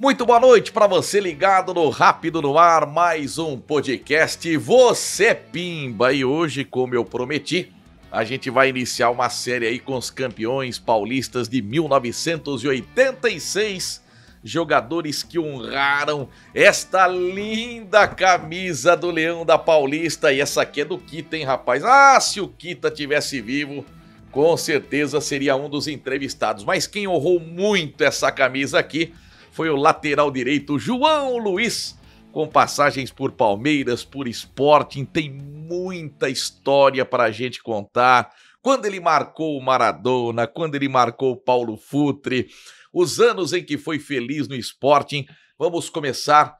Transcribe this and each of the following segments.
Muito boa noite para você ligado no Rápido no Ar, mais um podcast Você Pimba. E hoje, como eu prometi, a gente vai iniciar uma série aí com os campeões paulistas de 1986, jogadores que honraram esta linda camisa do Leão da Paulista. E essa aqui é do Kita, hein, rapaz? Ah, se o Kita tivesse vivo, com certeza seria um dos entrevistados. Mas quem honrou muito essa camisa aqui foi o lateral direito João Luiz, com passagens por Palmeiras, por Sporting, tem muita história para a gente contar. Quando ele marcou o Maradona, quando ele marcou o Paulo Futre, os anos em que foi feliz no Sporting. Vamos começar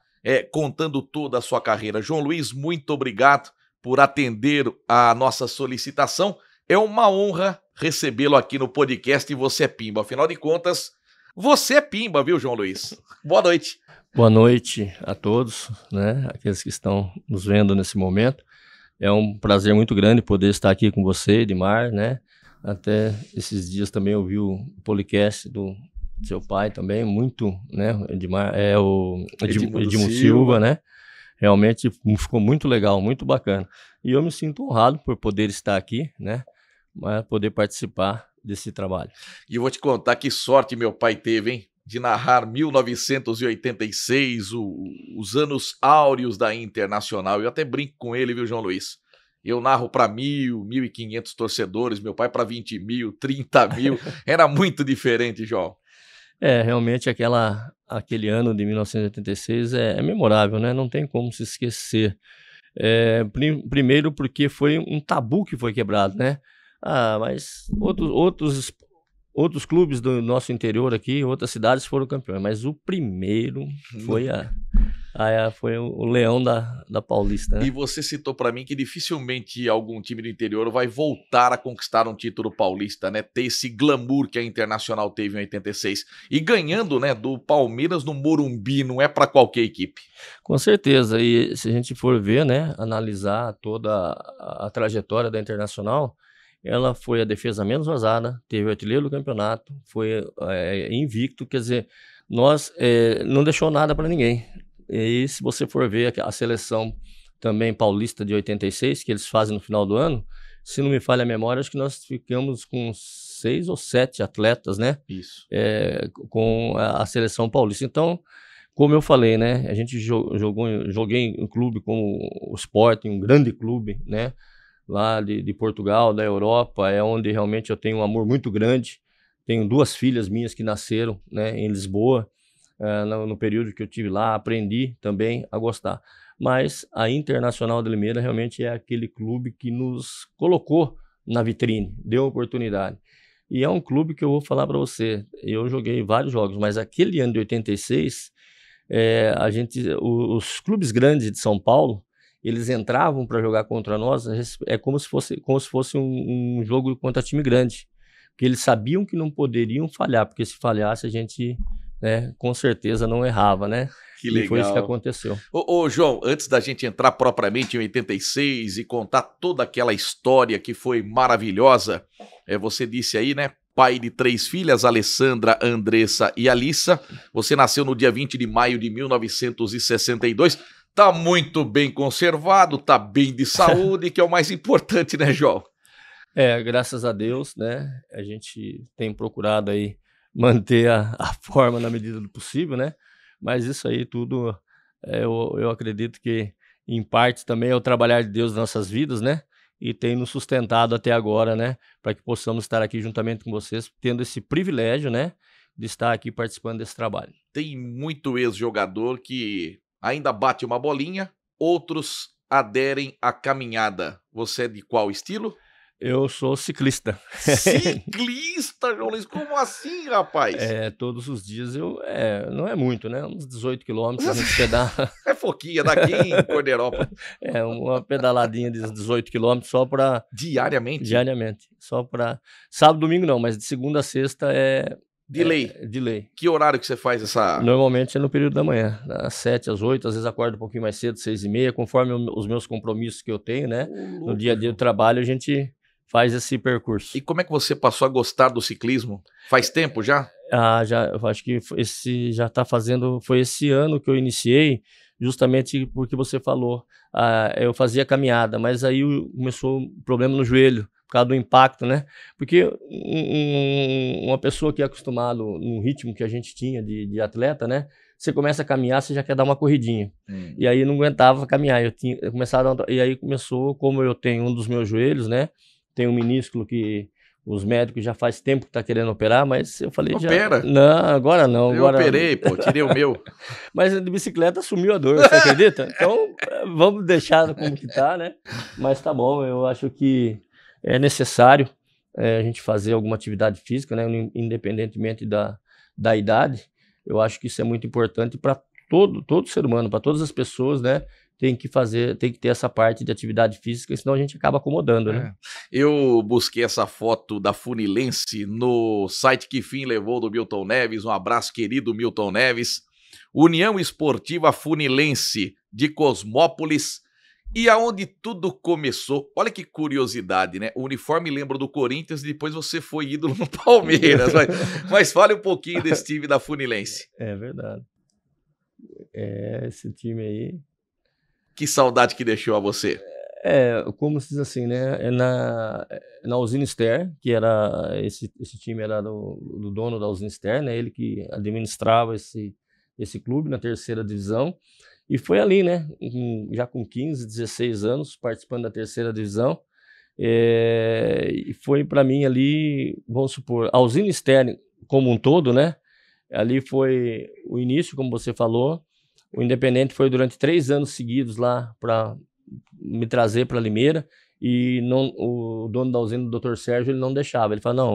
contando toda a sua carreira. João Luiz, muito obrigado por atender a nossa solicitação. É uma honra recebê-lo aqui no podcast Você é Pimba. Afinal de contas, você é Pimba, viu, João Luiz? Boa noite. Boa noite a todos, né? Aqueles que estão nos vendo nesse momento. É um prazer muito grande poder estar aqui com você, Edmar, né? Até esses dias também eu vi o podcast do seu pai também, muito, né? Edmar, o Edmundo Silva, né? Realmente ficou muito legal, muito bacana. E eu me sinto honrado por poder estar aqui, né? Mas poder participar desse trabalho. E eu vou te contar que sorte meu pai teve, hein? De narrar 1986, os anos áureos da Internacional. Eu até brinco com ele, viu, João Luiz? Eu narro para 1.500 torcedores, meu pai para 20 mil, 30 mil. Era muito diferente, João. Realmente aquele ano de 1986 é memorável, né? Não tem como se esquecer. Primeiro porque foi um tabu que foi quebrado, né? Mas outros clubes do nosso interior aqui, outras cidades foram campeões, mas o primeiro foi o Leão da Paulista, né? E você citou para mim que dificilmente algum time do interior vai voltar a conquistar um título paulista, né? Ter esse glamour que a Internacional teve em 86. E ganhando, né, do Palmeiras no Morumbi, não é para qualquer equipe. Com certeza, e se a gente for ver, né, analisar toda a trajetória da Internacional, ela foi a defesa menos vazada, teve o artilheiro do campeonato, foi invicto, quer dizer, nós não deixou nada para ninguém. E se você for ver a seleção também paulista de 86, que eles fazem no final do ano, se não me falha a memória, acho que nós ficamos com 6 ou 7 atletas, né? Isso. Com a seleção paulista. Então, como eu falei, né? A gente joguei em um clube como o Sporting, um grande clube, né? Lá de Portugal, da Europa, é onde realmente eu tenho um amor muito grande. Tenho 2 filhas minhas que nasceram, né, em Lisboa, no período que eu tive lá, aprendi também a gostar. Mas a Internacional de Limeira realmente é aquele clube que nos colocou na vitrine, deu oportunidade. E é um clube que eu vou falar para você, eu joguei vários jogos, mas aquele ano de 86, os clubes grandes de São Paulo, eles entravam para jogar contra nós, como se fosse um jogo contra time grande, porque eles sabiam que não poderiam falhar, porque se falhasse a gente, né, com certeza não errava, né? Que legal. E foi isso que aconteceu. Ô João, antes da gente entrar propriamente em 86 e contar toda aquela história que foi maravilhosa, você disse aí, né? Pai de 3 filhas, Alessandra, Andressa e Alissa. Você nasceu no dia 20 de maio de 1962. Tá muito bem conservado, tá bem de saúde, que é o mais importante, né, João? Graças a Deus, né? A gente tem procurado aí manter a forma na medida do possível, né? Mas isso aí tudo, eu acredito que, em parte, também é o trabalhar de Deus nas nossas vidas, né? E tem nos sustentado até agora, né? Para que possamos estar aqui juntamente com vocês, tendo esse privilégio, né? De estar aqui participando desse trabalho. Tem muito ex-jogador que ainda bate uma bolinha, outros aderem à caminhada. Você é de qual estilo? Eu sou ciclista. Ciclista, João Luiz? Como assim, rapaz? Todos os dias não é muito, né? Uns 18 quilômetros a gente pedala. É foquinha daqui em Cordeirópolis. Uma pedaladinha de 18 quilômetros só para... Diariamente? Diariamente. Só para... Sábado, domingo não, mas de segunda a sexta de lei? De lei. Que horário que você faz essa... Normalmente é no período da manhã, das 7 às 8, às vezes acordo um pouquinho mais cedo, 6h30, conforme os meus compromissos que eu tenho, né? No dia a dia do trabalho a gente faz esse percurso. E como é que você passou a gostar do ciclismo? Faz tempo já? Eu acho que esse já está fazendo, foi esse ano que eu iniciei, justamente porque você falou, eu fazia caminhada, mas aí começou um problema no joelho, por causa do impacto, né? Porque uma pessoa que é acostumado no ritmo que a gente tinha de atleta, né? Você começa a caminhar, você já quer dar uma corridinha. E aí não aguentava caminhar, eu começava e aí começou, como eu tenho um dos meus joelhos, né? Tem um minúsculo que os médicos já faz tempo que tá querendo operar, mas eu falei Opera. não, agora não. Eu operei, pô, tirei o meu. Mas de bicicleta sumiu a dor, você acredita? Então, vamos deixar como que tá, né? Mas tá bom, eu acho que é necessário a gente fazer alguma atividade física, né? Independentemente da idade. Eu acho que isso é muito importante para todo ser humano, para todas as pessoas, né? Tem que ter essa parte de atividade física, senão a gente acaba acomodando, né? Eu busquei essa foto da Funilense no site Que Fim Levou do Milton Neves. Um abraço, querido Milton Neves. União Esportiva Funilense de Cosmópolis. E aonde tudo começou, olha que curiosidade, né? O uniforme lembra do Corinthians e depois você foi ídolo no Palmeiras. Mas fale um pouquinho desse time da Funilense. É verdade. Esse time aí... Que saudade que deixou a você. Como se diz assim, né? Na Usina Ster, que era esse time era do dono da Usina Ster, né? Ele que administrava esse clube na 3ª divisão. E foi ali, né? Já com 15, 16 anos, participando da 3ª divisão. E foi para mim ali, vamos supor, a Usina Ster como um todo, né? Ali foi o início, como você falou. O Independente foi durante 3 anos seguidos lá para me trazer para Limeira, e o dono da usina, o Dr. Sérgio, ele não deixava. Ele falava,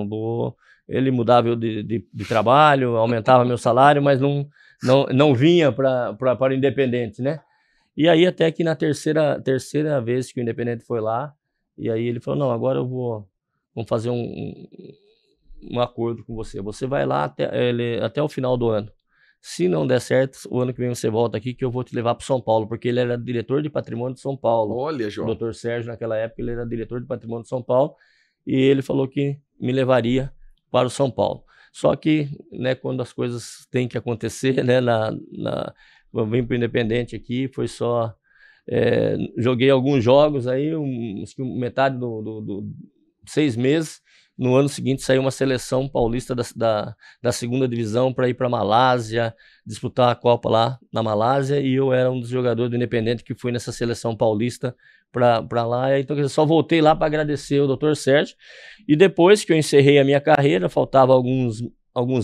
ele mudava eu de trabalho, aumentava meu salário, mas não vinha para o Independente, né? E aí até que na terceira vez que o Independente foi lá, e aí ele falou, não, agora vamos fazer um acordo com você. Você vai lá até o final do ano. Se não der certo, o ano que vem você volta aqui que eu vou te levar para São Paulo, porque ele era diretor de patrimônio de São Paulo. Olha, João. O Dr. Sérgio, naquela época, ele era diretor de patrimônio de São Paulo, e ele falou que me levaria para o São Paulo. Só que, né, quando as coisas têm que acontecer, né, eu vim para o Independente aqui, foi só... joguei alguns jogos aí, metade 6 meses. No ano seguinte saiu uma seleção paulista da 2ª divisão para ir para a Malásia, disputar a Copa lá na Malásia, e eu era um dos jogadores do Independente que fui nessa seleção paulista para lá. Então eu só voltei lá para agradecer o Dr. Sérgio, e depois que eu encerrei a minha carreira, faltava alguns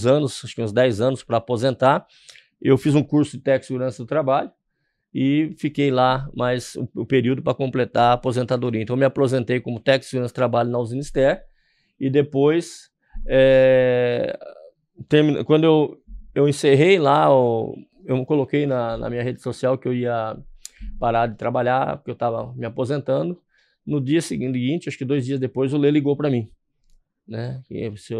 anos, acho que uns 10 anos para aposentar, eu fiz um curso de técnico de segurança do trabalho, e fiquei lá mais o período para completar a aposentadoria. Então eu me aposentei como técnico de segurança do trabalho na Usina Ster. E depois, quando eu encerrei lá, eu coloquei na minha rede social que eu ia parar de trabalhar, porque eu estava me aposentando. No dia seguinte, acho que 2 dias depois, o Lê ligou para mim, né? Se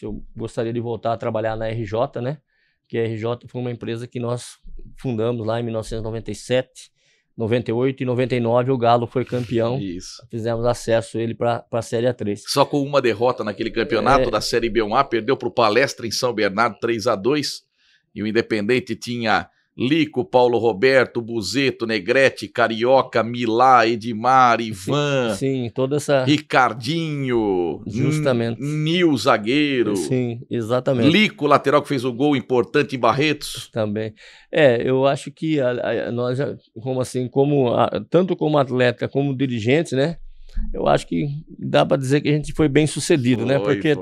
eu gostaria de voltar a trabalhar na RJ, né? Que a RJ foi uma empresa que nós fundamos lá em 1997. 98 e 99 o Galo foi campeão. Isso. Fizemos acesso ele para a Série A3. Só com uma derrota naquele campeonato da Série B1A, perdeu para o Palestra em São Bernardo 3-2. E o Independente tinha Lico, Paulo Roberto, Buzeto, Negrete, Carioca, Milá, Edmar, Ivan. Sim, toda essa... Ricardinho. Justamente. Nil, zagueiro. Sim, exatamente. Lico, lateral, que fez o gol importante em Barretos. Também. Eu acho que nós, tanto como atleta como dirigente, né? Eu acho que dá para dizer que a gente foi bem sucedido, né? Porque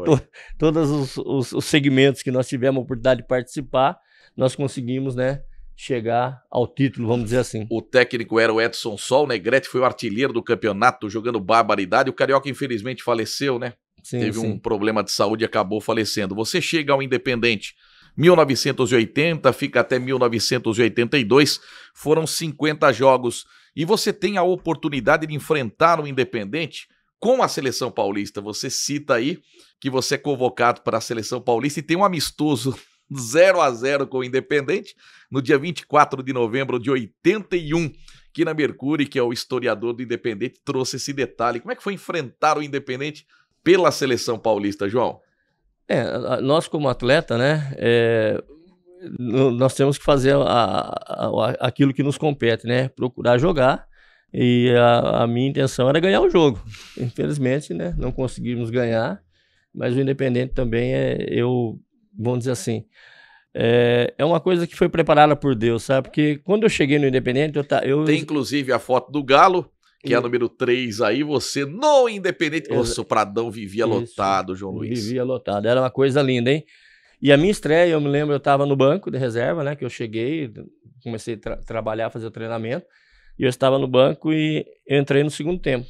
todos os segmentos que nós tivemos a oportunidade de participar, nós conseguimos, né, chegar ao título, vamos dizer assim. O técnico era o Edson Sol, o Negrete foi o artilheiro do campeonato, jogando barbaridade. O Carioca, infelizmente, faleceu, né? Sim, Teve um problema de saúde e acabou falecendo. Você chega ao Independente 1980, fica até 1982, foram 50 jogos. E você tem a oportunidade de enfrentar o Independente com a Seleção Paulista. Você cita aí que você é convocado para a Seleção Paulista e tem um amistoso 0-0 com o Independente no dia 24 de novembro de 81, que na Mercury, que é o historiador do Independente, trouxe esse detalhe. Como é que foi enfrentar o Independente pela Seleção Paulista, João? Nós como atleta, né, nós temos que fazer aquilo que nos compete, né, procurar jogar, e a minha intenção era ganhar o jogo. Infelizmente, né, não conseguimos ganhar, mas o Independente também vamos dizer assim, é uma coisa que foi preparada por Deus, sabe? Porque quando eu cheguei no Independente, Tem inclusive a foto do Galo, que é a número 3 aí, você no Independente. Nossa, o Pradão vivia lotado, João Luiz. Vivia lotado, era uma coisa linda, hein? E a minha estreia, eu me lembro, eu estava no banco de reserva, né? Que eu cheguei, comecei a trabalhar, fazer o treinamento, e eu estava no banco e entrei no segundo tempo.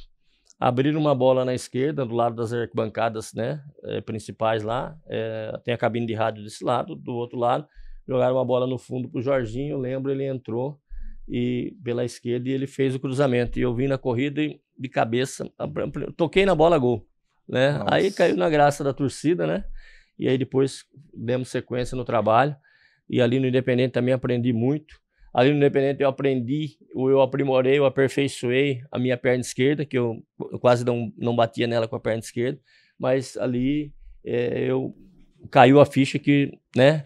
Abriram uma bola na esquerda, do lado das arquibancadas, né, principais lá, tem a cabine de rádio desse lado, do outro lado, jogaram uma bola no fundo pro Jorginho, eu lembro, ele entrou pela esquerda e ele fez o cruzamento, e eu vim na corrida e de cabeça, toquei na bola, gol, né, Nossa. Aí caiu na graça da torcida, né, e aí depois demos sequência no trabalho, e ali no Independente também aprendi muito. Ali no Independente eu aprimorei, eu aperfeiçoei a minha perna esquerda, que eu quase não batia nela com a perna esquerda, mas ali caiu a ficha que, né,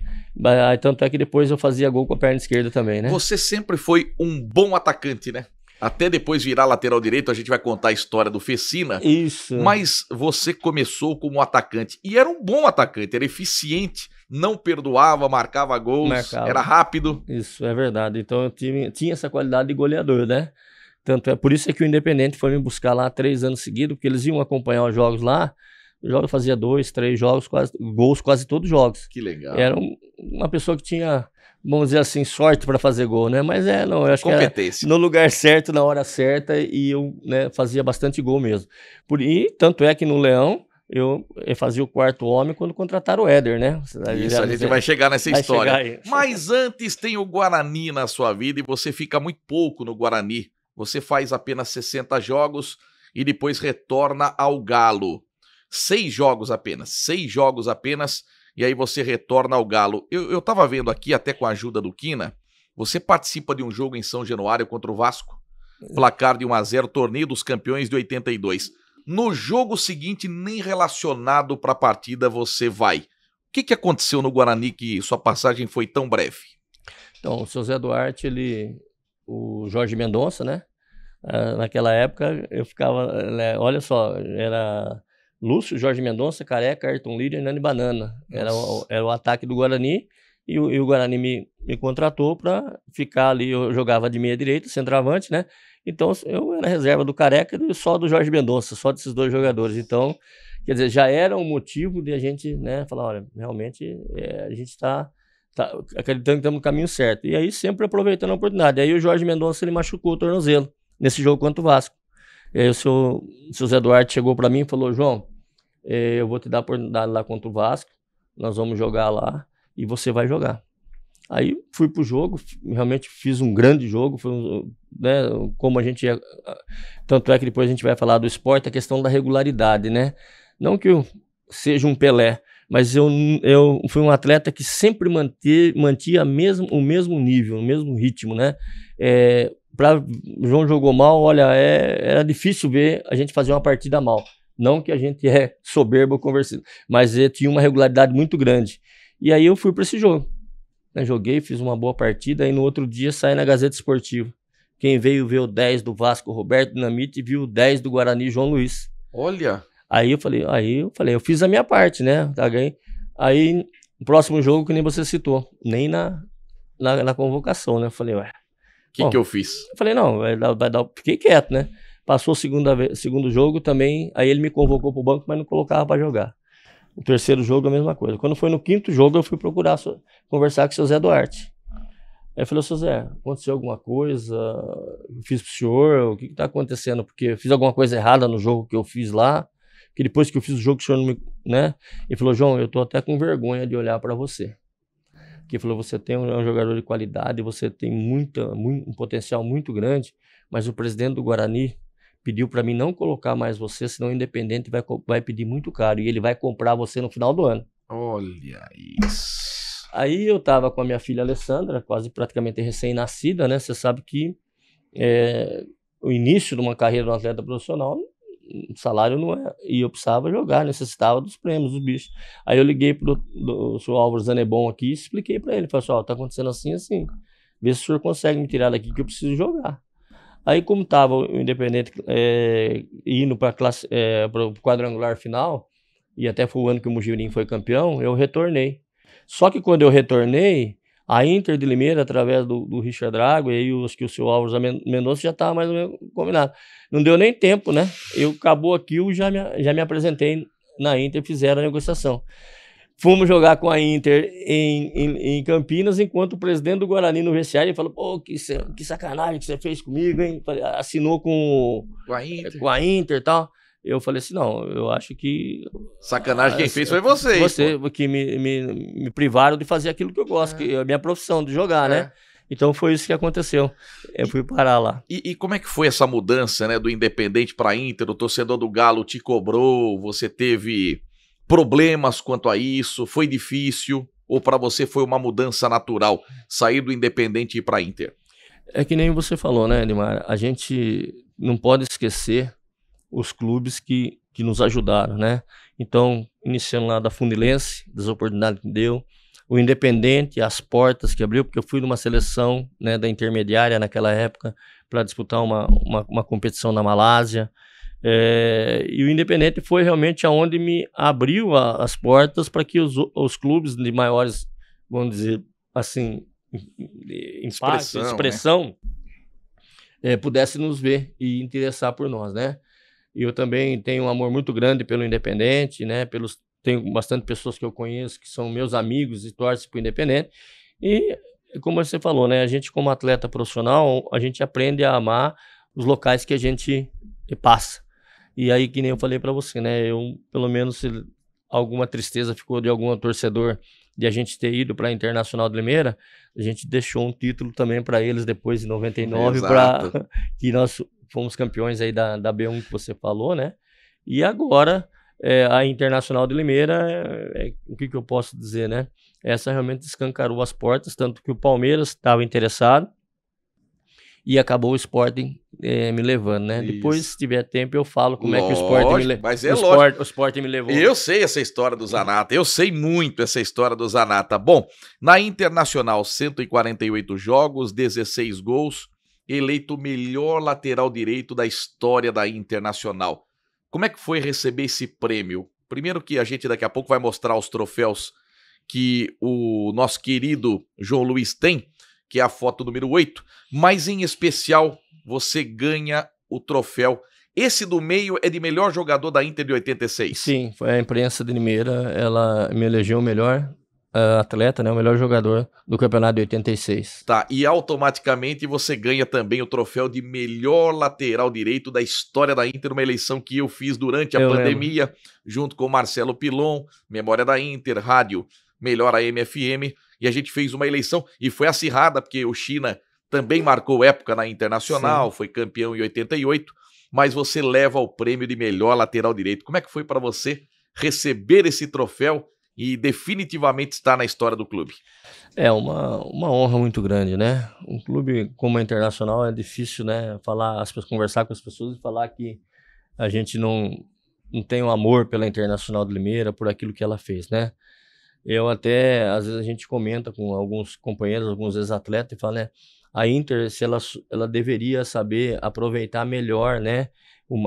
tanto é que depois eu fazia gol com a perna esquerda também, né. Você sempre foi um bom atacante, né? Até depois virar lateral direito, a gente vai contar a história do Fecina. Isso. Mas você começou como atacante, e era um bom atacante, era eficiente, não perdoava, marcava gols, era rápido. Isso, é verdade. Então eu tinha essa qualidade de goleador, né? Tanto é por isso que o Independente foi me buscar lá 3 anos seguidos, porque eles iam acompanhar os jogos lá. Eu fazia 2, 3 jogos, gols quase todos os jogos. Que legal. Era uma pessoa que tinha, vamos dizer assim, sorte para fazer gol, né? Mas eu acho competência. Que era no lugar certo, na hora certa, e eu, né, fazia bastante gol mesmo. E tanto é que no Leão eu fazia o quarto homem quando contrataram o Éder, né? Isso, a gente vai chegar nessa história. Chegar mas antes tem o Guarani na sua vida, e você fica muito pouco no Guarani. Você faz apenas 60 jogos e depois retorna ao Galo. 6 jogos apenas, e aí você retorna ao Galo. Eu tava vendo aqui, até com a ajuda do Quina, você participa de um jogo em São Januário contra o Vasco, placar de 1-0, torneio dos campeões de 82. No jogo seguinte, nem relacionado para a partida você vai. O que aconteceu no Guarani que sua passagem foi tão breve? Então, o seu Zé Duarte, o Jorge Mendonça, né? Naquela época eu ficava, né, olha só, era Lúcio, Jorge Mendonça, Careca, Ayrton Líder e Nani Banana. Era o ataque do Guarani, e o Guarani me contratou para ficar ali. Eu jogava de meia direita, centroavante, né? Então eu era reserva do Careca e só do Jorge Mendonça, só desses 2 jogadores. Então, quer dizer, já era um motivo de a gente, né, falar, olha, realmente a gente está acreditando que estamos no caminho certo. E aí sempre aproveitando a oportunidade. Aí o Jorge Mendonça, ele machucou o tornozelo nesse jogo contra o Vasco. E aí o seu Zé Duarte chegou para mim e falou, João, eu vou te dar a oportunidade lá contra o Vasco, nós vamos jogar lá e você vai jogar. Aí fui pro jogo, realmente fiz um grande jogo, né, como a gente tanto é que depois a gente vai falar do esporte, a questão da regularidade, né? Não que eu seja um Pelé, mas eu fui um atleta que sempre mantia o mesmo nível, o mesmo ritmo, né? João jogou mal, olha, era difícil ver a gente fazer uma partida mal. Não que a gente é soberbo ou conversível, mas tinha uma regularidade muito grande. E aí eu fui para esse jogo. Joguei, fiz uma boa partida, aí no outro dia saí na Gazeta Esportiva. Quem veio ver o 10 do Vasco, Roberto Dinamite, viu o 10 do Guarani, João Luiz. Olha! Aí eu falei, eu fiz a minha parte, né? Aí, o próximo jogo, que nem você citou, nem na convocação, né? Eu falei, ué. O que eu fiz? Eu falei, não, fiquei quieto, né? Passou o segundo jogo também, aí ele me convocou pro banco, mas não colocava para jogar. O terceiro jogo, a mesma coisa. Quando foi no 5º jogo, eu fui procurar conversar com o seu Zé Duarte. Aí eu falei, seu Zé, aconteceu alguma coisa? Fiz pro senhor? O que tá acontecendo? Porque eu fiz alguma coisa errada no jogo que eu fiz lá, que depois que eu fiz o jogo, o senhor não me... né? Ele falou, João, eu tô até com vergonha de olhar para você. Porque ele falou, você tem um jogador de qualidade, você tem um potencial muito grande, mas o presidente do Guarani pediu para mim não colocar mais você, senão o Independente vai pedir muito caro, e ele vai comprar você no final do ano. Olha isso. Aí eu tava com a minha filha Alessandra, praticamente recém-nascida, né? Você sabe que o início de uma carreira de um atleta profissional salário não é, e eu precisava jogar, necessitava dos prêmios, dos bichos. Aí eu liguei pro senhor Álvaro Zanebon aqui e expliquei para ele, falei assim, ó, tá acontecendo assim, assim, vê se o senhor consegue me tirar daqui que eu preciso jogar. Aí como tava o Independente indo para o quadrangular final, e até foi o ano que o Mogi foi campeão, eu retornei. Só que quando eu retornei, a Inter de Limeira, através do Richard Drago, e aí acho que o seu Álvaro Mendonça já estava mais ou menos combinado. Não deu nem tempo, né? Acabou aquilo, já me apresentei na Inter, fizeram a negociação. Fomos jogar com a Inter em Campinas, enquanto o presidente do Guarani no vestiário falou, pô, que sacanagem que você fez comigo, hein? Assinou com a Inter e tal. Eu falei assim, não, eu acho que... Sacanagem quem fez foi você. Você, que me privaram de fazer aquilo que eu gosto, que é a minha profissão, de jogar, né? Então foi isso que aconteceu. Eu fui parar lá. E como é que foi essa mudança, né, do Independente para Inter? O torcedor do Galo te cobrou, você teve problemas quanto a isso? Foi difícil? Ou para você foi uma mudança natural, sair do Independente e ir para Inter? É que nem você falou, né, Edmar? A gente não pode esquecer os clubes que nos ajudaram, né? Então, iniciando lá da Fundilense, das oportunidades que deu, o Independente, as portas que abriu, porque eu fui numa seleção, né, da intermediária naquela época para disputar uma competição na Malásia, e o Independente foi realmente aonde me abriu as portas para que os clubes de maiores, vamos dizer assim, expressão, né? Pudessem nos ver e interessar por nós, né? E eu também tenho um amor muito grande pelo Independente, né? Tenho bastante pessoas que eu conheço que são meus amigos e torcem para o Independente. E, como você falou, né? A gente, como atleta profissional, a gente aprende a amar os locais que a gente passa. E aí, que nem eu falei para você, né? Pelo menos, se alguma tristeza ficou de algum torcedor de a gente ter ido para a Internacional de Limeira, a gente deixou um título também para eles depois, em 99, para que nós fomos campeões aí da B1 que você falou, né? E agora, a Internacional de Limeira, o que eu posso dizer, né? Essa realmente escancarou as portas, tanto que o Palmeiras estava interessado e acabou o Sporting me levando, né? Isso. Depois, se tiver tempo, eu falo como é que o Sporting me levou. Mas o Sporting me levou. Eu sei essa história do Zanata, eu sei muito essa história do Zanata. Bom, na Internacional, 148 jogos, 16 gols, eleito o melhor lateral direito da história da Internacional. Como é que foi receber esse prêmio? Primeiro que a gente daqui a pouco vai mostrar os troféus que o nosso querido João Luiz tem, que é a foto número 8, mas em especial você ganha o troféu. Esse do meio é de melhor jogador da Inter de 86. Sim, foi a imprensa de Limeira, ela me elegeu o melhor atleta, né, o melhor jogador do campeonato de 86. Tá, e automaticamente você ganha também o troféu de melhor lateral direito da história da Inter, uma eleição que eu fiz durante a pandemia, junto com o Marcelo Pilon, Memória da Inter, Rádio Melhor AM/FM, e a gente fez uma eleição, e foi acirrada, porque o China também marcou época na Internacional, sim, foi campeão em 88, mas você leva o prêmio de melhor lateral direito. Como é que foi para você receber esse troféu e definitivamente estar na história do clube? É uma honra muito grande, né? Um clube como a Internacional é difícil, né? Conversar com as pessoas e falar que a gente não tem um amor pela Internacional de Limeira, por aquilo que ela fez, né? Às vezes a gente comenta com alguns companheiros, alguns ex-atletas e fala, né? A Inter, se ela deveria saber aproveitar melhor, né?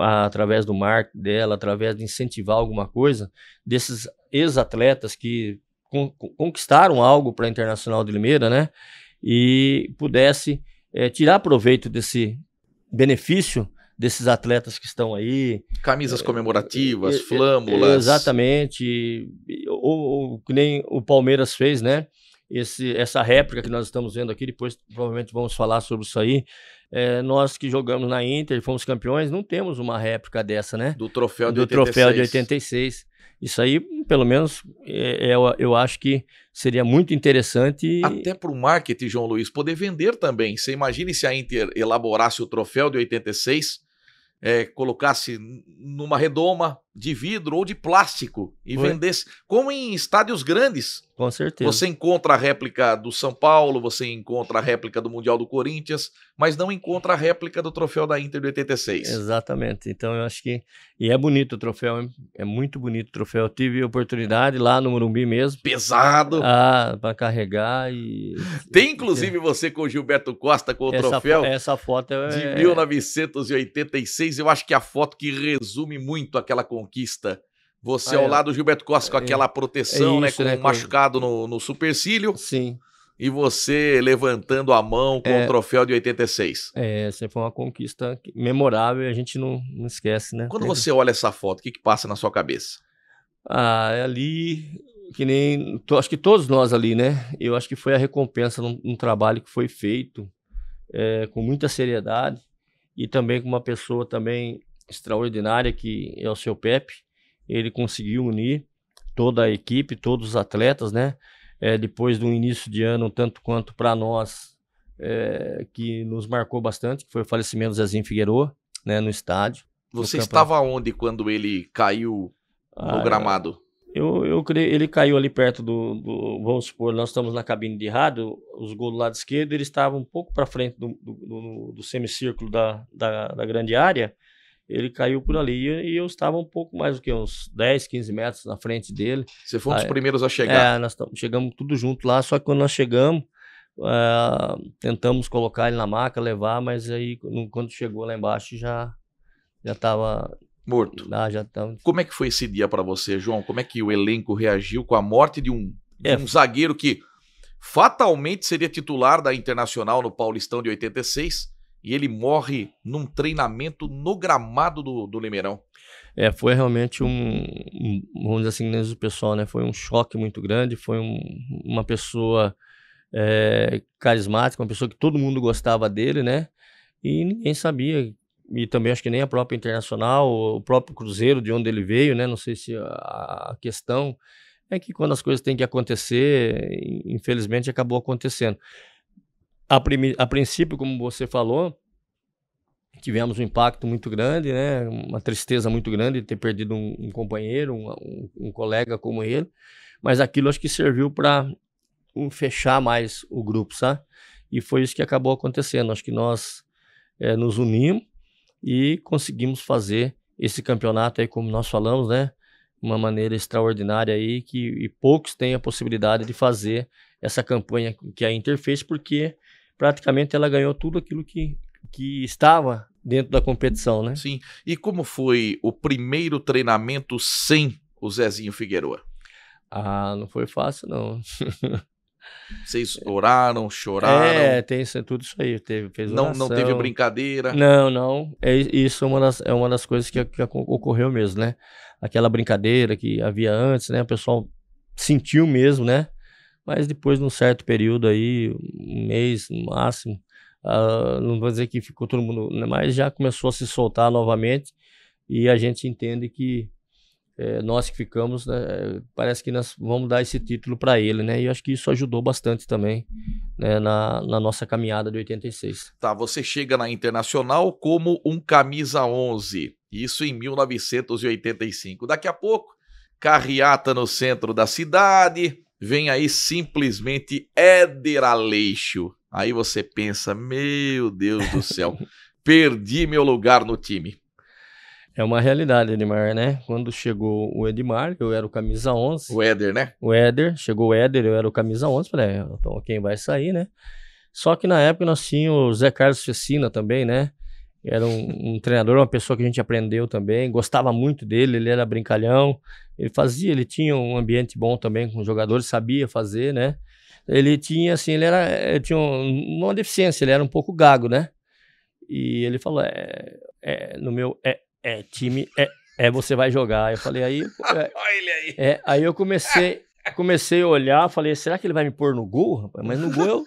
Através do marketing dela, através de incentivar alguma coisa, desses ex-atletas que conquistaram algo para a Internacional de Limeira, né? E pudesse tirar proveito desse benefício desses atletas que estão aí. Camisas comemorativas, flâmulas. Exatamente. Ou que nem o Palmeiras fez, né? Essa réplica que nós estamos vendo aqui, depois provavelmente vamos falar sobre isso aí. Nós que jogamos na Inter, fomos campeões, não temos uma réplica dessa, né? Do troféu de 86. Do troféu de 86. Isso aí, pelo menos, eu acho que seria muito interessante. Até para o marketing, João Luiz, poder vender também. Você imagine se a Inter elaborasse o troféu de 86, colocasse numa redoma, de vidro ou de plástico e Foi. vendesse, como em estádios grandes. Com certeza. Você encontra a réplica do São Paulo, você encontra a réplica do Mundial do Corinthians, mas não encontra a réplica do troféu da Inter de 86. Exatamente. Então eu acho que... E é bonito o troféu, hein? É muito bonito o troféu. Eu tive a oportunidade lá no Morumbi mesmo. Pesado. Para carregar e... Tem inclusive você com o Gilberto Costa com o troféu essa foto de 1986. Eu acho que é a foto que resume muito aquela conquista. Você ao lado do Gilberto Costa com aquela proteção, isso, né? Com um machucado no supercílio. Sim. E você levantando a mão com o troféu de 86. Essa foi uma conquista memorável e a gente não esquece, né? Quando você olha essa foto, o que passa na sua cabeça? É ali, que nem... Acho que todos nós ali, né? Eu acho que foi a recompensa num trabalho que foi feito com muita seriedade e também com uma pessoa também extraordinária, que é o seu Pepe. Ele conseguiu unir toda a equipe, todos os atletas, né? Depois do início de ano, tanto quanto para nós, que nos marcou bastante, que foi o falecimento do Zezinho Figueroa, né, no estádio. Você estava onde quando ele caiu no gramado? Eu creio, ele caiu ali perto vamos supor, nós estamos na cabine de rádio, os gols do lado esquerdo, ele estava um pouco para frente do semicírculo da grande área. Ele caiu por ali e eu estava um pouco mais do que uns 10, 15 metros na frente dele. Você foi um dos primeiros a chegar? Nós chegamos tudo junto lá, só que quando nós chegamos, tentamos colocar ele na maca, levar, mas aí quando chegou lá embaixo já estava morto. Já tava... Como é que foi esse dia para você, João? Como é que o elenco reagiu com a morte de um zagueiro que fatalmente seria titular da Internacional no Paulistão de 86? E ele morre num treinamento no gramado do Limeirão. Foi realmente vamos dizer assim, o pessoal, né? Foi um choque muito grande, foi uma pessoa carismática, uma pessoa que todo mundo gostava dele, né? E ninguém sabia, e também acho que nem a própria Internacional, o próprio Cruzeiro, de onde ele veio, né? Não sei se a questão é que quando as coisas têm que acontecer, infelizmente acabou acontecendo. A princípio, como você falou, tivemos um impacto muito grande, né? Uma tristeza muito grande de ter perdido um companheiro, um colega como ele, mas aquilo acho que serviu para fechar mais o grupo, sabe? E foi isso que acabou acontecendo. Acho que nós nos unimos e conseguimos fazer esse campeonato aí, como nós falamos, né? Uma maneira extraordinária aí, e poucos têm a possibilidade de fazer essa campanha que a Inter fez, porque praticamente ela ganhou tudo aquilo que estava dentro da competição, né? Sim. E como foi o primeiro treinamento sem o Zezinho Figueroa? Não foi fácil, não. Vocês oraram, choraram? Tem tudo isso aí. Fez não teve brincadeira? Não. Isso é uma das coisas que ocorreu mesmo, né? Aquela brincadeira que havia antes, né? O pessoal sentiu mesmo, né? Mas depois, num certo período aí, um mês no máximo, não vou dizer que ficou todo mundo, mas já começou a se soltar novamente, e a gente entende que nós que ficamos, né, parece que nós vamos dar esse título para ele, né? E eu acho que isso ajudou bastante também, né, na nossa caminhada de 86. Tá, você chega na Internacional como um camisa 11, isso em 1985. Daqui a pouco, carreata no centro da cidade, vem aí simplesmente Éder Aleixo. Aí você pensa, meu Deus do céu, perdi meu lugar no time. É uma realidade, Edmar, né? Quando chegou o Edmar, eu era o camisa 11. O Éder, né? Chegou o Éder, eu era o camisa 11. Falei, então quem vai sair, né? Só que na época nós tínhamos o Zé Carlos Fecina também, né? Era um treinador, uma pessoa que a gente aprendeu também, gostava muito dele, ele era brincalhão, ele tinha um ambiente bom também com os jogadores, sabia fazer, né? Ele tinha, assim, ele tinha uma deficiência, ele era um pouco gago, né? E ele falou, no meu time, você vai jogar. Eu falei, aí... aí eu comecei a olhar, falei, será que ele vai me pôr no gol, rapaz? Mas no gol eu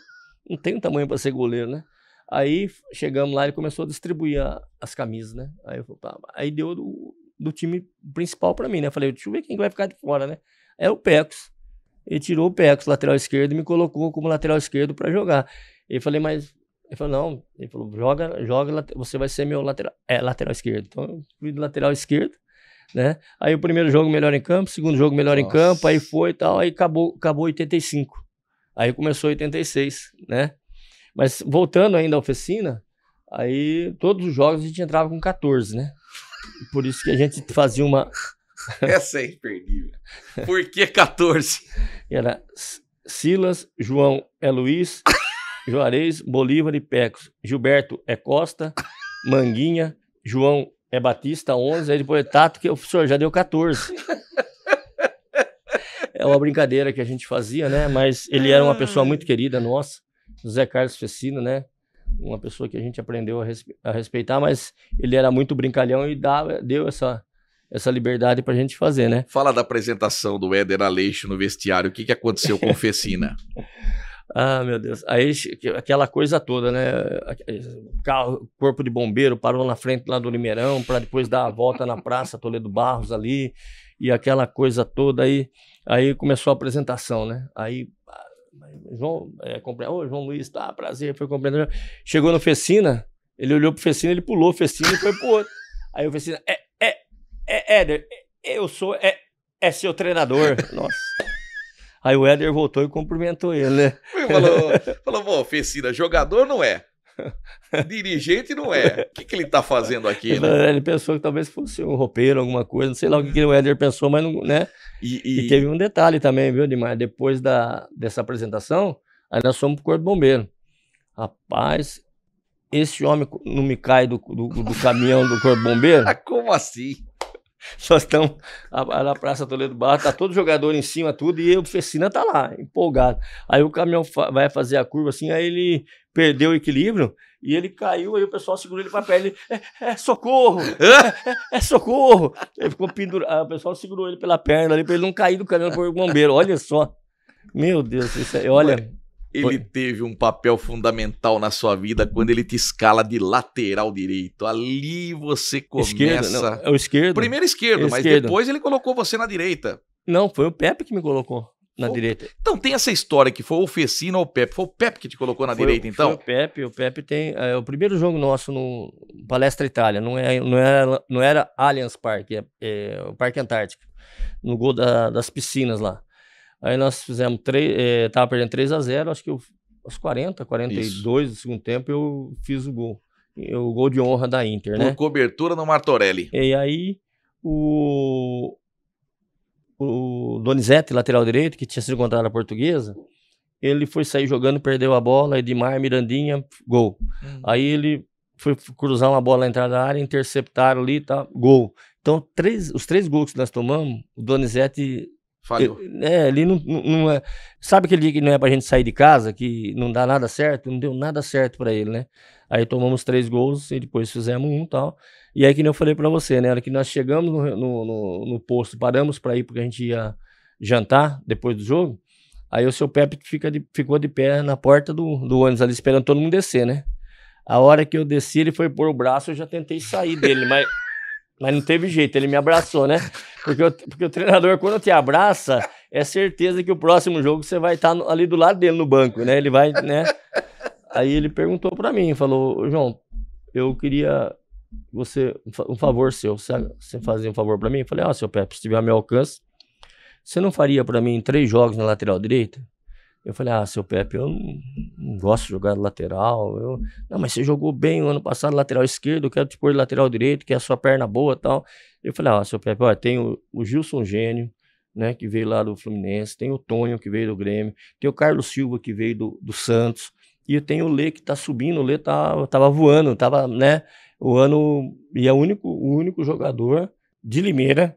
não tenho tamanho para ser goleiro, né? Aí chegamos lá, ele começou a distribuir as camisas, né? Aí eu falei, aí deu do time principal para mim, né? Eu falei, deixa eu ver quem vai ficar de fora, né? É o Pecos. Ele tirou o Pecos, lateral esquerdo, e me colocou como lateral esquerdo para jogar. Eu falei, mas... Ele falou, não. Ele falou, joga, você vai ser meu lateral esquerdo. Então eu fui do lateral esquerdo. né? Aí o primeiro jogo melhor em campo, segundo jogo melhor em campo, aí foi e tal, aí acabou 85. Aí começou 86, né? Mas voltando ainda à oficina, aí todos os jogos a gente entrava com 14, né? Por isso que a gente fazia uma... Essa é imperdível. Por que 14? Era Silas, João é Luiz, Juarez, Bolívar e Pecos. Gilberto é Costa, Manguinha, João é Batista, 11, aí depois Tato, que o senhor já deu 14. É uma brincadeira que a gente fazia, né? Mas ele era uma pessoa muito querida nossa, José Carlos Fecino, né? Uma pessoa que a gente aprendeu a respeitar, mas ele era muito brincalhão e deu essa liberdade pra gente fazer, né? Fala da apresentação do Éder Aleixo no vestiário, o que aconteceu com o Fecina? Ah, meu Deus. Aí aquela coisa toda, né? Carro, corpo de bombeiro parou na frente lá do Limeirão para depois dar a volta na Praça Toledo Barros ali e aquela coisa toda aí começou a apresentação, né? Aí João, João Luiz, tá, prazer, foi cumprimentar. Chegou no Fecina, ele olhou pro Fecina, ele pulou o Fecina e foi pro outro. Aí o Fecina, Éder, eu sou seu treinador. Nossa. Aí o Éder voltou e cumprimentou ele, né? Falou, bom, Fecina, jogador não é. Dirigente não é. O que ele tá fazendo aqui, né? Ele pensou que talvez fosse um roupeiro, alguma coisa. Não sei lá o que o Éder pensou, mas não, né? E teve um detalhe também, viu, Dimar? Depois dessa apresentação, aí nós fomos pro Corpo Bombeiro. Rapaz, esse homem não me cai do caminhão do Corpo Bombeiro? Como assim? Nós estamos na Praça Toledo Barros, tá todo jogador em cima, tudo, e o Fecina tá lá, empolgado. Aí o caminhão vai fazer a curva assim, aí ele perdeu o equilíbrio e ele caiu, aí o pessoal segurou ele pra perna, ele, socorro, socorro. Ele ficou pendurado, o pessoal segurou ele pela perna ali pra ele não cair do caminhão por bombeiro, olha só. Meu Deus, olha... Ele teve um papel fundamental na sua vida quando ele te escala de lateral direito. Ali você começa... Esquerdo, não, é o esquerdo. Primeiro esquerdo, mas depois ele colocou você na direita. Não, foi o Pepe que me colocou na direita. Então tem essa história que foi o Fecina ou o Pepe. Foi o Pepe que te colocou na direita, então? Foi o Pepe tem... o primeiro jogo nosso no Palestra Itália, não era Allianz Parque, é o Parque Antártico, no gol das piscinas lá. Aí nós fizemos tava perdendo 3-0, acho que aos 42 do segundo tempo eu fiz o gol. O gol de honra da Inter, né? Por cobertura no Martorelli. E aí o Donizete, lateral direito, que tinha sido contratado na Portuguesa, ele foi sair jogando, perdeu a bola, Edmar, Mirandinha, gol. Aí ele foi cruzar uma bola na entrada da área, interceptaram ali, tá, gol. Então os 3 gols que nós tomamos, o Donizete... Falhou. Ele não é. Sabe aquele dia que não é pra gente sair de casa, que não dá nada certo? Não deu nada certo pra ele, né? Aí tomamos 3 gols e depois fizemos 1 e tal. E aí que nem eu falei pra você, né? Na hora que nós chegamos no posto, paramos pra ir porque a gente ia jantar depois do jogo. Aí o seu Pepe ficou de pé na porta do ônibus ali esperando todo mundo descer, né? A hora que eu desci, ele foi pôr o braço, eu já tentei sair dele, mas não teve jeito, ele me abraçou, né? Porque o treinador, quando te abraça, é certeza que o próximo jogo você vai estar ali do lado dele no banco, né? Ele vai, né? Aí ele perguntou pra mim, falou, João, eu queria um favor seu, você fazia um favor pra mim? Eu falei, seu Pepe, se tiver ao meu alcance, você não faria pra mim 3 jogos na lateral direita? Eu falei, seu Pepe, eu não gosto de jogar de lateral. Não, mas você jogou bem o ano passado lateral esquerdo, eu quero te pôr de lateral direito, que é a sua perna boa e tal. Eu falei, seu Pepe, tem o Gilson Gênio, né, que veio lá do Fluminense, tem o Tonho, que veio do Grêmio, tem o Carlos Silva, que veio do Santos, e tem o Lê, que tá subindo, o Lê tava voando, né, o ano, e é o único jogador de Limeira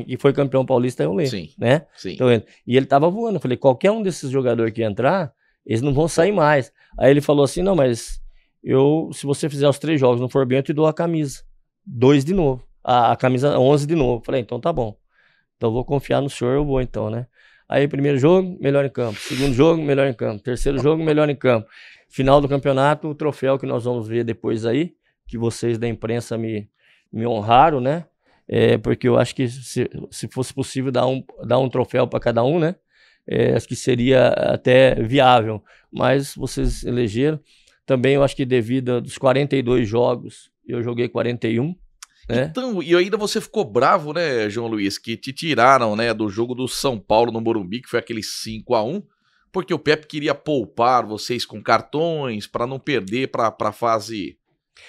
que foi campeão paulista é o Lê, né? Sim. Então, e ele tava voando. Eu falei, qualquer um desses jogadores que entrar, eles não vão sair mais. Aí ele falou assim, não, mas se você fizer os 3 jogos, não for bem, eu te dou a camisa. 2 de novo. A camisa 11 de novo. Eu falei, então tá bom. Então eu vou confiar no senhor, eu vou então, né? Aí primeiro jogo, melhor em campo. Segundo jogo, melhor em campo. Terceiro jogo, melhor em campo. Final do campeonato, o troféu que nós vamos ver depois aí, que vocês da imprensa me honraram, né? Porque eu acho que se fosse possível dar um troféu para cada um, né? Acho que seria até viável, mas vocês elegeram. Também eu acho que devido aos 42 jogos, eu joguei 41. né? Então, e ainda você ficou bravo, né, João Luiz, que te tiraram, né, do jogo do São Paulo no Morumbi, que foi aquele 5-1, porque o Pepe queria poupar vocês com cartões para não perder para fase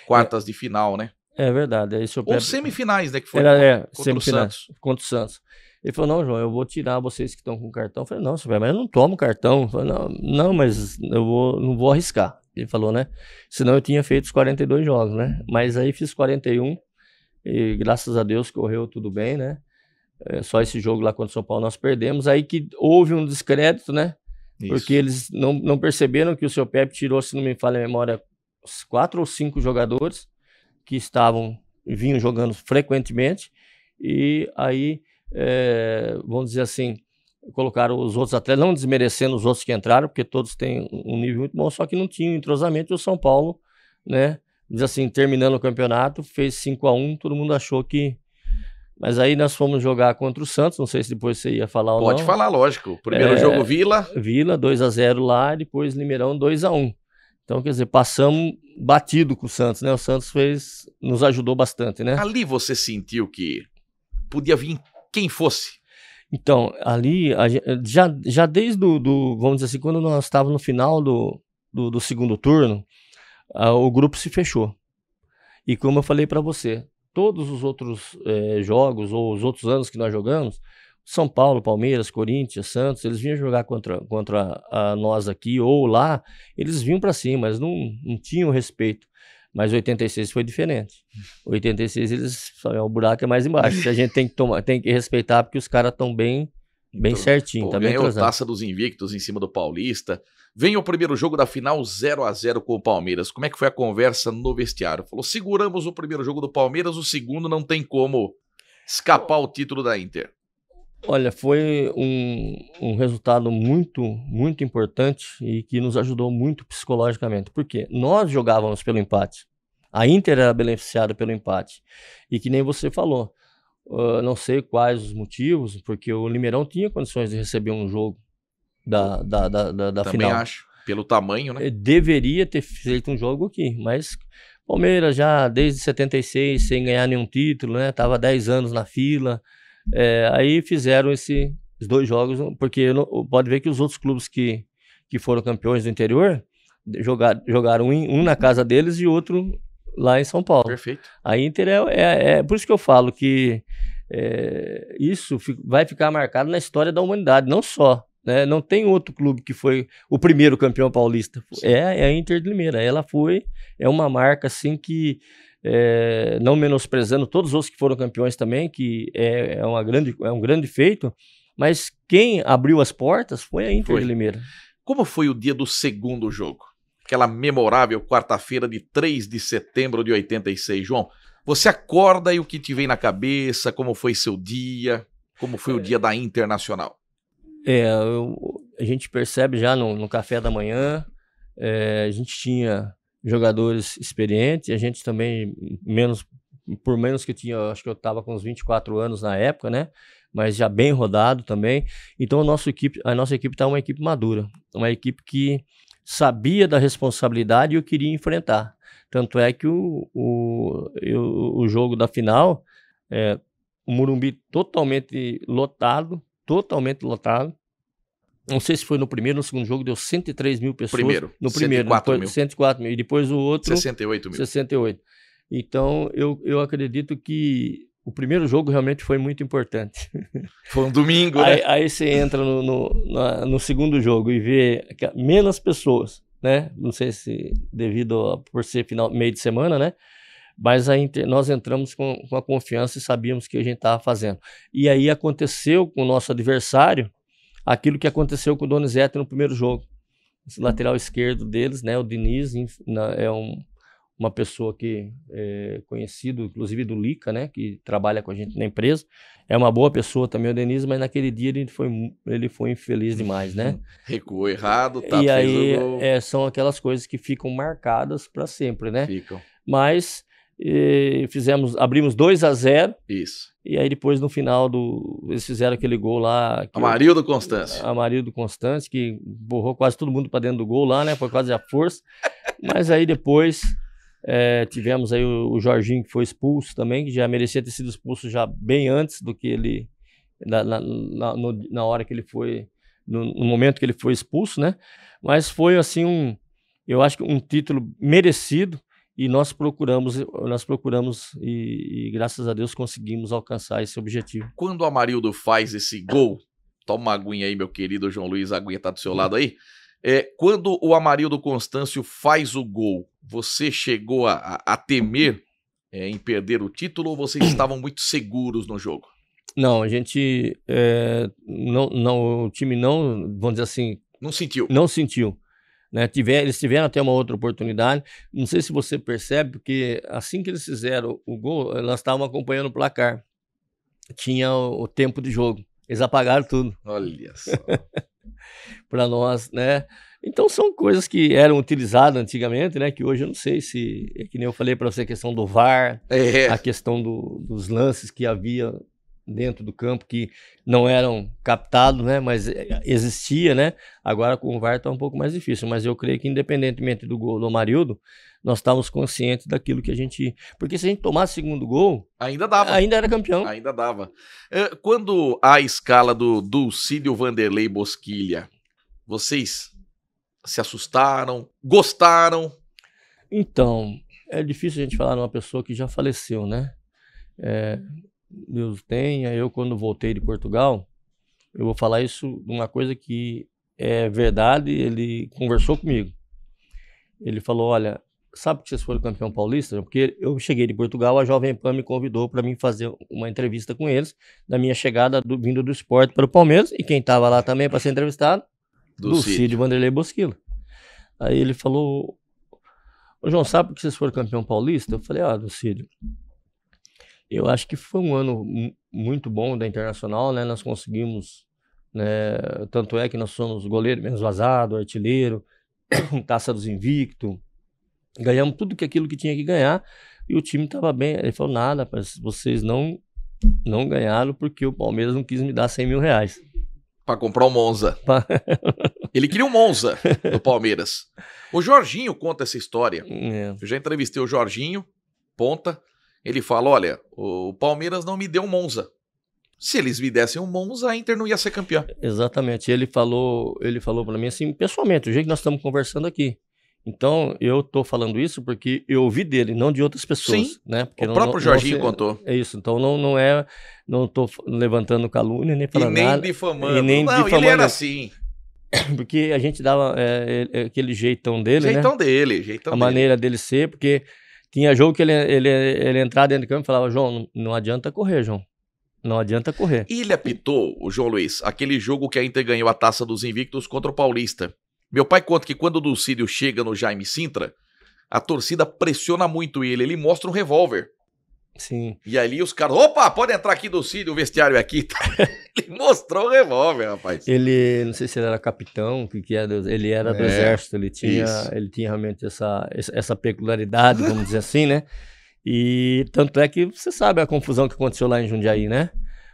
quartas de final, né? É verdade. Aí, Ou semifinais, né, que foi contra semifinais. O Santos. Contra o Santos. Ele falou, não, João, eu vou tirar vocês que estão com cartão. Eu falei, não, senhor, mas eu não tomo cartão. Eu falei, não, mas não vou arriscar. Ele falou, né? Senão eu tinha feito os 42 jogos, né? Mas aí fiz 41 e graças a Deus correu tudo bem, né? Só esse jogo lá contra o São Paulo nós perdemos. Aí que houve um descrédito, né? Isso. Porque eles não perceberam que o seu Pepe tirou, se não me falha a memória, 4 ou 5 jogadores que vinham jogando frequentemente. E aí, vamos dizer assim, colocaram os outros atletas, não desmerecendo os outros que entraram, porque todos têm um nível muito bom, só que não tinham entrosamento. E o São Paulo, né, diz assim, terminando o campeonato, fez 5-1, todo mundo achou que... Mas aí nós fomos jogar contra o Santos, não sei se depois você ia falar ou não. Pode falar, lógico. Primeiro jogo Vila. Vila, 2-0 lá, depois Limeirão, 2-1. Então, quer dizer, passamos batido com o Santos, né? O Santos nos ajudou bastante, né? Ali você sentiu que podia vir quem fosse? Então, ali, já desde vamos dizer assim, quando nós estávamos no final do segundo turno, o grupo se fechou. E como eu falei para você, todos os outros jogos, ou os outros anos que nós jogamos, São Paulo, Palmeiras, Corinthians, Santos, eles vinham jogar contra nós aqui ou lá, eles vinham para cima, eles não tinham respeito. Mas 86 foi diferente. 86 eles o buraco é mais embaixo. A gente tem que respeitar porque os caras estão bem certinho, tá bem ganhou a Taça dos Invictos em cima do Paulista. Vem o primeiro jogo da final 0-0 com o Palmeiras. Como é que foi a conversa no vestiário? Falou, seguramos o primeiro jogo do Palmeiras, o segundo não tem como escapar o título da Inter. Olha, foi um resultado muito, muito importante e que nos ajudou muito psicologicamente. Por quê? Nós jogávamos pelo empate. A Inter era beneficiada pelo empate. E que nem você falou, não sei quais os motivos, porque o Limeirão tinha condições de receber um jogo da Também final. Também acho, pelo tamanho, né? Deveria ter feito um jogo aqui, mas Palmeiras já desde 76 sem ganhar nenhum título, né? Tava 10 anos na fila. Aí fizeram esses 2 jogos, porque pode ver que os outros clubes que foram campeões do interior jogaram um na casa deles e outro lá em São Paulo. Perfeito. A Inter por isso que eu falo que isso vai ficar marcado na história da humanidade, não só, né? Não tem outro clube que foi o primeiro campeão paulista. É a Inter de Limeira. Ela é uma marca assim que não menosprezando todos os outros que foram campeões também, que é um grande feito, mas quem abriu as portas foi a Inter de Limeira. Como foi o dia do segundo jogo? Aquela memorável quarta-feira de 3 de setembro de 86, João. Você acorda e o que te vem na cabeça? Como foi seu dia? Como foi o dia da Internacional? A gente percebe já no café da manhã, a gente tinha jogadores experientes, a gente também, por menos que tinha, acho que eu estava com uns 24 anos na época, né? Mas já bem rodado também. Então a nossa equipe está uma equipe madura, uma equipe que sabia da responsabilidade e eu queria enfrentar. Tanto é que o jogo da final, o Morumbi totalmente lotado. Não sei se foi no primeiro ou no segundo jogo, deu 103 mil pessoas. No primeiro, 104 mil. E depois o outro... 68 mil. 68. Então, eu acredito que o primeiro jogo realmente foi muito importante. Foi um domingo, né? Aí você entra no segundo jogo e vê menos pessoas, né? Não sei se por ser meio de semana, né? Mas nós entramos com a confiança e sabíamos que a gente estava fazendo. E aí aconteceu com o nosso adversário aquilo que aconteceu com o Donizete no primeiro jogo. Esse lateral esquerdo deles, né, o Diniz, é uma pessoa que é conhecido, inclusive do Lica, né, que trabalha com a gente na empresa. É uma boa pessoa também o Diniz, mas naquele dia ele foi infeliz demais, né? Recuou errado, e aí fez o gol. São aquelas coisas que ficam marcadas para sempre, né? Ficam. Mas abrimos 2-0. Isso. E aí depois no final eles fizeram aquele gol lá. Amarildo Constâncio. Amarildo Constâncio, que borrou quase todo mundo para dentro do gol lá, né? Foi quase a força. Mas aí depois Tivemos aí o Jorginho, que foi expulso também, que já merecia ter sido expulso já bem antes do que ele, na hora que ele foi, no momento que ele foi expulso, né? Mas foi assim eu acho que um título merecido, e nós procuramos e graças a Deus conseguimos alcançar esse objetivo. Quando o Amarildo faz esse gol, toma uma aguinha aí, meu querido João Luiz, a aguinha tá do seu lado aí. Quando o Amarildo Constâncio faz o gol, você chegou a temer em perder o título, ou vocês estavam muito seguros no jogo? Não, a gente o time não, vamos dizer assim, não sentiu. Não sentiu, né? Eles tiveram até uma outra oportunidade. Não sei se você percebe, porque assim que eles fizeram o gol, nós estávamos acompanhando o placar. Tinha o tempo de jogo. Eles apagaram tudo. Olha só. Para nós, né? Então são coisas que eram utilizadas antigamente, né? Que hoje eu não sei se, que nem eu falei para você, a questão do VAR, a questão dos lances que havia dentro do campo que não eram captados, né? Mas existia, né? Agora com o VAR está um pouco mais difícil, mas eu creio que independentemente do gol do Amarildo, nós estávamos conscientes daquilo que a gente... Porque se a gente tomasse o segundo gol... Ainda dava. Ainda era campeão. Ainda dava. Quando a escala do Dulcídio Vanderlei Bosquilha, vocês se assustaram? Gostaram? Então, é difícil a gente falar numa pessoa que já faleceu, né? Deus tenha. Eu, quando voltei de Portugal, eu vou falar isso, uma coisa que é verdade, ele conversou comigo. Ele falou, olha, sabe que vocês foram campeão paulista? Porque eu cheguei de Portugal, a Jovem Pan me convidou para mim fazer uma entrevista com eles, da minha chegada vindo do esporte para o Palmeiras, e quem estava lá também para ser entrevistado, Dulcídio Vanderlei Bosquilha. Aí ele falou, ô João, sabe que vocês foram campeão paulista? Eu falei, Dulcídio, eu acho que foi um ano muito bom da Internacional, né? Nós conseguimos, né? Tanto é que nós somos goleiro menos vazado, artilheiro, Taça dos Invictos, ganhamos tudo aquilo que tinha que ganhar, e o time estava bem. Ele falou, nada, vocês não ganharam porque o Palmeiras não quis me dar 100 mil reais. Para comprar o Monza. Ele queria um Monza do Palmeiras. O Jorginho conta essa história. Eu já entrevistei o Jorginho, ponta. Ele fala, olha, o Palmeiras não me deu um Monza. Se eles me dessem um Monza, a Inter não ia ser campeão. Exatamente. Ele falou para mim assim, pessoalmente, o jeito que nós estamos conversando aqui. Então, eu tô falando isso porque eu ouvi dele, não de outras pessoas. Sim, né? Porque o próprio Jorginho contou. É isso, então não tô levantando calúnia, nem falando nada. Difamando. E nem difamando. Ele era assim. Porque a gente dava aquele jeitão dele, jeitão né? dele. A maneira dele ser, porque tinha jogo que ele entrava dentro do campo e falava, João, não adianta correr, João. Não adianta correr. E ele apitou, o João Luiz, aquele jogo que a Inter ganhou a Taça dos Invictos contra o Paulista. Meu pai conta que quando o Dulcídio chega no Jaime Sintra, a torcida pressiona muito ele mostra um revólver. Sim. E ali os caras, opa, pode entrar aqui, Dulcídio, o vestiário é aqui. Ele mostrou o revólver, rapaz. Ele, não sei se ele era capitão, ele era do exército, ele tinha realmente essa peculiaridade, vamos dizer assim, né? E tanto é que você sabe a confusão que aconteceu lá em Jundiaí, né?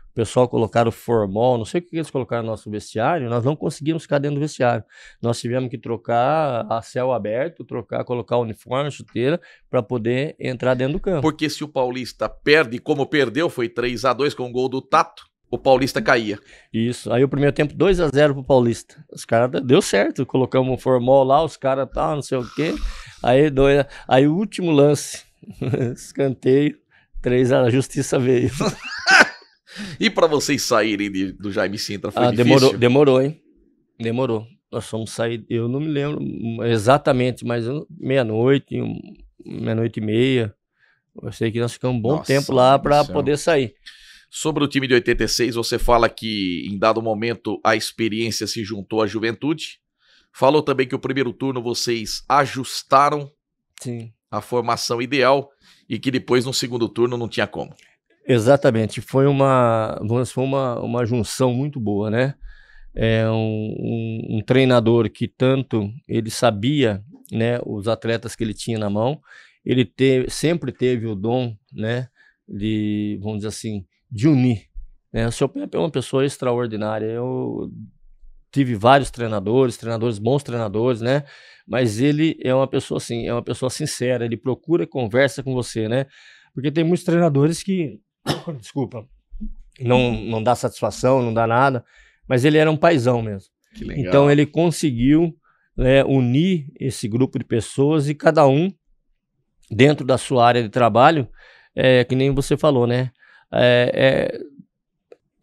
O pessoal colocaram formol, não sei o que eles colocaram no nosso vestiário, nós não conseguimos ficar dentro do vestiário. Nós tivemos que trocar a céu aberto, colocar o uniforme, chuteira, para poder entrar dentro do campo. Porque se o Paulista perde, como perdeu, foi 3-2 com o gol do Tato, o Paulista caía. Isso, aí o primeiro tempo 2-0 pro Paulista. Os caras, deu certo, colocamos o formol lá, os caras tal, não sei o quê. Aí o último lance, escanteio, 3-0, a justiça veio. E para vocês saírem do Jaime Sintra foi difícil? Demorou, hein? Demorou. Nós fomos sair, eu não me lembro exatamente, mas meia-noite e meia. Eu sei que nós ficamos um bom tempo lá para poder sair. Sobre o time de 86, você fala que em dado momento a experiência se juntou à juventude. Falou também que o primeiro turno vocês ajustaram a formação ideal e que depois no segundo turno não tinha como. Exatamente, foi uma junção muito boa, né? Um treinador que tanto ele sabia, né, os atletas que ele tinha na mão, ele sempre teve o dom, né, de, vamos dizer assim, de unir, né? O seu Pepe é uma pessoa extraordinária. tive vários treinadores, bons treinadores, né? Mas ele é uma pessoa assim, é uma pessoa sincera, ele procura conversa com você, né? Porque tem muitos treinadores que, desculpa, não dá satisfação, não dá nada, mas ele era um paizão mesmo. Que legal. Então ele conseguiu, né, unir esse grupo de pessoas e cada um dentro da sua área de trabalho, que nem você falou, né?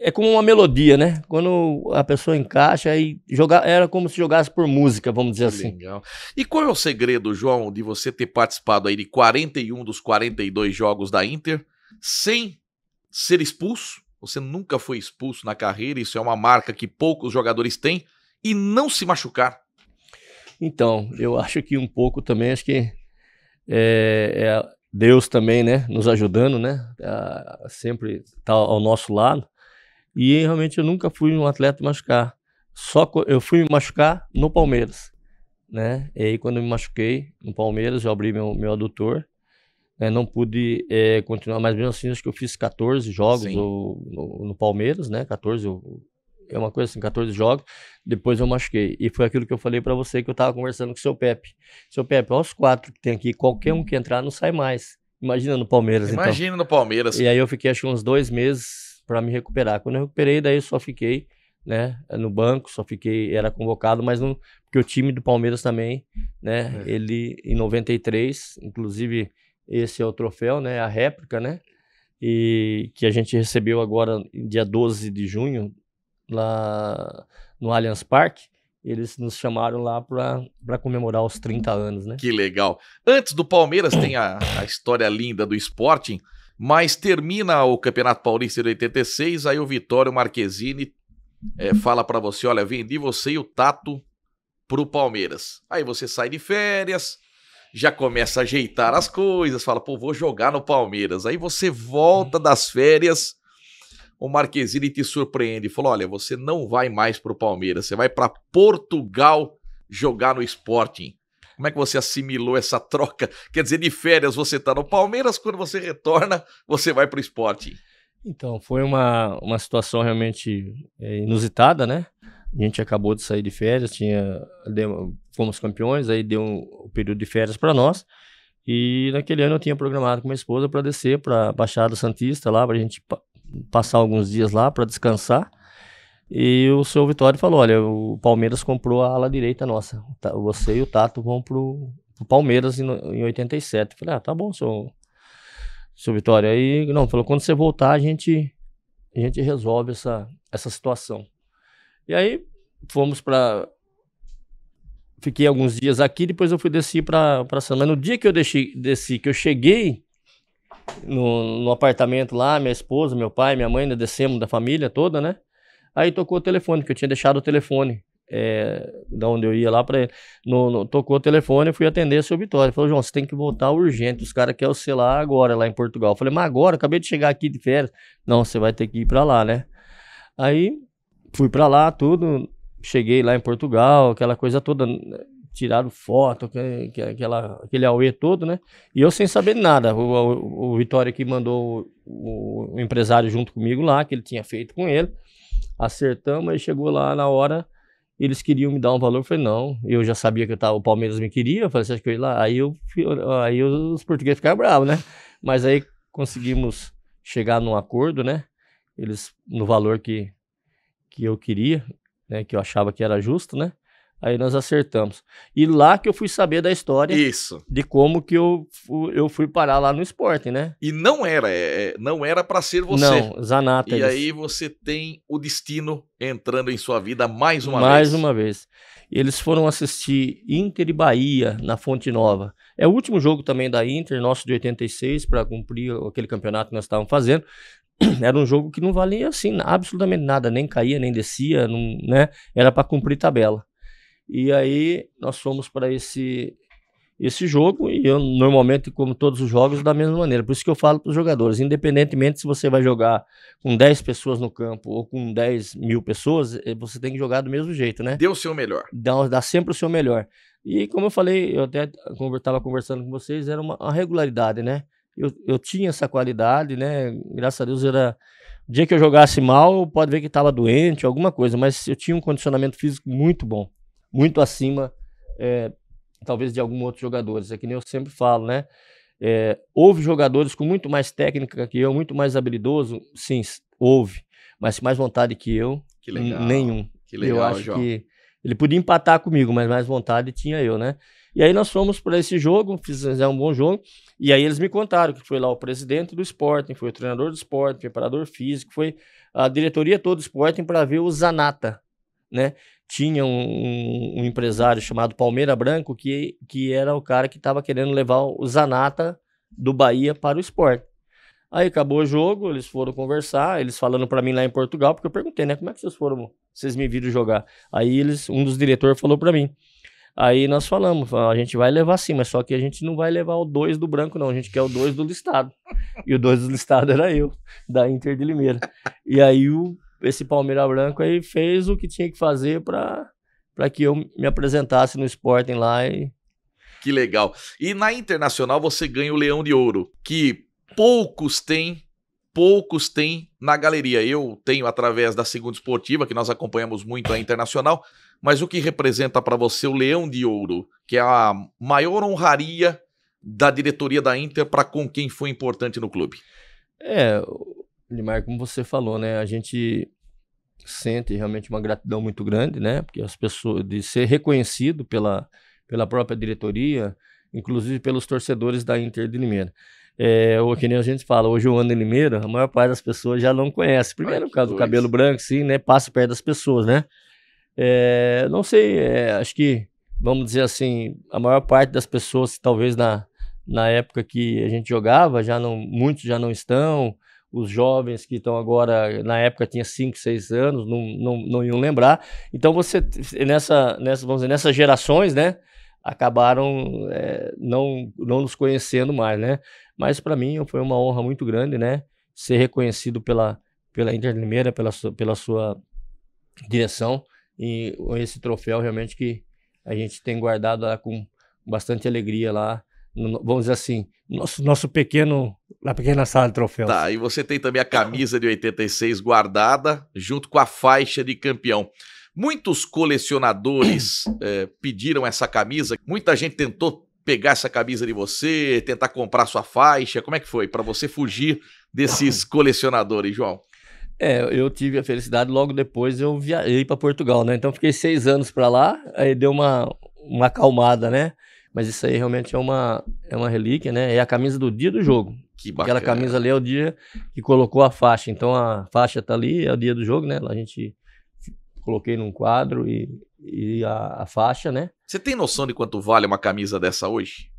É como uma melodia, né? Quando a pessoa encaixa e era como se jogasse por música, vamos dizer assim. Legal. E qual é o segredo, João, de você ter participado aí de 41 dos 42 jogos da Inter sem ser expulso? Você nunca foi expulso na carreira, isso é uma marca que poucos jogadores têm, e não se machucar. Então, eu acho que um pouco também, acho que Deus também, né, nos ajudando, né, sempre tá ao nosso lado. E realmente eu nunca fui um atleta machucar. Eu fui me machucar no Palmeiras, né? E aí quando eu me machuquei no Palmeiras, eu abri meu adutor, né? Não pude continuar, mas mesmo assim acho que eu fiz 14 jogos no Palmeiras, né? 14, é uma coisa assim, 14 jogos, depois eu machuquei. E foi aquilo que eu falei pra você, que eu tava conversando com o seu Pepe. Seu Pepe, olha os 4 que tem aqui, qualquer um que entrar não sai mais. Imagina no Palmeiras, então. Imagina no Palmeiras. E aí eu fiquei acho que uns 2 meses para me recuperar. Quando eu recuperei, daí eu só fiquei, né, no banco, era convocado, mas não, porque o time do Palmeiras também, né, ele em 93, inclusive esse é o troféu, né, a réplica, né, e que a gente recebeu agora dia 12 de junho, lá no Allianz Parque, eles nos chamaram lá para comemorar os 30 anos, né. Que legal. Antes do Palmeiras tem a história linda do Sporting, mas termina o Campeonato Paulista de 86, aí o Vitório Marquezine fala pra você, olha, vendi você e o Tato pro Palmeiras. Aí você sai de férias, já começa a ajeitar as coisas, fala, pô, vou jogar no Palmeiras. Aí você volta das férias, o Marquezine te surpreende, falou, olha, você não vai mais pro Palmeiras, você vai pra Portugal jogar no Sporting. Como é que você assimilou essa troca? Quer dizer, de férias você tá no Palmeiras, quando você retorna, você vai pro Sporting. Então, foi uma situação realmente inusitada, né? A gente acabou de sair de férias, fomos campeões, aí deu um período de férias para nós. E naquele ano eu tinha programado com minha esposa para descer para Baixada Santista, lá, para a gente passar alguns dias lá para descansar. E o seu Vitório falou, olha, o Palmeiras comprou a ala direita nossa, você e o Tato vão pro Palmeiras em 87. Eu falei, tá bom, seu Vitório. Aí, não, falou, quando você voltar a gente resolve essa situação. E aí, fiquei alguns dias aqui, depois eu desci pra São. Mas no dia que eu desci, que eu cheguei no apartamento lá, minha esposa, meu pai, minha mãe, descemos da família toda, né? Aí tocou o telefone, que eu tinha deixado o telefone da onde eu ia lá para ele. Tocou o telefone, eu fui atender o seu Vitória. Ele falou, João, você tem que voltar urgente, os caras querem você lá agora, lá em Portugal. Eu falei, mas agora? Acabei de chegar aqui de férias. Não, você vai ter que ir para lá, né? Aí fui para lá, tudo, cheguei lá em Portugal, aquela coisa toda, tiraram foto, aquele auê todo, né? E eu sem saber de nada. O Vitória que mandou o empresário junto comigo lá, que ele tinha feito com ele. Acertamos, aí chegou lá na hora, eles queriam me dar um valor, eu falei, não, eu já sabia que o Palmeiras me queria, eu falei, você acha que eu ia lá? Aí os portugueses ficaram bravos, né? Mas aí conseguimos chegar num acordo, né? Eles, no valor que eu queria, né? Que eu achava que era justo, né? Aí nós acertamos. E lá que eu fui saber da história. Isso. De como que eu fui parar lá no Sporting, né? E não era para ser você. Não, Zanata. E aí você tem o destino entrando em sua vida mais uma vez. Mais uma vez. Eles foram assistir Inter e Bahia na Fonte Nova. É o último jogo também da Inter, nosso de 86, para cumprir aquele campeonato que nós estávamos fazendo. Era um jogo que não valia assim absolutamente nada, nem caía, nem descia, não, né? Era para cumprir tabela. E aí nós fomos para esse jogo, e eu normalmente, como todos os jogos, da mesma maneira. Por isso que eu falo para os jogadores, independentemente se você vai jogar com 10 pessoas no campo ou com 10 mil pessoas, você tem que jogar do mesmo jeito, né? Dê o seu melhor. Dá sempre o seu melhor. E como eu falei, eu até estava conversando com vocês, era uma regularidade, né? Eu tinha essa qualidade, né? Graças a Deus era O dia que eu jogasse mal, pode ver que estava doente, alguma coisa, mas eu tinha um condicionamento físico muito bom, muito acima, talvez, de alguns outros jogadores. É que nem eu sempre falo, né? Houve jogadores com muito mais técnica que eu, muito mais habilidoso, sim, houve, mas mais vontade que eu, Que legal. Nenhum. Que legal, eu acho João. que ele podia empatar comigo, mas mais vontade tinha eu, né? E aí nós fomos para esse jogo, fizemos um bom jogo, e aí eles me contaram que foi lá o presidente do Sporting, foi o treinador do Sporting, preparador físico, foi a diretoria toda do Sporting para ver o Zanata, né? Tinha um empresário chamado Palmeira Branco, que era o cara que estava querendo levar o Zanata do Bahia para o Sporting. Aí acabou o jogo, eles foram conversar, eles falando para mim lá em Portugal, porque eu perguntei, né, como é que vocês me viram jogar? Aí um dos diretores falou para mim. Aí nós falamos, a gente vai levar sim, mas só que a gente não vai levar o 2 do Branco não, a gente quer o 2 do listado. E o 2 do listado era eu, da Inter de Limeira. E aí esse Palmeira Branco aí fez o que tinha que fazer para que eu me apresentasse no Sporting lá. Que legal. E na Internacional você ganha o Leão de Ouro, que poucos têm na galeria. Eu tenho através da Segunda Esportiva, que nós acompanhamos muito a Internacional, mas o que representa para você o Leão de Ouro, que é a maior honraria da diretoria da Inter para com quem foi importante no clube? Limar, como você falou, né, a gente sente realmente uma gratidão muito grande, né, porque as pessoas, de ser reconhecido pela própria diretoria, inclusive pelos torcedores da Inter de Limeira. O que nem a gente fala, hoje eu ando em Limeira, a maior parte das pessoas já não conhece. Primeiro, por causa do cabelo branco, sim, né, passa perto das pessoas, né. Não sei, acho que, vamos dizer assim, a maior parte das pessoas, talvez na época que a gente jogava, muitos já não estão, os jovens que estão agora, na época tinha 5, 6 anos, não iam lembrar. Então você, vamos dizer, nessas gerações, né, acabaram não nos conhecendo mais, né. Mas para mim foi uma honra muito grande, né, ser reconhecido pela Inter de Limeira, pela sua direção, e esse troféu realmente que a gente tem guardado lá com bastante alegria lá, vamos dizer assim, na pequena sala de troféus. Tá, e você tem também a camisa de 86 guardada, junto com a faixa de campeão. Muitos colecionadores pediram essa camisa, muita gente tentou pegar essa camisa de você, tentar comprar sua faixa. Como é que foi para você fugir desses colecionadores, João? Eu tive a felicidade, logo depois eu viajei para Portugal, né? Então fiquei 6 anos para lá, aí deu uma acalmada, né? Mas isso aí realmente é uma relíquia, né? É a camisa do dia do jogo. Que bacana. Aquela camisa ali é o dia que colocou a faixa. Então a faixa tá ali, é o dia do jogo, né? A gente coloquei num quadro e a faixa, né? Você tem noção de quanto vale uma camisa dessa hoje?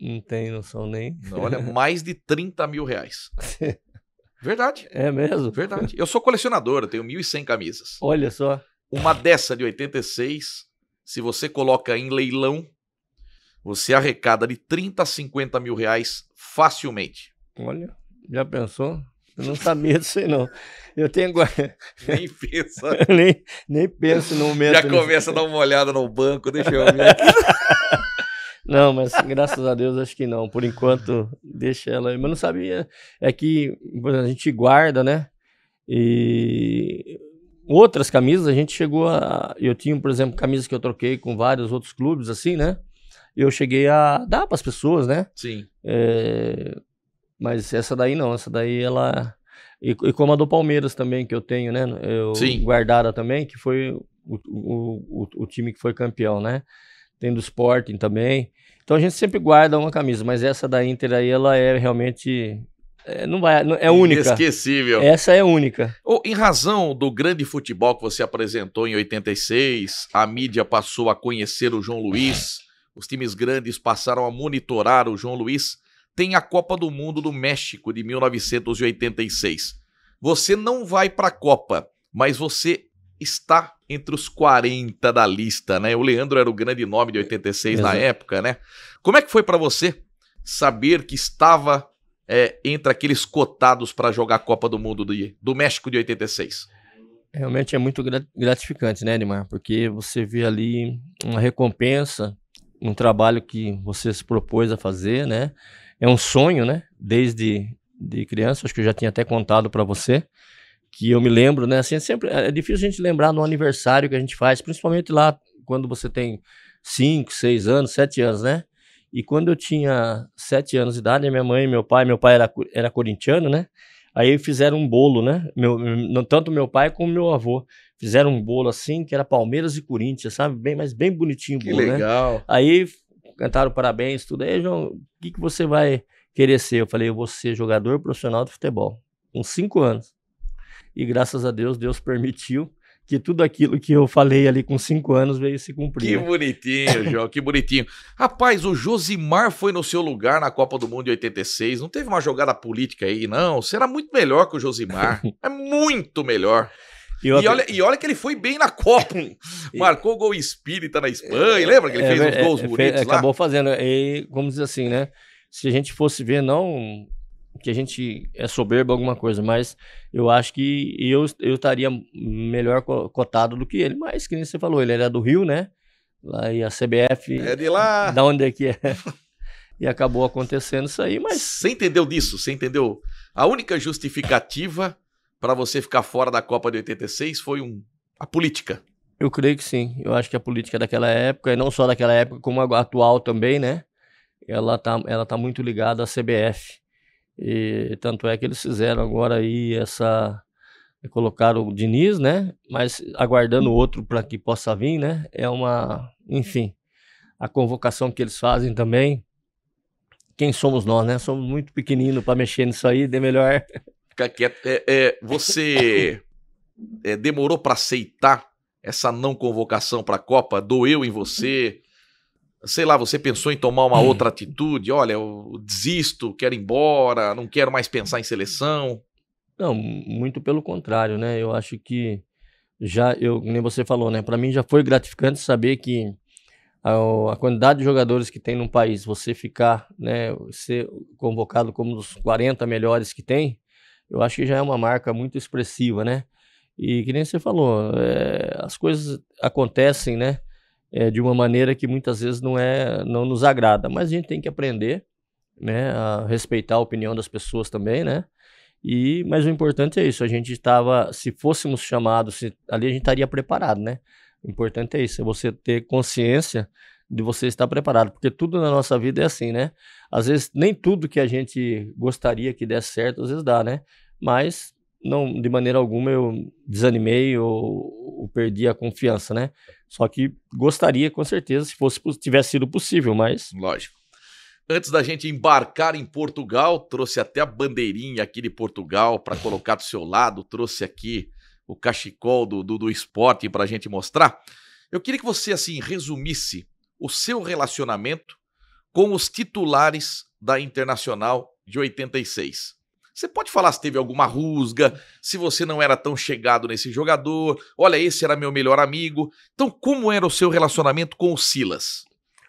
Não tenho noção nem. Olha, mais de 30 mil reais. Verdade. É mesmo? Verdade. Eu sou colecionador, eu tenho 1.100 camisas. Olha só. Uma dessa de 86, se você coloca em leilão, você arrecada de 30 a 50 mil reais facilmente. Olha, já pensou? Eu não sabia disso aí, não. Eu tenho... Nem pensa. nem penso no momento. Já começa a dar uma olhada no banco, deixa eu ver aqui. Não, mas graças a Deus acho que não. Por enquanto, deixa ela aí. Mas não sabia. É que a gente guarda, né? E outras camisas a gente chegou a... Eu tinha, por exemplo, camisas que eu troquei com vários outros clubes, assim, né? Eu cheguei a dar para as pessoas, né? Sim. Mas essa daí não. Essa daí ela... E como a do Palmeiras também, que eu tenho, né? Sim. Guardada também, que foi o time que foi campeão, né? Tem do Sporting também. Então a gente sempre guarda uma camisa, mas essa da Inter aí, ela é realmente... é única. Inesquecível. Essa é única. Em razão do grande futebol que você apresentou em 86, a mídia passou a conhecer o João Luiz, os times grandes passaram a monitorar o João Luiz. Tem a Copa do Mundo do México de 1986. Você não vai para a Copa, mas você está entre os 40 da lista, né? O Leandro era o grande nome de 86 na época, né? Como é que foi para você saber que estava entre aqueles cotados para jogar a Copa do Mundo do México de 86? Realmente é muito gratificante, né, Neymar? Porque você vê ali uma recompensa, um trabalho que você se propôs a fazer, né? é um sonho, né? Desde de criança, acho que eu já tinha até contado para você, que eu me lembro, né? Assim, sempre é difícil a gente lembrar no aniversário que a gente faz, principalmente lá quando você tem 5, 6 anos, 7 anos, né? E quando eu tinha 7 anos de idade, minha mãe e meu pai era corintiano, né? Aí fizeram um bolo, né? Tanto meu pai como meu avô fizeram um bolo assim, que era Palmeiras e Corinthians, sabe? Mas bem bonitinho o Que bolo, legal. né? Aí cantaram parabéns, tudo. Aí, João, o que você vai querer ser? Eu falei, eu vou ser jogador profissional de futebol, com 5 anos. E graças a Deus, Deus permitiu que tudo aquilo que eu falei ali com 5 anos veio se cumprir. Que né? bonitinho, João, que bonitinho. Rapaz, o Josimar foi no seu lugar na Copa do Mundo de 86. Não teve uma jogada política aí, não. Você era muito melhor que o Josimar. É muito melhor. E olha que ele foi bem na Copa. Marcou gol espírita na Espanha. Lembra que ele fez uns gols bonitos lá? Acabou fazendo. E, como diz assim, né? Se a gente fosse ver, não que a gente é soberbo alguma coisa, mas eu acho que eu estaria melhor cotado do que ele. Mas, que nem você falou, ele era do Rio, né? Lá e a CBF... É de lá. Da onde é que é? E acabou acontecendo isso aí, mas... Você entendeu disso? Você entendeu? A única justificativa para você ficar fora da Copa de 86 foi a política. Eu creio que sim. Eu acho que a política daquela época, e não só daquela época, como a atual também, né? Ela tá muito ligada à CBF. E tanto é que eles fizeram agora aí colocaram o Diniz, né? Mas aguardando outro para que possa vir, né? Enfim, a convocação que eles fazem também. Quem somos nós, né? Somos muito pequeninos para mexer nisso aí, de melhor. Fica quieto. Você demorou para aceitar essa não convocação para a Copa? Doeu em você? Sei lá, você pensou em tomar uma outra atitude? Olha, eu desisto, quero ir embora, não quero mais pensar em seleção. Não, muito pelo contrário, né? Eu acho que nem você falou, né? Para mim já foi gratificante saber que a quantidade de jogadores que tem num país, você ficar, né, ser convocado como dos 40 melhores que tem, eu acho que já é uma marca muito expressiva, né? E que nem você falou, as coisas acontecem, né? De uma maneira que muitas vezes não nos agrada, mas a gente tem que aprender, né, a respeitar a opinião das pessoas também, né? Mas o importante é isso, se fôssemos chamados, ali a gente estaria preparado, né? O importante é isso, é você ter consciência de você estar preparado, porque tudo na nossa vida é assim, né? Às vezes nem tudo que a gente gostaria que desse certo, às vezes dá, né? Mas não, de maneira alguma eu desanimei ou perdi a confiança, né? Só que gostaria, com certeza, se tivesse sido possível, mas... Lógico. Antes da gente embarcar em Portugal, trouxe até a bandeirinha aqui de Portugal para colocar do seu lado, trouxe aqui o cachecol do Sporting para a gente mostrar. Eu queria que você, assim, resumisse o seu relacionamento com os titulares da Internacional de 86. Você pode falar se teve alguma rusga, se você não era tão chegado nesse jogador, olha, esse era meu melhor amigo. Então, como era o seu relacionamento com o Silas?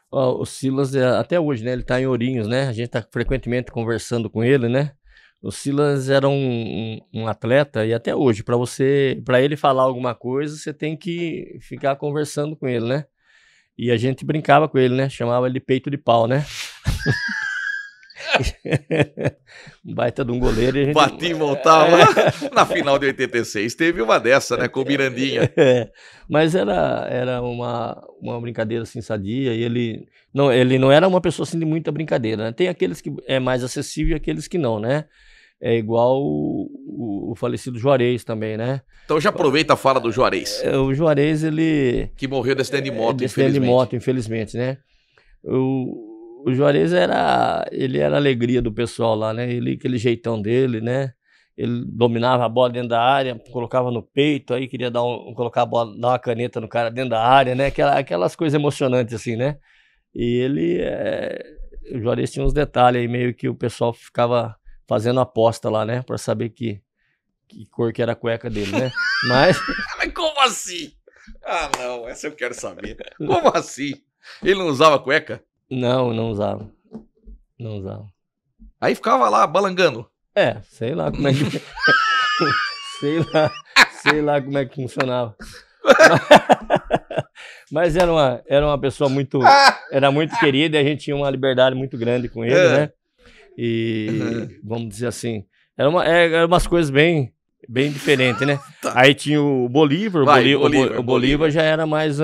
O Silas, até hoje, né, ele tá em Ourinhos, né, a gente tá frequentemente conversando com ele, né. O Silas era um atleta, e até hoje, para ele falar alguma coisa, você tem que ficar conversando com ele, né. E a gente brincava com ele, né, chamava ele de peito de pau, né. Um baita de um goleiro. E a gente... Batia e voltava. Na final de 86 teve uma dessa, né? Com o Mirandinha. Mas era uma brincadeira assim sadia. E ele não era uma pessoa assim de muita brincadeira, né? Tem aqueles que é mais acessível e aqueles que não, né? É igual o falecido Juarez também, né? Então já aproveita a fala do Juarez. O Juarez, ele... Que morreu de acidente de moto, infelizmente, né? O Juarez ele era a alegria do pessoal lá, né? Aquele jeitão dele, né? Ele dominava a bola dentro da área, colocava no peito, aí queria colocar a bola, dar uma caneta no cara dentro da área, né? Aquelas coisas emocionantes assim, né? E o Juarez tinha uns detalhes aí, meio que o pessoal ficava fazendo aposta lá, né? Pra saber que cor que era a cueca dele, né? Mas como assim? Ah, não, essa eu quero saber. Como assim? Ele não usava cueca? Não usava. Não usava. Aí ficava lá balangando. Sei lá como é que... sei lá como é que funcionava. Mas era uma pessoa muito querida, e a gente tinha uma liberdade muito grande com ele, né? E, vamos dizer assim, eram umas coisas bem diferentes, né? Tá. Aí tinha o Bolívar, Vai, o Bolívar já era mais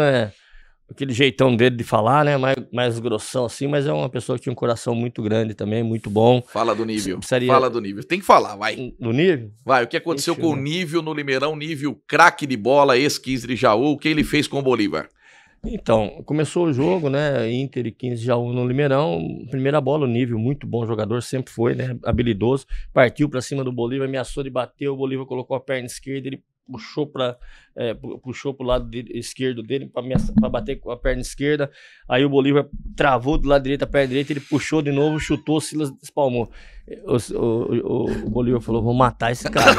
aquele jeitão dele de falar, né? Mais grossão assim, mas é uma pessoa que tinha um coração muito grande também, muito bom. Fala do nível. Precisaria- Fala do nível. Tem que falar, vai. No nível? Vai, o que aconteceu Deixa eu com o ver. Nível no Limeirão? Nível craque de bola, ex-15 de Jaú. O que ele fez com o Bolívar? Então, começou o jogo, né? Inter e 15 Jaú no Limeirão. Primeira bola, o nível, muito bom jogador, sempre foi, né? Habilidoso. Partiu pra cima do Bolívar, ameaçou de bater. O Bolívar colocou a perna esquerda, ele puxou pro lado esquerdo dele pra bater com a perna esquerda. Aí o Bolívar travou do lado direito a perna direita, ele puxou de novo, chutou, o Silas espalmou. O Bolívar falou: vou matar esse cara.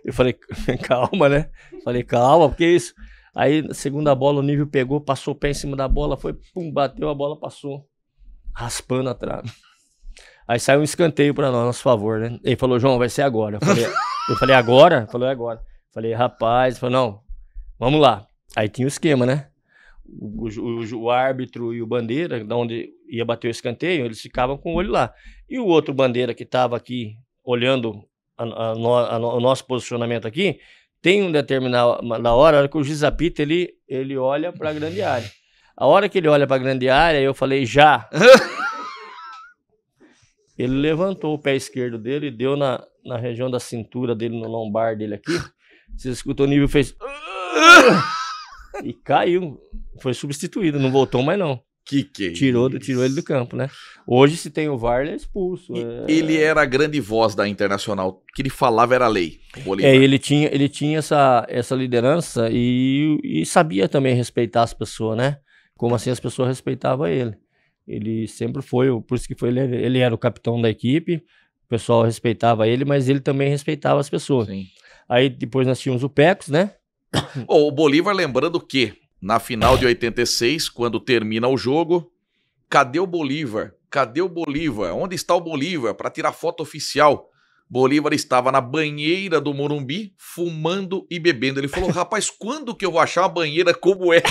Eu falei, calma, né? Falei, calma, porque isso. Aí, na segunda bola, o nível pegou, passou o pé em cima da bola, foi, pum, bateu, a bola passou, raspando a trave. Aí saiu um escanteio pra nós, nosso favor, né? Ele falou: João, vai ser agora. Eu falei, agora? Ele falou, é agora. Falei, rapaz, ele falou, não, vamos lá. Aí tinha o esquema, né? O árbitro e o bandeira, de onde ia bater o escanteio, eles ficavam com o olho lá. E o outro bandeira que estava aqui, olhando o nosso posicionamento aqui, tem um determinado, na hora que o juiz apita, ele olha para a grande área. A hora que ele olha para a grande área, eu falei, já. Ele levantou o pé esquerdo dele, deu na região da cintura dele, no lombar dele aqui. Você escutou o nível, fez... E caiu. Foi substituído, não voltou mais não. Que Tirou ele do campo, né? Hoje, se tem o VAR, ele é expulso. Ele era a grande voz da Internacional. O que ele falava era lei. O Bolívar. Ele tinha essa liderança e sabia também respeitar as pessoas, né? Como assim as pessoas respeitavam ele. Ele sempre foi, por isso que ele era o capitão da equipe, o pessoal respeitava ele, mas ele também respeitava as pessoas. Sim. Aí depois nós tínhamos o Pecos, né? O Bolívar, lembrando que na final de 86, quando termina o jogo, cadê o Bolívar? Cadê o Bolívar? Onde está o Bolívar? Para tirar foto oficial. Bolívar estava na banheira do Morumbi, fumando e bebendo. Ele falou, rapaz, quando que eu vou achar uma banheira como essa?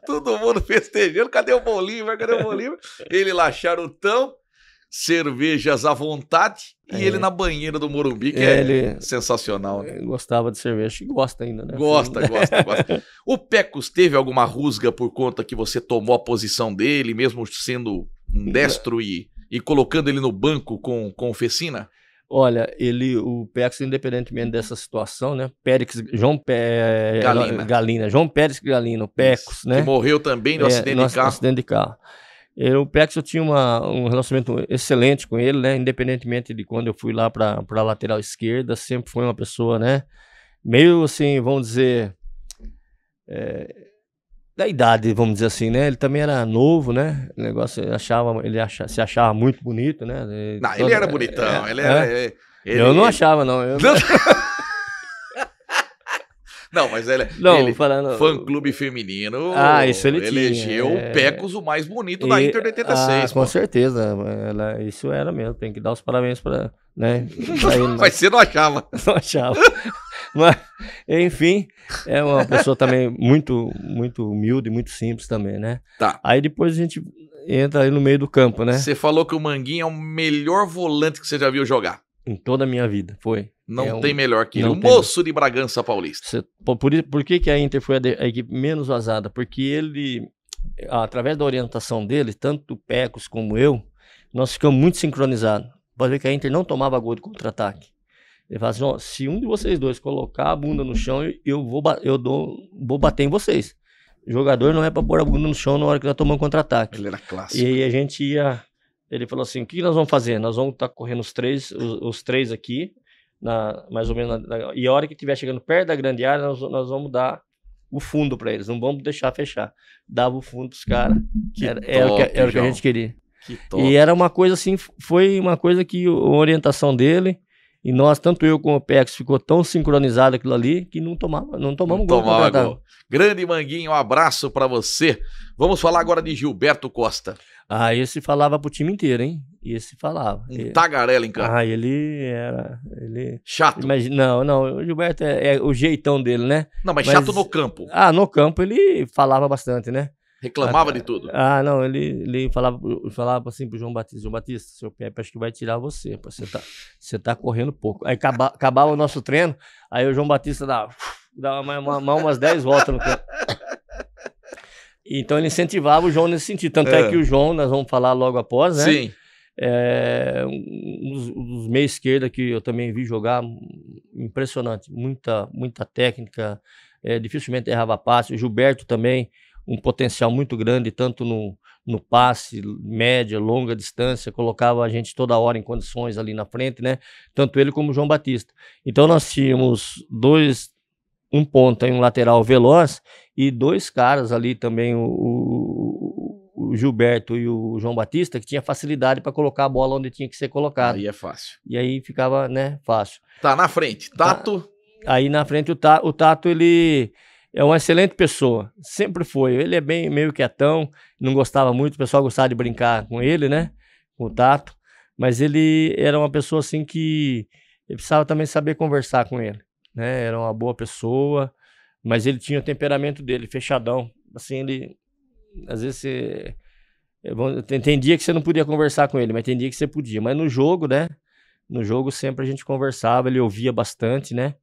Todo mundo festejando, cadê o Bolívar? Cadê o Bolívar? Ele lá charutão, cervejas à vontade e ele na banheira do Morumbi, que é sensacional. Né? Gostava de cerveja, gosta ainda, né? Gosta. O Pecos teve alguma rusga por conta que você tomou a posição dele, mesmo sendo um destro e colocando ele no banco com oficina? Olha, o Pecos, independentemente dessa situação, né? João Pérez Galina, o Pecos, né? Que morreu também no acidente de carro. O Pecos, eu tinha um relacionamento excelente com ele, né? Independentemente de quando eu fui lá para a lateral esquerda, sempre foi uma pessoa, né? Meio assim, vamos dizer, da idade, vamos dizer assim, né? Ele também era novo, né? O negócio, se achava muito bonito, né? Ele era bonitão, Eu não achava, não. Não, mas ele fã-clube feminino, isso ele elegeu o Pecos o mais bonito da Inter de 86. Com certeza, isso era mesmo, tem que dar os parabéns para, né? Mas você não achava. Não achava. Mas, enfim, é uma pessoa também muito, muito humilde, muito simples também, né? Tá. Aí depois a gente entra aí no meio do campo, né? Você falou que o Manguinho é o melhor volante que você já viu jogar. Em toda a minha vida, foi. Não tem melhor que ele. O moço de Bragança Paulista. Por que a Inter foi a equipe menos vazada? Porque ele, através da orientação dele, tanto o Pecos como eu, nós ficamos muito sincronizados. Pode ver que a Inter não tomava gol de contra-ataque. Ele fala assim, se um de vocês dois colocar a bunda no chão, eu vou bater em vocês. O jogador não é para pôr a bunda no chão na hora que nós tomamos contra-ataque. Ele era clássico. E aí a gente ia... Ele falou assim, o que nós vamos fazer? Nós vamos estar correndo os três aqui, mais ou menos, e a hora que estiver chegando perto da grande área, nós vamos dar o fundo para eles, não vamos deixar fechar. Dava o fundo pros caras, era o que a gente queria. Que top. E era uma coisa assim, foi uma coisa que a orientação dele, e nós, tanto eu como o Pecos, ficou tão sincronizado aquilo ali, que não tomamos gol. Grande Manguinho, um abraço para você. Vamos falar agora de Gilberto Costa. Esse falava pro time inteiro, hein? Esse falava. Tagarela em campo. Ele era... Chato. Não, o Gilberto é o jeitão dele, né? Não, mas chato no campo. No campo ele falava bastante, né? Reclamava de tudo. Ah, não, ele falava assim pro João Batista, seu Pepe acho que vai tirar você, pô, você tá correndo pouco. Aí acabava o nosso treino, aí o João Batista dava umas 10 voltas no campo. Então ele incentivava o João nesse sentido, tanto é que o João, nós vamos falar logo após, né? Sim. Os meia esquerda que eu também vi jogar, impressionante, muita técnica, dificilmente errava passe. O Gilberto também, um potencial muito grande, tanto no passe, média, longa distância, colocava a gente toda hora em condições ali na frente, né? Tanto ele como o João Batista. Então nós tínhamos um ponta e um lateral veloz e dois caras ali também, o Gilberto e o João Batista, que tinha facilidade para colocar a bola onde tinha que ser colocada. Aí é fácil. E aí ficava, né, fácil. Tá na frente, Tato. Aí na frente o Tato, ele é uma excelente pessoa, sempre foi. Ele é meio quietão, não gostava muito, o pessoal gostava de brincar com ele, né, com o Tato, mas ele era uma pessoa assim que eu precisava também saber conversar com ele, né, era uma boa pessoa, mas ele tinha o temperamento dele, fechadão, assim, ele, às vezes tem dia que você não podia conversar com ele, mas tem dia que você podia, mas no jogo, né, no jogo sempre a gente conversava, ele ouvia bastante, né,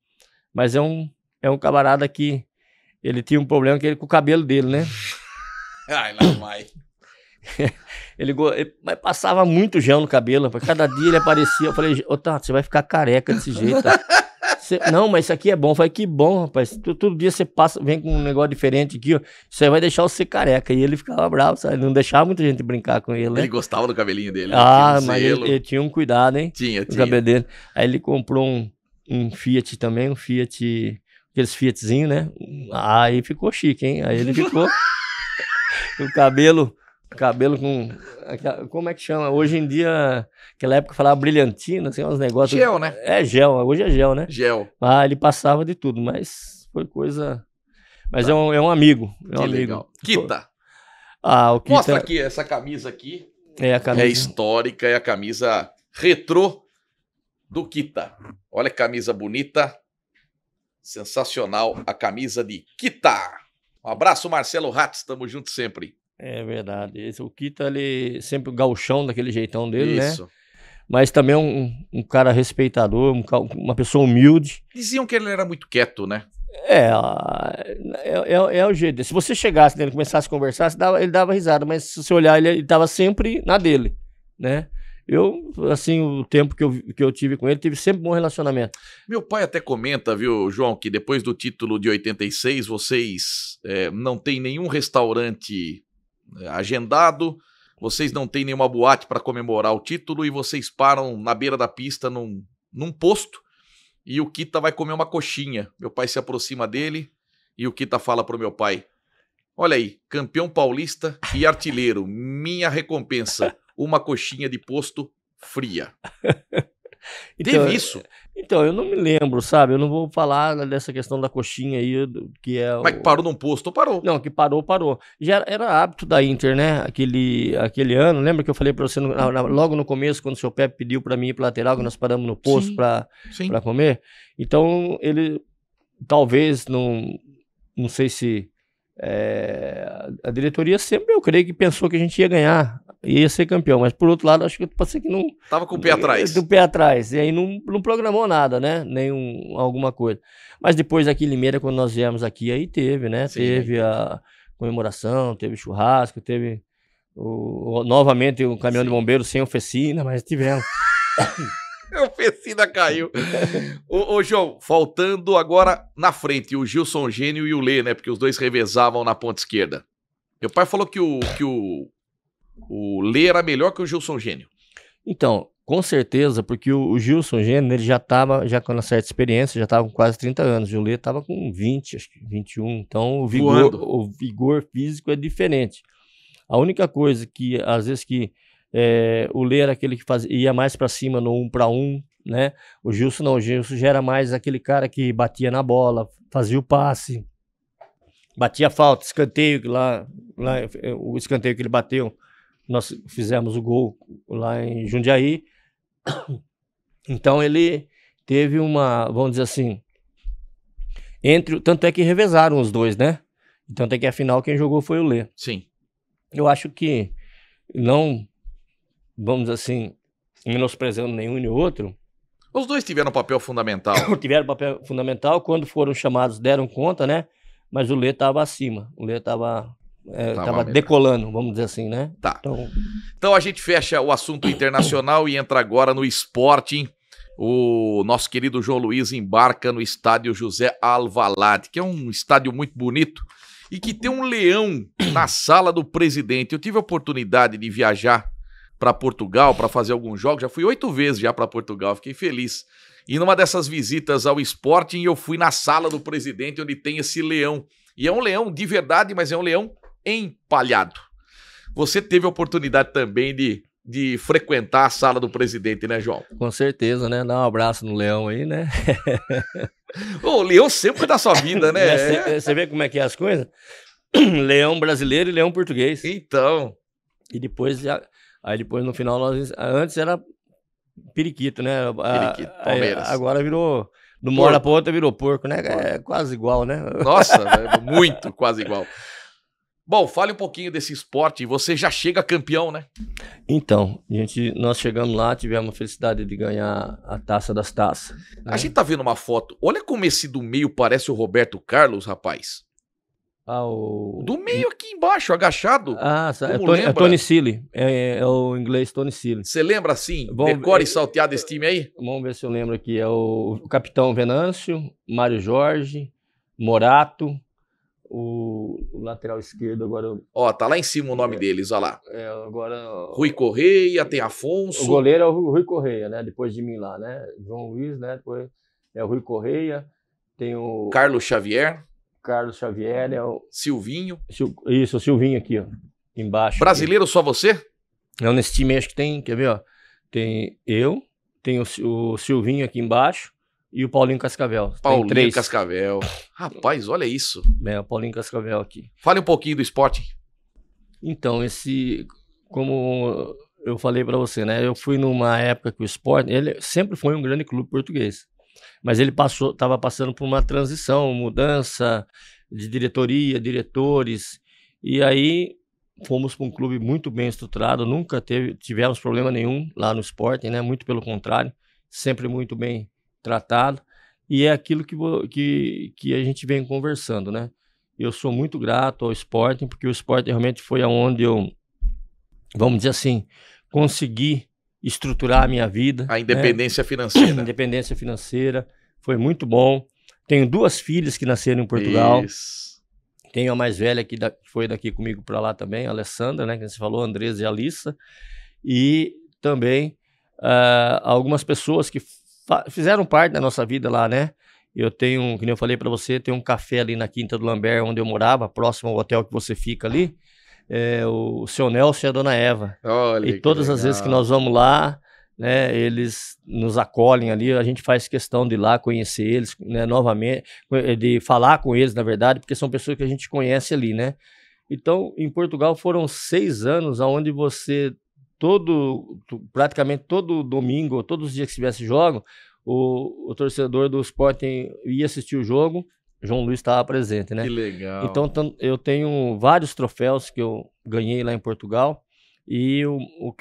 mas é um camarada que ele tinha um problema com o cabelo dele, né? Ai, lá vai. ele passava muito gel no cabelo, cada dia ele aparecia, eu falei, ô Tato, você vai ficar careca desse jeito, tá? Não, mas isso aqui é bom. Eu falei, que bom, rapaz, todo dia você vem com um negócio diferente aqui, ó, isso aí vai deixar você careca, e ele ficava bravo, sabe? Ele não deixava muita gente brincar com ele, né? Ele gostava do cabelinho dele. Ah, mas ele tinha um cuidado, hein? Tinha. O cabelo dele. Aí ele comprou um Fiat também, aqueles Fiatzinhos, né? Aí ficou chique, hein? Aí ele ficou o cabelo com... Como é que chama? Hoje em dia, naquela época falava brilhantina, assim, uns negócios... Gel, né? É gel, hoje é gel, né? Gel. Ah, ele passava de tudo, mas foi coisa... Mas tá. é um amigo. Que legal. Kita. O Kita... Mostra aqui, essa camisa aqui. A camisa... É histórica, é a camisa retrô do Kita. Olha que camisa bonita. Sensacional a camisa de Kita. Um abraço, Marcelo Hatz, estamos juntos sempre. É verdade. O Kita, ele sempre o gauchão daquele jeitão dele, Isso. Né? Mas também um cara respeitador, uma pessoa humilde. Diziam que ele era muito quieto, né? É o jeito. Se você chegasse nele e começasse a conversar, ele dava risada, mas se você olhar, ele estava sempre na dele, né? Eu, assim, o tempo que eu tive com ele, tive sempre bom relacionamento. Meu pai até comenta, viu, João, que depois do título de 86, vocês não tem nenhum restaurante agendado, vocês não têm nenhuma boate para comemorar o título e vocês param na beira da pista num posto e o Kita vai comer uma coxinha. Meu pai se aproxima dele e o Kita fala pro meu pai, olha aí, campeão paulista e artilheiro, minha recompensa. Uma coxinha de posto fria. Então, teve isso? Então, eu não me lembro, sabe? Eu não vou falar dessa questão da coxinha aí, que é... Mas que parou num posto, parou. Não, que parou. Já era hábito da Inter, né? Aquele ano, lembra que eu falei pra você logo no começo, quando o seu Pepe pediu pra mim ir pro lateral, que nós paramos no posto pra comer? Então, ele talvez não sei se... a diretoria sempre, eu creio que pensou que a gente ia ganhar, ia ser campeão, mas por outro lado, acho que pode ser que não... Tava com o pé atrás. Do pé atrás, e aí não programou nada, né, alguma coisa. Mas depois aqui em Limeira, quando nós viemos aqui, aí teve, né, Sim, teve a comemoração, teve churrasco, teve novamente o caminhão de bombeiros sem oficina, mas tivemos. A oficina caiu. Ô João, faltando agora na frente o Gilson Gênio e o Lê, né? Porque os dois revezavam na ponta esquerda. Meu pai falou que o Lê era melhor que o Gilson Gênio. Então, com certeza, porque o Gilson Gênio, ele já estava com uma certa experiência, já estava com quase 30 anos. O Lê estava com 20, acho que 21. Então, o vigor físico é diferente. A única coisa que, às vezes, o Lê era aquele que ia mais para cima no 1 para 1, né? O Gilson não, o Gilson já era mais aquele cara que batia na bola, fazia o passe, batia a falta, escanteio, lá o escanteio que ele bateu, nós fizemos o gol lá em Jundiaí. Então ele teve vamos dizer assim, tanto é que revezaram os dois, né? Então tem que afinal quem jogou foi o Lê. Sim. Eu acho que não, vamos dizer assim, menosprezando nenhum nem outro, Os dois tiveram um papel fundamental. tiveram papel fundamental, quando foram chamados deram conta, né? Mas o Lê estava acima, o Lê estava Tava melhor. decolando, vamos dizer assim, né? Tá. Então a gente fecha o assunto internacional e entra agora no Sporting. O nosso querido João Luiz embarca no estádio José Alvalade, que é um estádio muito bonito e que tem um leão na sala do presidente. Eu tive a oportunidade de viajar para Portugal para fazer alguns jogos, já fui 8 vezes já para Portugal, fiquei feliz. E numa dessas visitas ao Sporting, eu fui na sala do presidente, onde tem esse leão. E é um leão de verdade, mas é um leão empalhado. Você teve a oportunidade também de frequentar a sala do presidente, né, João? Com certeza, né? Dá um abraço no leão aí, né? O leão sempre da sua vida, né? Você vê como é que é as coisas? Leão brasileiro e leão português. Então. E depois, aí depois no final, antes era periquito, né? Periquito, Palmeiras. Agora virou, de uma hora pra outra virou porco, né? É quase igual, né? Nossa, muito quase igual. Bom, fale um pouquinho desse esporte. Você já chega campeão, né? Então, nós chegamos lá, tivemos a felicidade de ganhar a taça das taças. Né? A gente tá vendo uma foto. Olha como esse do meio parece o Roberto Carlos, rapaz. Do meio aqui embaixo, agachado. É Tony Silly. É o inglês Tony Silly. Você lembra assim? Decore e salteado esse time aí? Vamos ver se eu lembro aqui. É o capitão Venâncio, Mário Jorge, Morato. O lateral esquerdo agora... Ó, tá lá em cima o nome deles, ó lá. Agora... Rui Correia, tem Afonso. O goleiro é o Rui Correia, né? Depois de mim lá, né? João Luiz, né? Depois é o Rui Correia. Tem o... Carlos Xavier. É o... Silvinho. Isso, o Silvinho aqui, ó. Embaixo. Brasileiro aqui. Só você? Não, nesse time acho que tem, quer ver, ó. Tem eu, tem o Silvinho aqui embaixo. E o Paulinho Cascavel. Paulinho Cascavel. Rapaz, olha isso. O Paulinho Cascavel aqui. Fale um pouquinho do Sporting. Então, como eu falei para você, né? Eu fui numa época que o Sporting, ele sempre foi um grande clube português. Mas ele estava passando por uma transição, mudança de diretoria, diretores. E aí fomos para um clube muito bem estruturado, nunca tivemos problema nenhum lá no Sporting, né? Muito pelo contrário, sempre muito bem tratado, e é aquilo que a gente vem conversando, né? Eu sou muito grato ao Sporting, porque o Sporting realmente foi aonde eu, vamos dizer assim, consegui estruturar a minha vida. A independência financeira. Independência financeira, foi muito bom. Tenho 2 filhas que nasceram em Portugal. Isso. Tenho a mais velha que foi daqui comigo para lá também, a Alessandra, né? Que você falou, a Andresa e a Alissa. E também algumas pessoas que fizeram parte da nossa vida lá, né? Eu tenho, como eu falei para você, tem um café ali na Quinta do Lambert, onde eu morava, próximo ao hotel que você fica ali. O seu Nelson e a dona Eva. Olha, e todas as vezes que nós vamos lá, né, eles nos acolhem ali, a gente faz questão de ir lá conhecer eles, né, novamente, de falar com eles, na verdade, porque são pessoas que a gente conhece ali, né? Então, em Portugal foram 6 anos onde você... praticamente todo domingo, todos os dias que tivesse jogo, o torcedor do Sporting ia assistir o jogo, João Luiz estava presente, né? Que legal. Então eu tenho vários troféus que eu ganhei lá em Portugal, e o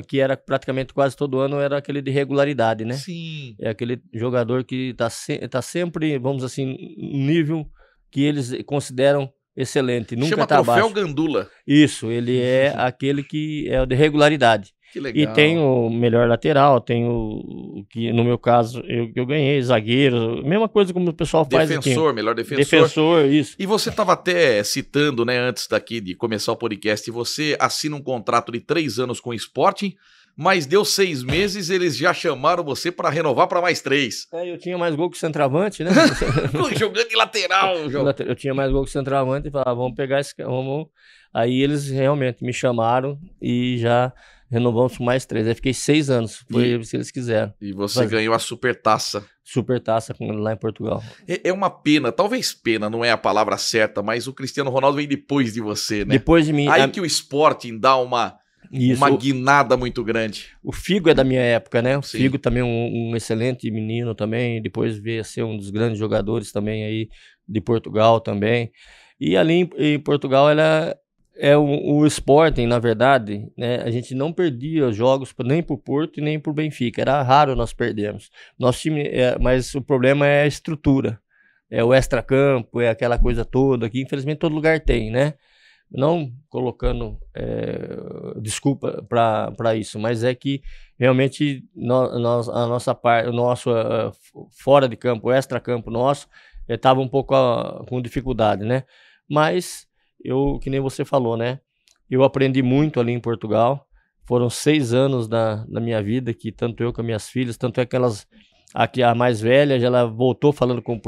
que era praticamente quase todo ano era aquele de regularidade, né? Sim. É aquele jogador que tá sempre, vamos dizer assim, no nível que eles consideram excelente, nunca Chama tá troféu abaixo. Gandula. Isso, ele é aquele que é o de regularidade. Que legal. E tem o melhor lateral, tem o que no meu caso eu ganhei, zagueiro, mesma coisa como o pessoal faz defensor, aqui. Melhor defensor. Defensor, isso. E você estava até citando, né, antes daqui de começar o podcast, você assina um contrato de 3 anos com o Sporting, mas deu 6 meses, eles já chamaram você para renovar para mais 3. Eu tinha mais gol que o centroavante, né? Jogando de lateral. Eu tinha mais gol que o centroavante e falava, vamos pegar esse... Aí eles realmente me chamaram e já renovamos por mais 3. Aí fiquei 6 anos, foi o que eles quiseram. E você ganhou a Supertaça. Supertaça lá em Portugal. É uma pena, talvez pena, não é a palavra certa, mas o Cristiano Ronaldo vem depois de você, né? Depois de mim. Aí que o Sporting dá uma guinada muito grande. O Figo é da minha época, né? O Sim. Figo também um excelente menino também, depois veio a ser um dos grandes jogadores também aí de Portugal também. E ali em Portugal, o Sporting, na verdade, né, a gente não perdia jogos nem pro Porto e nem pro Benfica. Era raro nós perdermos. Nosso time, mas o problema é a estrutura. É o extracampo, é aquela coisa toda que infelizmente todo lugar tem, né? Não colocando desculpa para isso, mas é que realmente a nossa parte, o nosso fora de campo, o extra-campo nosso, estava um pouco com dificuldade, né? Mas que nem você falou, né? Eu aprendi muito ali em Portugal. Foram 6 anos da minha vida que tanto eu como minhas filhas, tanto é que aqui a mais velha, ela voltou falando com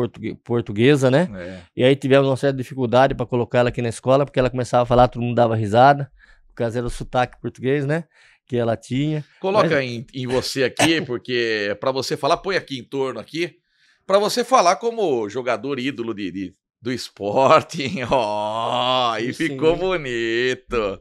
portuguesa, né? E aí tivemos uma certa dificuldade para colocar ela aqui na escola, porque ela começava a falar, todo mundo dava risada, por causa era o sotaque português, né? Que ela tinha. Coloca em você aqui, porque para você falar, põe aqui em torno aqui, para você falar como jogador ídolo do Sporting. Aí ficou bonito.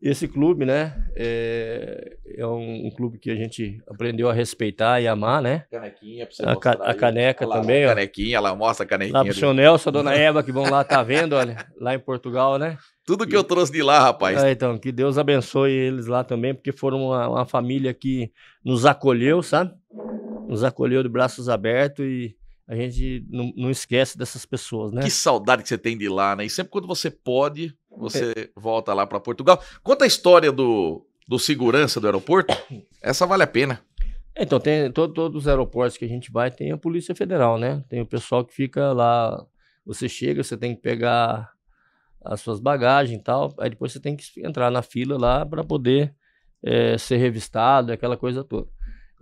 Esse clube, né, é um clube que a gente aprendeu a respeitar e amar, né? Canequinha pra você mostrar a caneca lá, também, ó. Canequinha, ela mostra a canequinha. Lá pro seu Nelson, a dona Eva, que vão lá, tá vendo, olha, lá em Portugal, né? Tudo que eu trouxe de lá, rapaz. Então, que Deus abençoe eles lá também, porque foram uma família que nos acolheu, sabe? Nos acolheu de braços abertos e a gente não esquece dessas pessoas, né? Que saudade que você tem de lá, né? E sempre quando você pode, você volta lá para Portugal. Conta a história do segurança do aeroporto. Essa vale a pena. Então, tem todos os aeroportos que a gente vai, tem a Polícia Federal, né? Tem o pessoal que fica lá. Você chega, você tem que pegar as suas bagagens e tal. Aí depois você tem que entrar na fila lá para poder ser revistado, aquela coisa toda.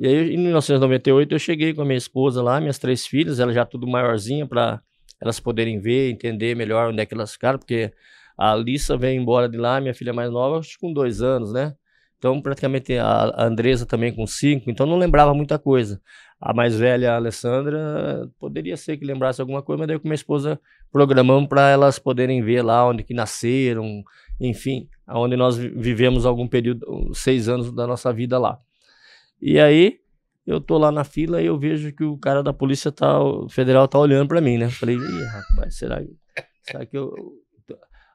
E aí, em 1998, eu cheguei com a minha esposa lá, minhas 3 filhas, ela já tudo maiorzinha, para elas poderem ver, entender melhor onde é que elas ficaram, porque a Alissa veio embora de lá, minha filha mais nova, acho que com 2 anos, né? Então, praticamente, a Andresa também com 5, então não lembrava muita coisa. A mais velha, a Alessandra, poderia ser que lembrasse alguma coisa, mas daí com minha esposa programamos para elas poderem ver lá onde que nasceram, enfim, onde nós vivemos algum período, 6 anos da nossa vida lá. E aí, eu tô lá na fila e eu vejo que o cara da Polícia Federal tá olhando pra mim, né? Falei, ih, rapaz, será que eu...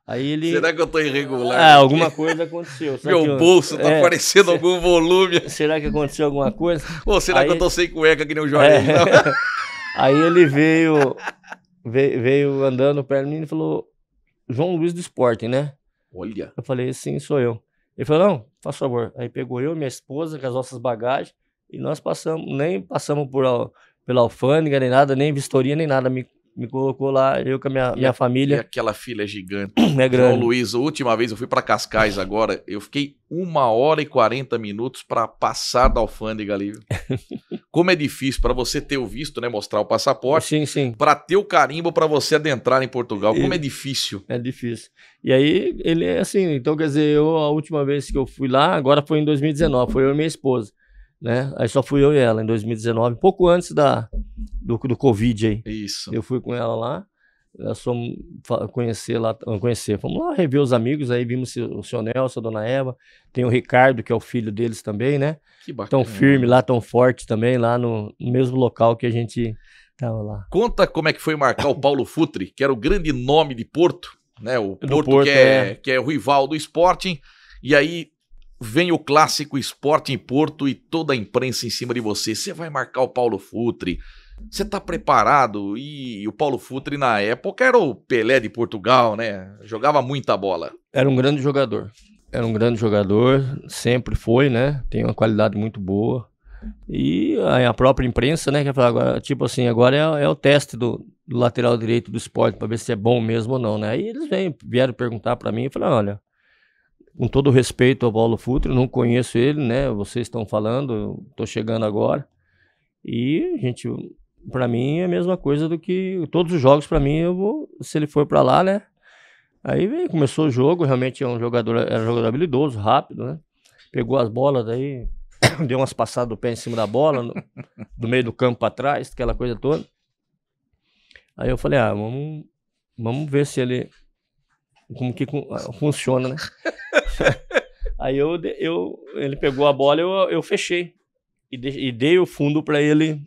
Aí ele... Será que eu tô irregular? Alguma coisa aconteceu. Meu bolso tá parecendo algum volume. Será que aconteceu alguma coisa? Ou será que eu tô sem cueca que nem o Jorge? Aí ele veio andando perto de mim e falou, João Luiz do Sporting, né? Olha. Eu falei, sim, sou eu. Ele falou, não, faz favor. Aí pegou eu, minha esposa, com as nossas bagagens, e nós nem passamos pela alfândega, nem nada, nem vistoria, nem nada. Me colocou lá, eu com a minha família. E aquela fila é gigante. É grande. João Luiz, a última vez eu fui para Cascais agora, eu fiquei 1h40 para passar da alfândega ali. Como é difícil para você ter o visto, né, mostrar o passaporte. Sim, sim. Para ter o carimbo para você adentrar em Portugal. Como é difícil. É difícil. E aí, ele é assim, então quer dizer, a última vez que eu fui lá, agora foi em 2019, foi eu e minha esposa, né? Aí só fui eu e ela em 2019, pouco antes do Covid aí. Isso. Eu fui com ela lá, nós fomos fomos lá rever os amigos, aí vimos o seu Nelson, a dona Eva, tem o Ricardo, que é o filho deles também, né? Que bacana. Tão firme lá, tão forte também, lá no mesmo local que a gente tava lá. Conta como é que foi marcar o Paulo Futre, que era o grande nome de Porto, né? O Porto que é o rival do Sporting, e aí vem o clássico Sporting Porto e toda a imprensa em cima de você. Você vai marcar o Paulo Futre, você tá preparado? E o Paulo Futre na época era o Pelé de Portugal, né? Jogava muita bola. Era um grande jogador. Sempre foi, né? Tem uma qualidade muito boa. E a própria imprensa, né? Quer falar agora, tipo assim, agora é o teste do lateral direito do Sport para ver se é bom mesmo ou não, né? Aí eles vieram perguntar para mim e falaram, olha, com todo respeito ao Paulo Futre, não conheço ele, né? Vocês estão falando, eu tô chegando agora. E, gente, para mim é a mesma coisa do que todos os jogos, para mim, se ele for para lá, né? Aí começou o jogo, realmente era um jogador habilidoso, rápido, né? Pegou as bolas, daí deu umas passadas do pé em cima da bola, do meio do campo para trás, aquela coisa toda. Aí eu falei, vamos ver se ele, como que funciona, né? Aí ele pegou a bola, eu fechei e dei o fundo para ele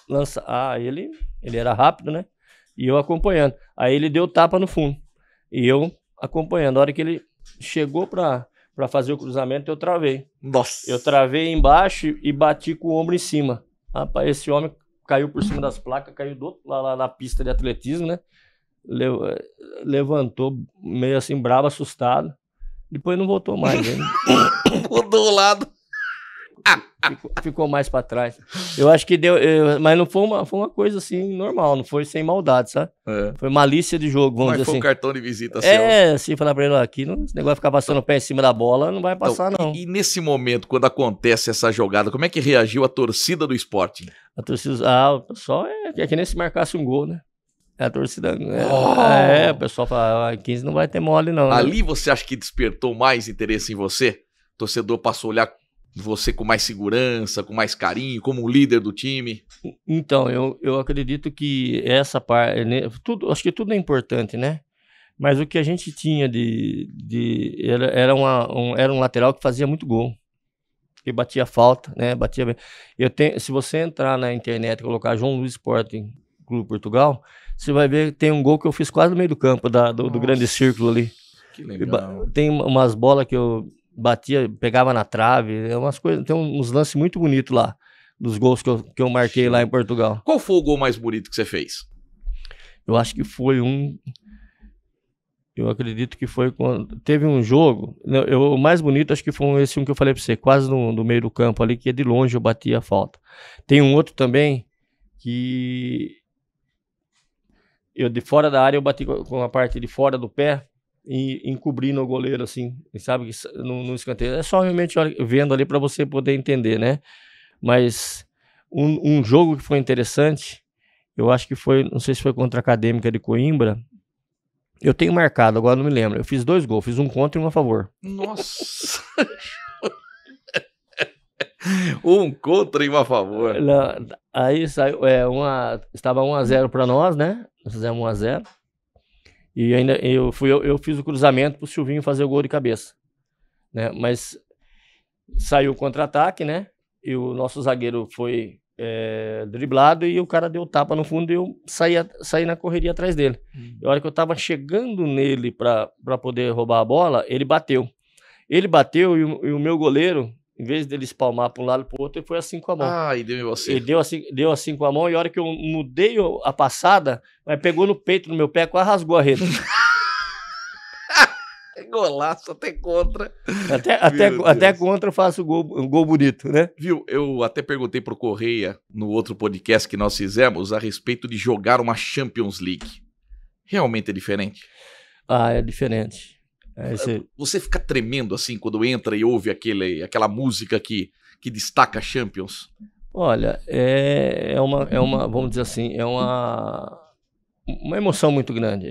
lançar. Ele era rápido, né? E eu acompanhando. Aí ele deu tapa no fundo. E eu acompanhando. A hora que ele chegou pra fazer o cruzamento, eu travei. Nossa! Eu travei embaixo e bati com o ombro em cima. Rapaz, esse homem caiu por cima das placas, caiu do outro lá na pista de atletismo, né? Levantou meio assim, bravo, assustado. Depois não voltou mais. Mudou o lado. Ficou mais pra trás. Eu acho que deu. Mas não foi uma coisa assim normal, não foi sem maldade, sabe? Foi malícia de jogo, vamos dizer assim. Mas foi um cartão de visita seu. Assim, falar pra ele, aqui, esse negócio de ficar passando o pé em cima da bola não vai passar, não. E nesse momento, quando acontece essa jogada, como é que reagiu a torcida do Sporting? A torcida. O pessoal é que nem se marcasse um gol, né? A torcida. O pessoal fala, 15 não vai ter mole, não. Ali né? Você acha que despertou mais interesse em você? O torcedor passou a olhar você com mais segurança, com mais carinho, como um líder do time? Então, eu acredito que essa parte, acho que tudo é importante, né? Mas o que a gente tinha era um lateral que fazia muito gol, que batia falta, né? Batia bem. Se você entrar na internet e colocar João Luís Sporting Clube Portugal, você vai ver que tem um gol que eu fiz quase no meio do campo, do grande círculo ali. Que legal. Tem umas bolas que eu batia, pegava na trave, umas coisas, tem uns lances muito bonitos lá, dos gols que eu marquei lá em Portugal. Qual foi o gol mais bonito que você fez? Eu acho que foi eu acredito que foi quando teve um jogo, o mais bonito acho que foi esse que eu falei pra você, quase no meio do campo ali, que de longe eu bati a falta. Tem um outro também, que eu de fora da área eu bati com a parte de fora do pé, e encobrindo o goleiro, assim, sabe, no escanteio. É só realmente vendo ali para você poder entender, né? Mas um jogo que foi interessante, eu acho que foi, não sei se foi contra a Acadêmica de Coimbra, eu tenho marcado, agora não me lembro. Eu fiz 2 gols, fiz um contra e um a favor. Nossa! Um contra e um a favor. Aí saiu, estava 1-0 para nós, né? Nós fizemos 1-0. E ainda eu fiz o cruzamento pro Silvinho fazer o gol de cabeça, né? Mas saiu o contra-ataque, né? E o nosso zagueiro foi driblado e o cara deu tapa no fundo e eu saí na correria atrás dele. E a hora que eu tava chegando nele para poder roubar a bola, ele bateu. Ele bateu e o meu goleiro, em vez dele espalmar para um lado e para o outro, ele foi assim com a mão. E deu em você. Ele deu assim com a mão, e a hora que eu mudei a passada, mas pegou no peito do meu pé, quase rasgou a rede. Golaço, até contra. Até contra eu faço um gol bonito, né? Viu, eu até perguntei pro Correia, no outro podcast que nós fizemos, a respeito de jogar uma Champions League. Realmente é diferente? É diferente. Você fica tremendo assim quando entra e ouve aquela música que destaca a Champions? Olha, vamos dizer assim, é uma emoção muito grande.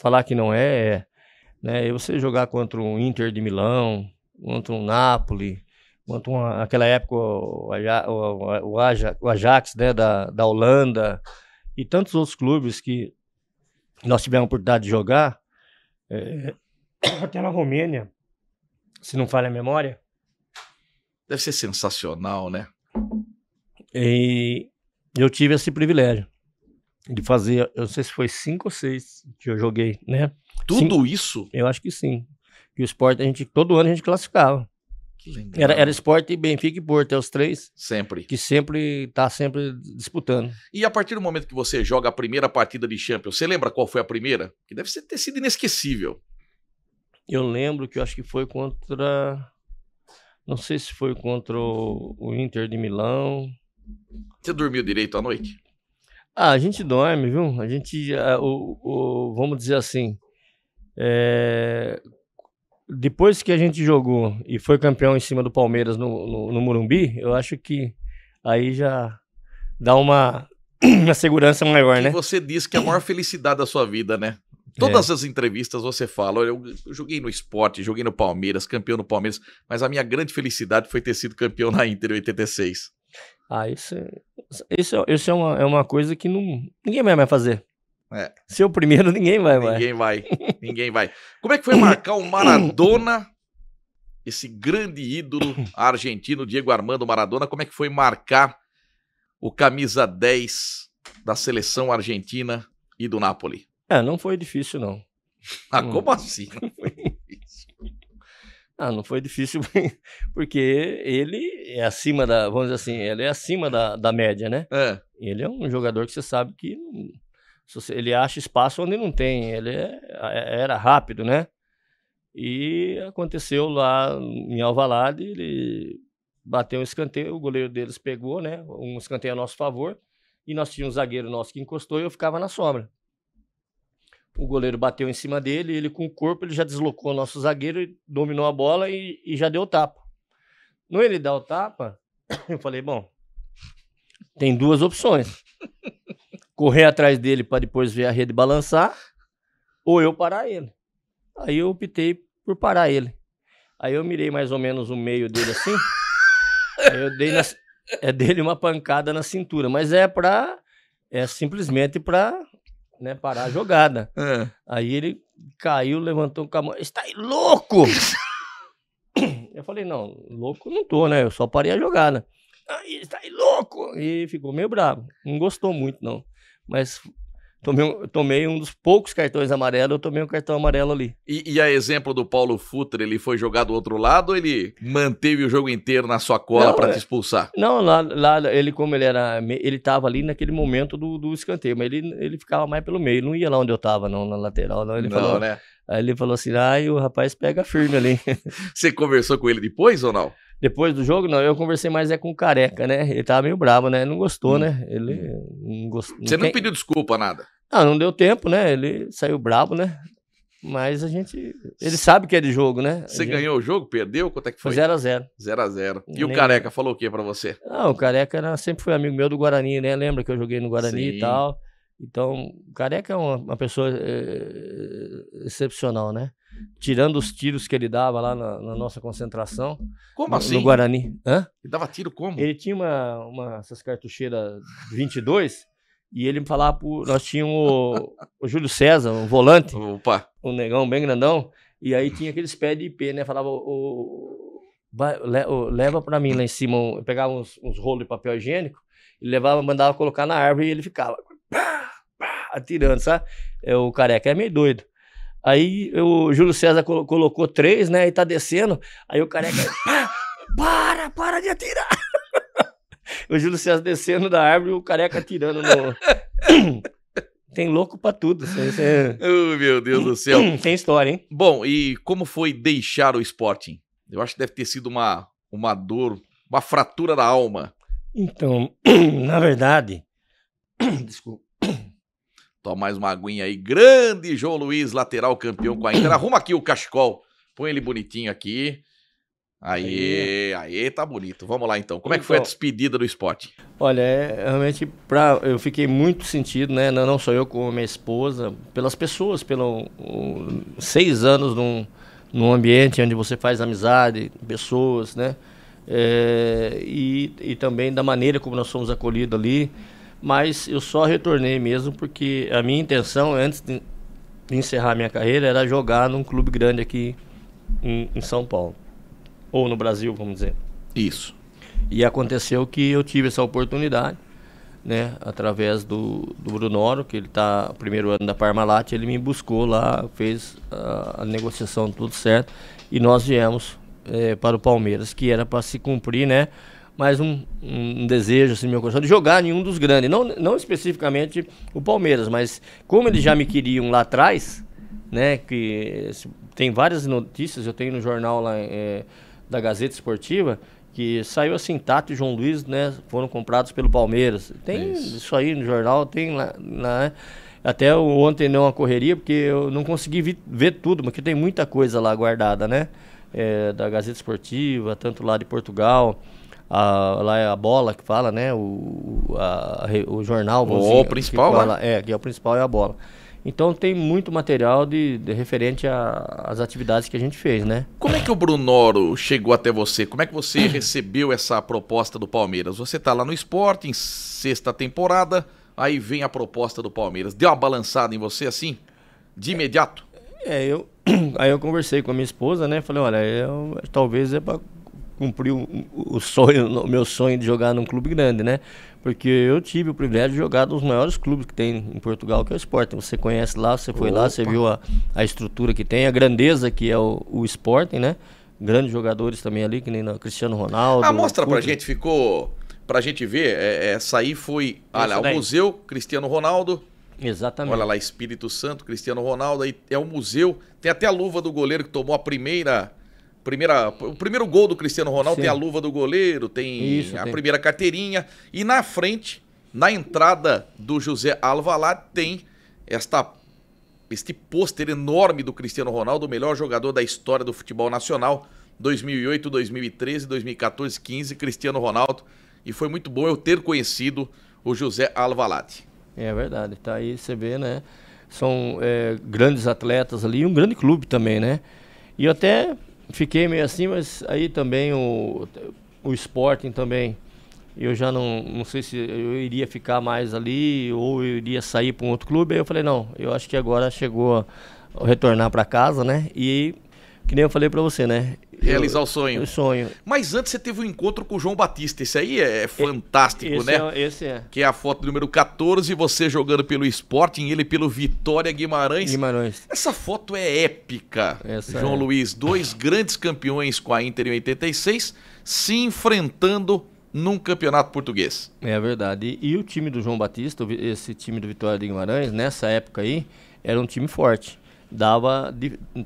Falar que não né? E você jogar contra um Inter de Milão, contra um Napoli, contra naquela época o Ajax, né, da Holanda, e tantos outros clubes que nós tivemos a oportunidade de jogar, até na Romênia, se não falha a memória. Deve ser sensacional, né? E eu tive esse privilégio de fazer, eu não sei se foi 5 ou 6 que eu joguei, né? Tudo isso? Eu acho que sim. Que o Sport, todo ano a gente classificava. Que legal. Era Sport, Benfica e Porto, os 3. Sempre. Que tá sempre disputando. E a partir do momento que você joga a primeira partida de Champions, você lembra qual foi a primeira? Que deve ter sido inesquecível. Eu lembro que eu acho que foi contra... Não sei se foi contra o Inter de Milão. Você dormiu direito à noite? A gente dorme, viu? A gente, vamos dizer assim, depois que a gente jogou e foi campeão em cima do Palmeiras no Morumbi, eu acho que aí já dá uma segurança maior, né? E você disse que é a maior felicidade da sua vida, né? Todas as entrevistas você fala, olha, eu joguei no Sport, joguei no Palmeiras, campeão no Palmeiras, mas a minha grande felicidade foi ter sido campeão na Inter em 86. Isso é uma coisa que ninguém vai mais fazer. Ser o primeiro, ninguém vai mais. Ninguém vai. Como é que foi marcar o Maradona, esse grande ídolo argentino, Diego Armando Maradona, como é que foi marcar o camisa 10 da seleção argentina e do Napoli? Não foi difícil, não. Como assim? Não foi difícil. Não foi difícil porque ele é acima vamos dizer assim, ele é acima da média, né? Ele é um jogador que você sabe que ele acha espaço onde não tem, ele era rápido, né? E aconteceu lá em Alvalade, ele bateu um escanteio, o goleiro deles pegou, né? Um escanteio a nosso favor, e nós tínhamos um zagueiro nosso que encostou e eu ficava na sombra. O goleiro bateu em cima dele, ele com o corpo, ele já deslocou o nosso zagueiro, dominou a bola e já deu o tapa. No ele dar o tapa, eu falei, bom, tem duas opções. Correr atrás dele para depois ver a rede balançar, ou eu parar ele. Aí eu optei por parar ele. Aí eu mirei mais ou menos o meio dele assim, aí eu dei uma pancada na cintura, mas é simplesmente para, né, parar a jogada. Aí ele caiu, levantou com a mão, está aí louco! Eu falei, não, louco não tô, né? Eu só parei a jogada. Está aí louco! E ficou meio bravo. Não gostou muito, não. Mas tomei um dos poucos cartões amarelos, eu tomei um cartão amarelo ali. E a exemplo do Paulo Futre, ele foi jogar do outro lado ou ele manteve o jogo inteiro na sua cola para te expulsar? Não, lá ele, como ele tava ali naquele momento do escanteio, mas ele ficava mais pelo meio, não ia lá onde eu tava, não, na lateral. Não, ele falou, né? Aí ele falou assim, o rapaz pega firme ali. Você conversou com ele depois ou não? Depois do jogo, não, eu conversei mais com o Careca, né? Ele tava meio bravo, né? Ele não gostou, né? Ele não gostou. Você não pediu desculpa, nada? Não deu tempo, né? Ele saiu bravo, né? Mas ele sabe que é de jogo, né? Você ganhou o jogo? Perdeu? Quanto é que foi? 0-0. 0-0. E o Careca falou o que pra você? O Careca sempre foi amigo meu do Guarani, né? Lembra que eu joguei no Guarani e tal? Então, o Careca é uma pessoa excepcional, né? Tirando os tiros que ele dava lá na nossa concentração. Como assim? No Guarani. Ele dava tiro como? Ele tinha essas cartucheiras 22 e ele me falava, nós tínhamos o Júlio César, um volante. Opa! Um negão bem grandão. E aí tinha aqueles pés de IP, né? Falava, leva pra mim lá em cima. Eu pegava uns rolos de papel higiênico e mandava colocar na árvore e ele ficava atirando, sabe? O Careca é meio doido. Aí o Júlio César colocou 3, né? E tá descendo. Aí o Careca, para de atirar. O Júlio César descendo da árvore e o Careca atirando no... Tem louco pra tudo. Meu Deus do céu. Tem história, hein? Bom, e como foi deixar o Sporting? Eu acho que deve ter sido uma dor, uma fratura da alma. Então, na verdade... Desculpa. Toma mais uma aguinha aí. Grande João Luiz, lateral campeão com a Inter. Arruma aqui o cachecol. Põe ele bonitinho aqui. Aí, tá bonito. Vamos lá então. Como é que foi a despedida do Sporting? Olha, realmente eu fiquei muito sentido, né? Não só eu, como minha esposa, pelas pessoas, 6 anos num ambiente onde você faz amizade, pessoas, né? E também da maneira como nós fomos acolhidos ali. Mas eu só retornei mesmo porque a minha intenção, antes de encerrar a minha carreira, era jogar num clube grande aqui em São Paulo. Ou no Brasil, vamos dizer. Isso. E aconteceu que eu tive essa oportunidade, né? Através do Brunoro, que ele tá no primeiro ano da Parmalat, ele me buscou lá, fez a negociação tudo certo. E nós viemos para o Palmeiras, que era para se cumprir, né? Mais um desejo assim, no meu coração de jogar em um dos grandes, não especificamente o Palmeiras, mas como eles já me queriam lá atrás, né, que tem várias notícias, eu tenho no jornal lá da Gazeta Esportiva, que saiu assim, Tato e João Luiz, né, foram comprados pelo Palmeiras. Tem isso aí no jornal, tem lá, né? Até ontem deu uma correria, porque eu não consegui ver tudo, porque tem muita coisa lá guardada, né, da Gazeta Esportiva, tanto lá de Portugal. Lá é a Bola que fala, né? O jornal. O principal, fala, que é o principal é a Bola. Então tem muito material de referente às atividades que a gente fez, né? Como é que o Brunoro chegou até você? Como é que você recebeu essa proposta do Palmeiras? Você tá lá no Sporting, 6ª temporada, aí vem a proposta do Palmeiras. Deu uma balançada em você assim? De imediato? Aí eu conversei com a minha esposa, né? Falei, olha, talvez é para cumprir o sonho, o meu sonho de jogar num clube grande, né? Porque eu tive o privilégio de jogar nos maiores clubes que tem em Portugal, que é o Sporting. Você conhece lá, você foi lá, você viu a estrutura que tem, a grandeza que é o Sporting, né? Grandes jogadores também ali, que nem o Cristiano Ronaldo. Mostra pra gente, ficou pra gente ver. Essa aí foi, olha, o Museu Cristiano Ronaldo. Exatamente. Olha lá, Espírito Santo, Cristiano Ronaldo, aí é o museu. Tem até a luva do goleiro que tomou o primeiro gol do Cristiano Ronaldo. Sim. Tem a luva do goleiro, tem tem. Primeira carteirinha. E na frente, na entrada do José Alvalade, tem este pôster enorme do Cristiano Ronaldo, o melhor jogador da história do futebol nacional, 2008, 2013, 2014, 15, Cristiano Ronaldo. E foi muito bom eu ter conhecido o José Alvalade. É verdade, tá aí, você vê, né? São grandes atletas ali, um grande clube também, né? E eu até fiquei meio assim, mas aí também o Sporting também, eu já não sei se eu iria ficar mais ali ou eu iria sair para um outro clube. Aí eu falei, não, eu acho que agora chegou a retornar para casa, né? E que nem eu falei para você, né? Realizar o sonho. O sonho. Mas antes você teve um encontro com o João Batista. Esse aí é fantástico, né? Esse é. Que é a foto número 14, você jogando pelo Sporting, ele pelo Vitória Guimarães. Essa foto é épica, João Luiz. 2 grandes campeões com a Inter em 86, se enfrentando num campeonato português. É verdade. E o time do João Batista, esse time do Vitória de Guimarães, nessa época aí, era um time forte.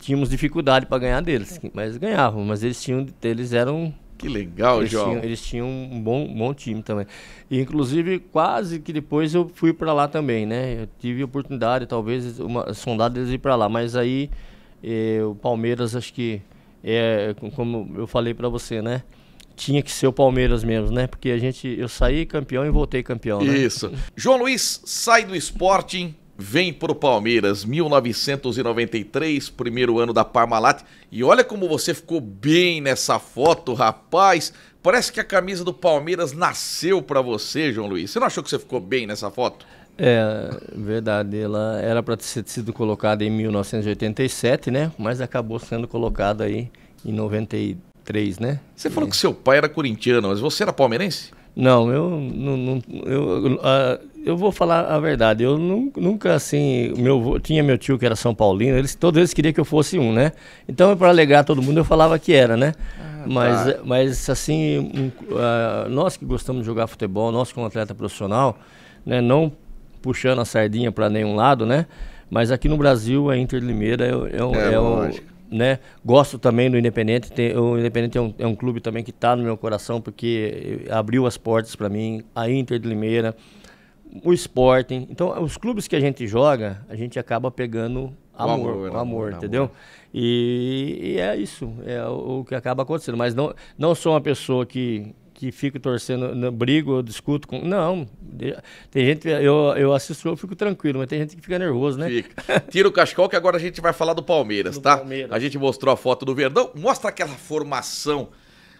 Tínhamos dificuldade para ganhar deles, mas ganhavam, mas eles eram... Que legal, João. Eles tinham um bom time também. E, inclusive, quase que depois eu fui para lá também, né? Eu tive a oportunidade, talvez, sondada deles ir para lá, mas aí o Palmeiras, acho que, como eu falei para você, né? Tinha que ser o Palmeiras mesmo, né? Porque eu saí campeão e voltei campeão, né? Isso. João Luiz sai do Sporting, vem pro Palmeiras, 1993, primeiro ano da Parmalat. E olha como você ficou bem nessa foto, rapaz. Parece que a camisa do Palmeiras nasceu pra você, João Luiz. Você não achou que você ficou bem nessa foto? É, verdade. Ela era para ter sido colocada em 1987, né? Mas acabou sendo colocada aí em 93, né? Você falou que seu pai era corintiano, mas você era palmeirense? Não, eu vou falar a verdade. Eu nunca, assim, tinha meu tio que era São Paulino, todos eles queriam que eu fosse um, né? Então, para alegar todo mundo, eu falava que era, né? Mas assim, nós que gostamos de jogar futebol, nós como atleta profissional, né? Não puxando a sardinha para nenhum lado, né? Mas aqui no Brasil, a Inter de Limeira né? Gosto também do Independente. O Independente é um clube também que está no meu coração, porque abriu as portas para mim, a Inter de Limeira, o Sporting. Então, os clubes que a gente joga, a gente acaba pegando amor, entendeu? E é isso, é o que acaba acontecendo. Mas não sou uma pessoa que fico torcendo, brigo, eu discuto com... Não, tem gente, eu assisto, eu fico tranquilo, mas tem gente que fica nervoso, né? Fica. Tira o cachecol que agora a gente vai falar do Palmeiras, tá? Palmeiras. A gente mostrou a foto do Verdão, mostra aquela formação.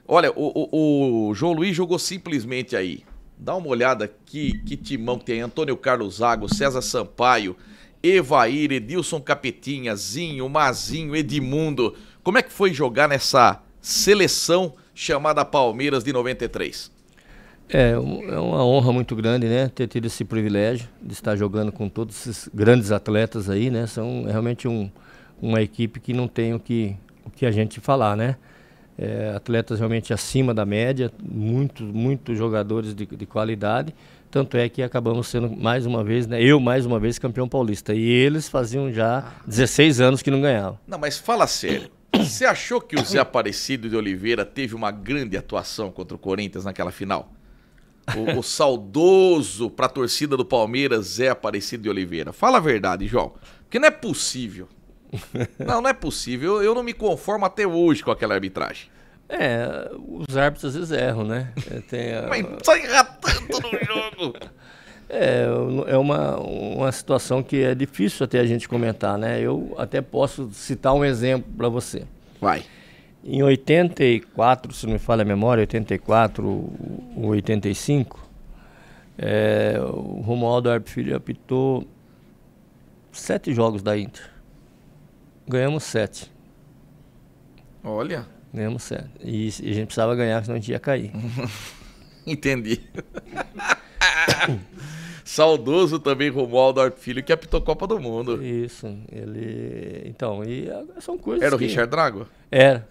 Olha, o João Luiz jogou simplesmente aí. Dá uma olhada aqui, que timão que tem. Antônio Carlos Zago, César Sampaio, Evair, Edilson Capetinha, Zinho, Mazinho, Edmundo. Como é que foi jogar nessa seleção chamada Palmeiras de 93? É uma honra muito grande, né? Ter tido esse privilégio de estar jogando com todos esses grandes atletas aí, né? São realmente uma equipe que não tem o que a gente falar, né? Atletas realmente acima da média, muitos jogadores de qualidade. Tanto é que acabamos sendo mais uma vez, né? Eu mais uma vez campeão paulista. E eles faziam já 16 anos que não ganhavam. Não, mas fala sério. Você achou que o Zé Aparecido de Oliveira teve uma grande atuação contra o Corinthians naquela final? O saudoso para a torcida do Palmeiras, Zé Aparecido de Oliveira. Fala a verdade, João. Porque não é possível. Não é possível. Eu não me conformo até hoje com aquela arbitragem. Os árbitros às vezes erram, né? Mas sai ratando no jogo. É uma situação que é difícil até a gente comentar, né? Eu até posso citar um exemplo para você. Vai. Em 84, se não me falha a memória, 84 ou 85, o Romualdo Arpe Filho apitou 7 jogos da Inter. Ganhamos 7. Olha. Ganhamos 7. E a gente precisava ganhar, senão a gente ia cair. Entendi. Saudoso também Romualdo Arp Filho, que apitou Copa do Mundo. Isso, ele... Então, são coisas Era o que... Richard Drago? Era.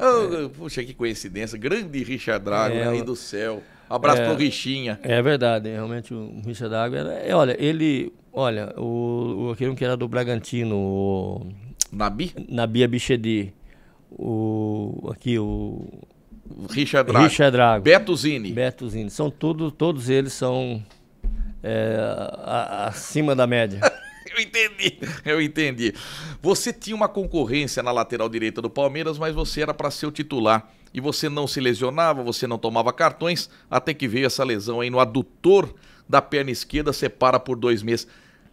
Puxa, que coincidência. Grande Richard Drago, aí do céu. Abraço pro Richinha. É verdade, realmente o Richard Drago era... Olha, aquele que era do Bragantino, Nabi Abichedi, Richard Drago. Beto Zini. São todos eles são acima da média. Eu entendi. Você tinha uma concorrência na lateral direita do Palmeiras, mas você era para ser o titular. E você não se lesionava, você não tomava cartões, até que veio essa lesão aí no adutor da perna esquerda, separa por 2 meses.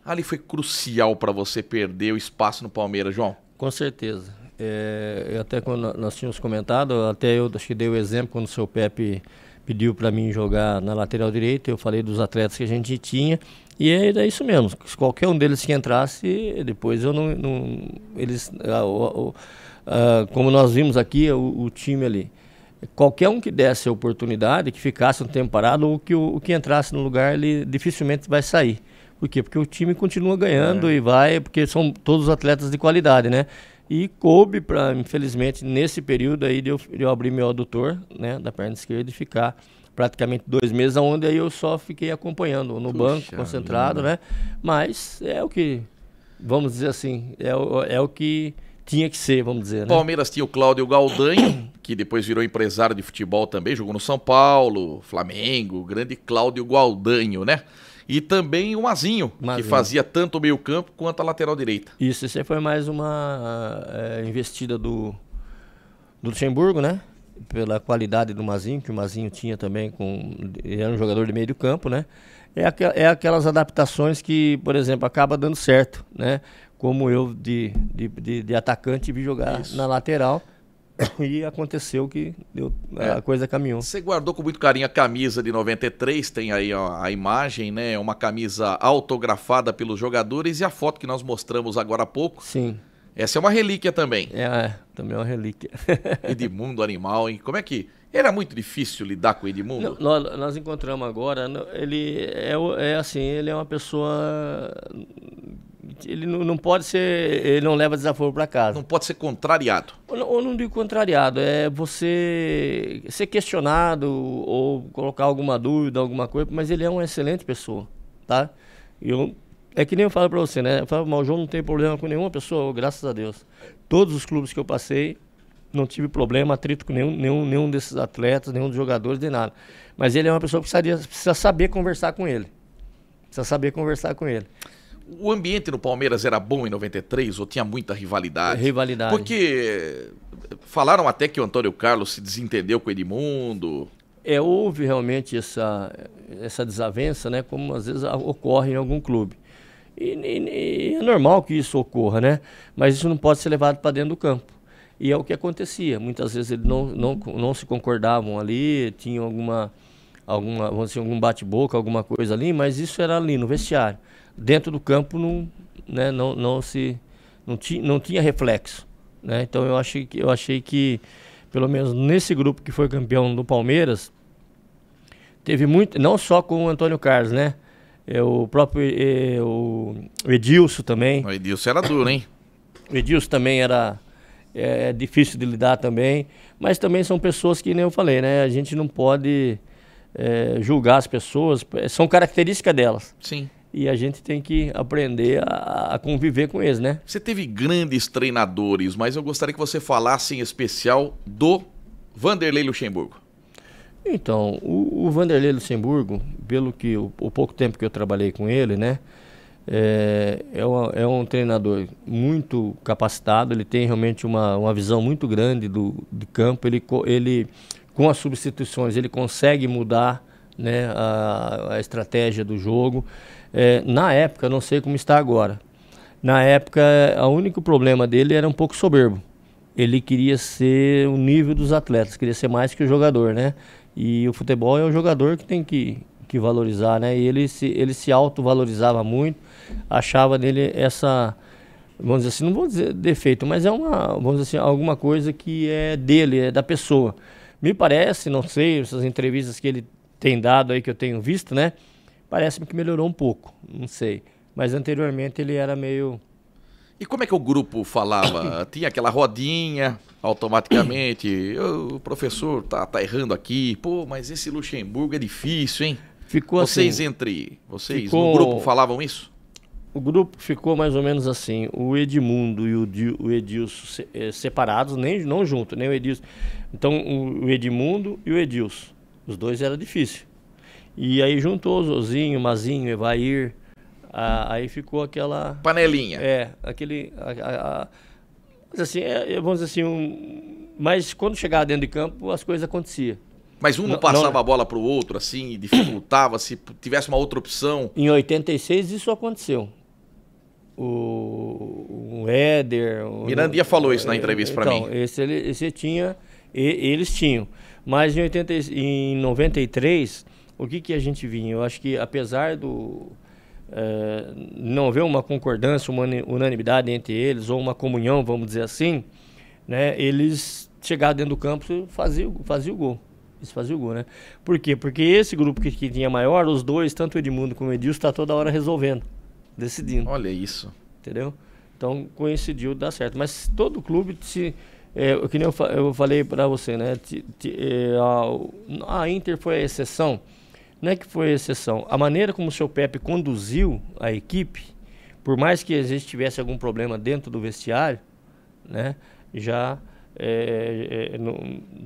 Ali foi crucial para você perder o espaço no Palmeiras, João? Com certeza. Até quando nós tínhamos comentado, até eu acho que dei o exemplo quando o seu Pepe pediu para mim jogar na lateral direita, eu falei dos atletas que a gente tinha, e era isso mesmo. Se qualquer um deles que entrasse, depois eu não eles, como nós vimos aqui, o time ali, qualquer um que desse a oportunidade, que ficasse um tempo parado, ou o que entrasse no lugar, ele dificilmente vai sair. Por quê? Porque o time continua ganhando e vai, porque são todos atletas de qualidade, né? E coube para, infelizmente, nesse período aí de eu abrir meu adutor, né, da perna esquerda e ficar praticamente 2 meses, onde aí eu só fiquei acompanhando no banco, concentrado, né? Mas é o que, vamos dizer assim, é o que tinha que ser, vamos dizer, né? Palmeiras tinha o Cláudio Galdanho, que depois virou empresário de futebol também, jogou no São Paulo, Flamengo, o grande Cláudio Galdanho, né? E também o Mazinho, que fazia tanto o meio campo quanto a lateral direita. Isso, esse aí foi mais uma investida do Luxemburgo, né? Pela qualidade do Mazinho, que o Mazinho tinha também, ele era um jogador de meio do campo, né? É aquelas adaptações que, por exemplo, acaba dando certo, né? Como eu de atacante vi jogar na lateral. E aconteceu que a coisa caminhou. Você guardou com muito carinho a camisa de 93, tem aí a imagem, né? Uma camisa autografada pelos jogadores e a foto que nós mostramos agora há pouco. Sim. Essa é uma relíquia também. Também é uma relíquia. Edmundo Animal, hein? Como é que... Era muito difícil lidar com o Edmundo? Nós encontramos agora, ele assim, ele é uma pessoa... Ele não pode ser, ele não leva desaforo para casa. Não pode ser contrariado. Ou não digo contrariado, é você ser questionado ou colocar alguma dúvida, alguma coisa, mas ele é uma excelente pessoa, tá? É que nem eu falo para você, né? Eu falo, mas o João não tem problema com nenhuma pessoa, graças a Deus. Todos os clubes que eu passei, não tive problema, atrito com nenhum desses atletas, nenhum dos jogadores, nem nada. Mas ele é uma pessoa que precisa saber conversar com ele. O ambiente no Palmeiras era bom em 93 ou tinha muita rivalidade? Rivalidade. Porque falaram até que o Antônio Carlos se desentendeu com o Edmundo. Houve realmente essa desavença, né? Como às vezes ocorre em algum clube. E é normal que isso ocorra, né? Mas isso não pode ser levado para dentro do campo. E é o que acontecia. Muitas vezes eles não se concordavam ali, tinham vamos dizer, algum bate-boca, alguma coisa ali, mas isso era ali no vestiário. Dentro do campo não tinha reflexo, né? Então eu achei que pelo menos nesse grupo que foi campeão do Palmeiras teve muito, não só com o Antônio Carlos, né? O próprio o Edilson também. O Edilson era duro, hein? O Edilson também era difícil de lidar também, mas também são pessoas que nem eu falei, né? A gente não pode julgar as pessoas, são características delas. Sim. E a gente tem que aprender a conviver com eles, né? Você teve grandes treinadores, mas eu gostaria que você falasse em especial do Vanderlei Luxemburgo. Então, o Vanderlei Luxemburgo, pelo que o pouco tempo que eu trabalhei com ele, né? É um treinador muito capacitado, ele tem realmente uma visão muito grande do campo, ele com as substituições, ele consegue mudar, né, a estratégia do jogo. Na época, não sei como está agora, na época o único problema dele era um pouco soberbo. Ele queria ser o nível dos atletas, queria ser mais que o jogador, né? E o futebol é o jogador que tem que valorizar, né? E ele se autovalorizava muito, achava nele vamos dizer assim, não vou dizer defeito, mas é vamos dizer assim, alguma coisa que é dele, é da pessoa. Me parece, não sei, essas entrevistas que ele tem dado aí, que eu tenho visto, né? Parece-me que melhorou um pouco, não sei. Mas anteriormente ele era meio... E como é que o grupo falava? Tinha aquela rodinha, automaticamente, o professor tá errando aqui, pô, mas esse Luxemburgo é difícil, hein? Ficou vocês assim, vocês no grupo falavam isso? O grupo ficou mais ou menos assim, o Edmundo e o Edilson separados, não junto, nem o Edilson. Então o Edmundo e o Edilson, os dois era difícil. E aí juntou o Zozinho, o Mazinho, o Evair, aí ficou aquela... Panelinha. Mas assim, vamos dizer assim, mas quando chegava dentro de campo as coisas aconteciam. Mas um não passava a bola para o outro, assim, dificultava, se tivesse uma outra opção? Em 86 isso aconteceu. O Éder... Mirandinha falou isso na entrevista para mim. Então, esse tinha, eles tinham. Mas em 93, o que a gente vinha? Eu acho que apesar não haver uma concordância, uma unanimidade entre eles, ou uma comunhão, vamos dizer assim, né, eles chegavam dentro do campo e faziam o gol. Eles faziam o gol, né? Por quê? Porque esse grupo que tinha maior, os dois, tanto o Edmundo como o Edilson, está toda hora resolvendo, decidindo. Olha isso. Entendeu? Então coincidiu, dá certo. Mas todo clube, que nem eu falei para você, né? A Inter foi a exceção. Não é que foi a exceção. A maneira como o seu Pepe conduziu a equipe, por mais que às vezes tivesse algum problema dentro do vestiário, né? Já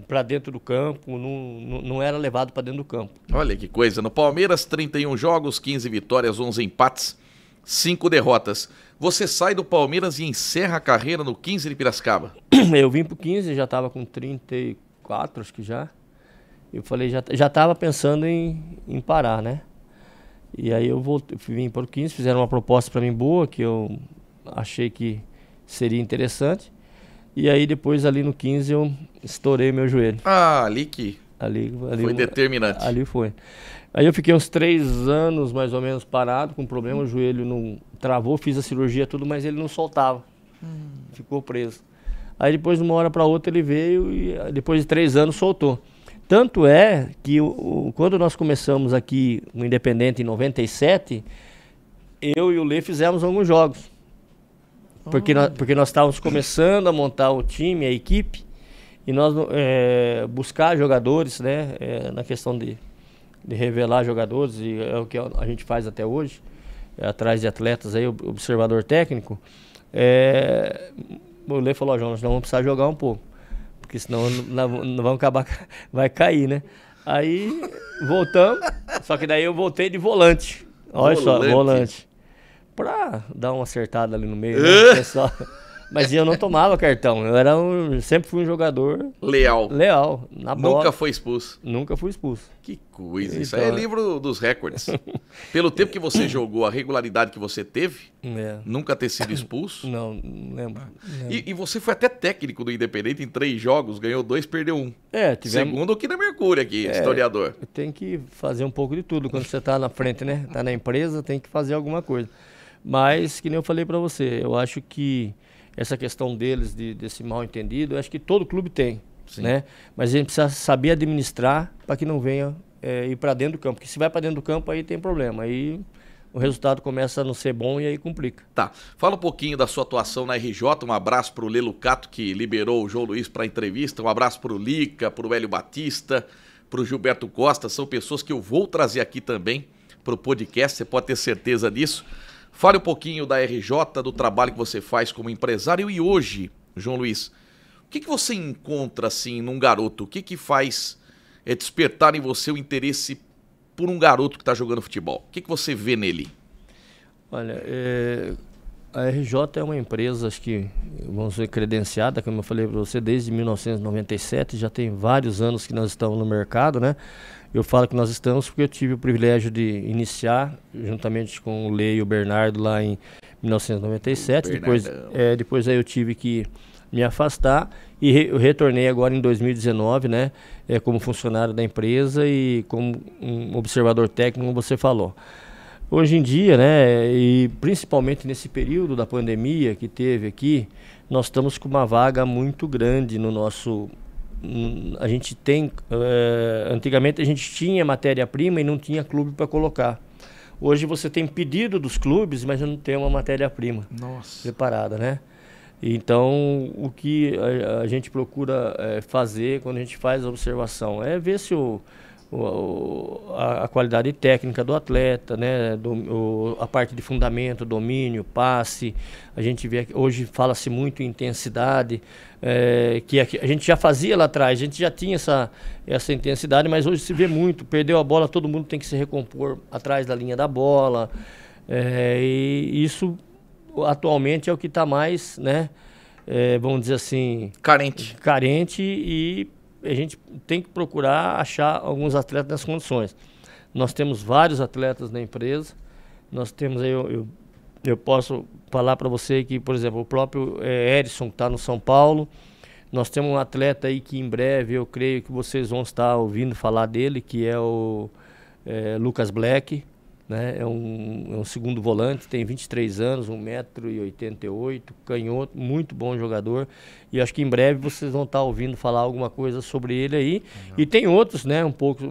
para dentro do campo, não era levado para dentro do campo. Olha que coisa. No Palmeiras, 31 jogos, 15 vitórias, 11 empates, 5 derrotas. Você sai do Palmeiras e encerra a carreira no 15 de Piracicaba. Eu vim pro 15, já estava com 34, acho que já. Eu falei, já estava pensando em parar, né? E aí eu vim para o 15, fizeram uma proposta para mim boa, que eu achei que seria interessante. E aí depois ali no 15 eu estourei meu joelho. Ah, ali foi determinante. Ali foi. Aí eu fiquei uns 3 anos mais ou menos parado, com problema, o joelho não travou, fiz a cirurgia tudo, mas ele não soltava. Ficou preso. Aí depois de uma hora para outra ele veio e depois de 3 anos soltou. Tanto é que quando nós começamos aqui no Independente em 97, eu e o Lê fizemos alguns jogos. Porque nós estávamos começando a montar o time, a equipe, e nós buscar jogadores, né, na questão de revelar jogadores, e é o que a gente faz até hoje, atrás de atletas, aí, observador técnico. O Lê falou, João, nós não vamos precisar jogar um pouco, porque senão não vamos acabar, vai cair, né? Aí voltamos, só que daí eu voltei de volante. Olha só, volante. Pra dar uma acertada ali no meio, né, pessoal. Mas eu não tomava cartão, sempre fui um jogador leal, na bola. Nunca foi expulso? Nunca fui expulso. Que coisa, isso aí é livro dos recordes. Pelo tempo que você jogou, a regularidade que você teve, nunca ter sido expulso? Não lembro. E você foi até técnico do Independente em 3 jogos, ganhou 2, perdeu 1. Segundo o que na Mercúrio aqui, historiador. Tem que fazer um pouco de tudo quando você tá na frente, né? Tá na empresa, tem que fazer alguma coisa. Mas, que nem eu falei para você, eu acho que essa questão deles, desse mal entendido, eu acho que todo clube tem, né? Mas a gente precisa saber administrar para que não venha ir para dentro do campo. Porque se vai para dentro do campo, aí tem problema. Aí o resultado começa a não ser bom e aí complica. Tá. Fala um pouquinho da sua atuação na RJ. Um abraço para o Lelo Cato, que liberou o João Luiz para a entrevista. Um abraço para o Lica, para o Hélio Batista, para o Gilberto Costa. São pessoas que eu vou trazer aqui também para o podcast, você pode ter certeza disso. Fale um pouquinho da RJ, do trabalho que você faz como empresário. E hoje, João Luiz, o que você encontra assim num garoto? O que faz despertar em você o interesse por um garoto que está jogando futebol? O que você vê nele? Olha, a RJ é uma empresa, acho que, vamos dizer, credenciada, como eu falei para você, desde 1997, já tem vários anos que nós estamos no mercado, né? Eu falo que nós estamos porque eu tive o privilégio de iniciar, juntamente com o Lê e o Bernardo, lá em 1997. Depois aí eu tive que me afastar e eu retornei agora em 2019, né? Como funcionário da empresa e como um observador técnico, como você falou. Hoje em dia, né, e principalmente nesse período da pandemia que teve aqui, nós estamos com uma vaga muito grande no nosso... A gente tem... antigamente a gente tinha matéria-prima e não tinha clube para colocar. Hoje você tem pedido dos clubes, mas não tem uma matéria-prima preparada, né? Então, o que a gente procura fazer quando a gente faz a observação é ver se a qualidade técnica do atleta, né, a parte de fundamento, domínio, passe. A gente vê que hoje fala-se muito em intensidade, que a gente já fazia lá atrás, a gente já tinha essa intensidade, mas hoje se vê muito. Perdeu a bola, todo mundo tem que se recompor atrás da linha da bola. E isso atualmente é o que está mais, né, vamos dizer assim... Carente e... a gente tem que procurar achar alguns atletas nessas condições. Nós temos vários atletas na empresa. Nós temos aí, eu posso falar para você que, por exemplo, o próprio Edson, que está no São Paulo. Nós temos um atleta aí que em breve eu creio que vocês vão estar ouvindo falar dele, que é o Lucas Black. Né? É um segundo volante, tem 23 anos, 1,88 m, canhoto, muito bom jogador. E acho que em breve vocês vão estar ouvindo falar alguma coisa sobre ele aí. Uhum. E tem outros, né? Um pouco.